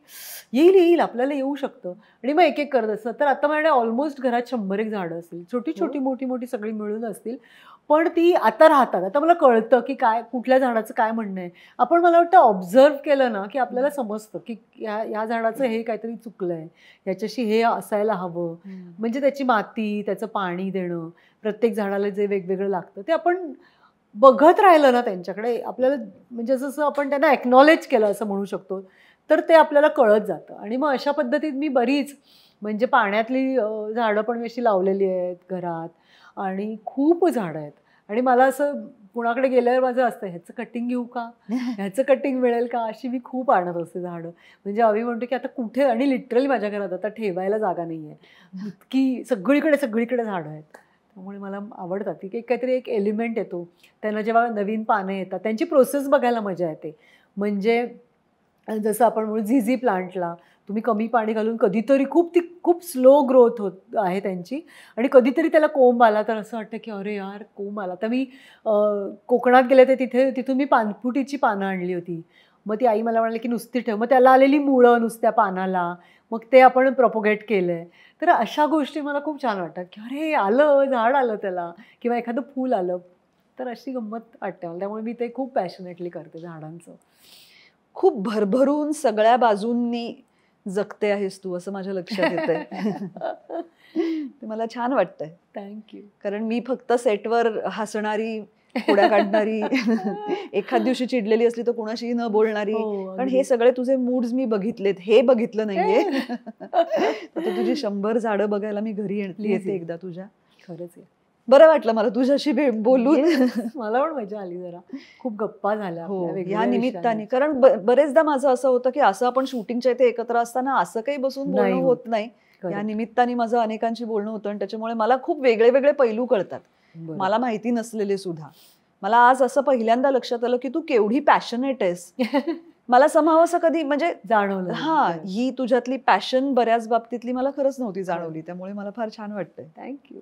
येईल येईल आपल्याला येऊ शकतं. आणि मग एक एक करत असतं. तर आता माझ्याकडे ऑलमोस्ट घरात 100 झाडं असतील, छोटी छोटी मोठी मोठी सगळी मिळून असतील. पण ती आता राहतात. आता मला कळतं की काय कुठल्या झाडाचं काय म्हणणं आहे. आपण मला वाटतं ऑब्झर्व केलं ना की आपल्याला समजतं की या झाडाचं हे काहीतरी चुकलंय, याच्याशी हे असायला हवं. म्हणजे त्याची माती, त्याचं पाणी देणं, प्रत्येक झाडाला जे वेगवेगळं लागतं ते आपण बघत राहिलं ना त्यांच्याकडे, आपल्याला म्हणजे जसं आपण त्यांना एक्नॉलेज केलं असं म्हणू शकतो, तर ते आपल्याला कळत जातं. आणि मग अशा पद्धतीत मी बरीच म्हणजे पाण्यातली झाडं पण मी अशी लावलेली आहेत घरात. आणि खूप झाडं आहेत. आणि मला असं कुणाकडे गेल्यावर माझं असतं, ह्याचं कटिंग घेऊ का, ह्याचं कटिंग मिळेल का, अशी मी खूप आणत असते झाडं. म्हणजे आम्ही म्हणतो की आता कुठे, आणि लिटरली माझ्या घरात आता ठेवायला जागा नाही आहे, इतकी सगळीकडे सगळीकडे झाडं आहेत. त्यामुळे मला आवडतात की काहीतरी एक एलिमेंट येतो. त्यांना जेव्हा नवीन पानं येतात त्यांची प्रोसेस बघायला मजा येते. म्हणजे जसं आपण म्हणू झिझी प्लांटला तुम्ही कमी पाणी घालून कधीतरी खूप स्लो ग्रोथ होत आहे त्यांची. आणि कधीतरी त्याला कोंब आला तर असं वाटतं की अरे यार कोंब आला. तर मी कोकणात गेले तर तिथून मी पानफुटीची पानं आणली होती. मग ती आई मला म्हणाली की नुसती ठेव. मग त्याला आलेली मुळं नुसत्या पानाला, मग ते आपण प्रपोगेट केलं आहे. तर अशा गोष्टी मला खूप छान वाटतात की अरे आलं, झाड आलं त्याला, किंवा एखादं फूल आलं. तर अशी गंमत वाटते मला. त्यामुळे मी ते खूप पॅशनेटली करते झाडांचं. खूप भरभरून सगळ्या बाजूंनी जगते आहेस तू असं माझ्या लक्षात येतंय. ते मला छान वाटतंय. थँक्यू. कारण मी फक्त सेटवर हसणारी, खोड्या काढणारी, एखाद दिवशी चिडलेली असली तर कोणाशीही न बोलणारी. कारण हे सगळे तुझे मूड्स मी बघितलेत, हे बघितलं नाहीये. तर तुझी 100 झाडं बघायला मी घरी येते एकदा तुझ्या. खरंच आहे. बरं वाटलं मला तुझ्याशी बोलून. मला पण मजा आली जरा. खूप गप्पा झाल्या हो, आपल्या या वेगवेगळ्या निमित्ताने. विषयांवर. कारण बरेचदा माझं असं होतं की असं आपण शूटिंगच्या इथे एकत्र असताना असं काही बसून बोलणं नाही होत नाही. या Correct. निमित्ताने माझं अनेकांशी बोलणं होतं आणि त्याच्यामुळे मला खूप वेगळे वेगळे पैलू कळतात. बरोबर. मला माहिती नसलेले सुद्धा. मला आज असं पहिल्यांदा लक्षात आलं की तू केवढी पॅशनेट आहेस. मला समाव असं कधी म्हणजे जाणवलं. ही तुझ्यातली पॅशन बऱ्याच बाबतीतली मला खरंच नव्हती जाणवली. त्यामुळे मला फार छान वाटतंय. थँक्यू.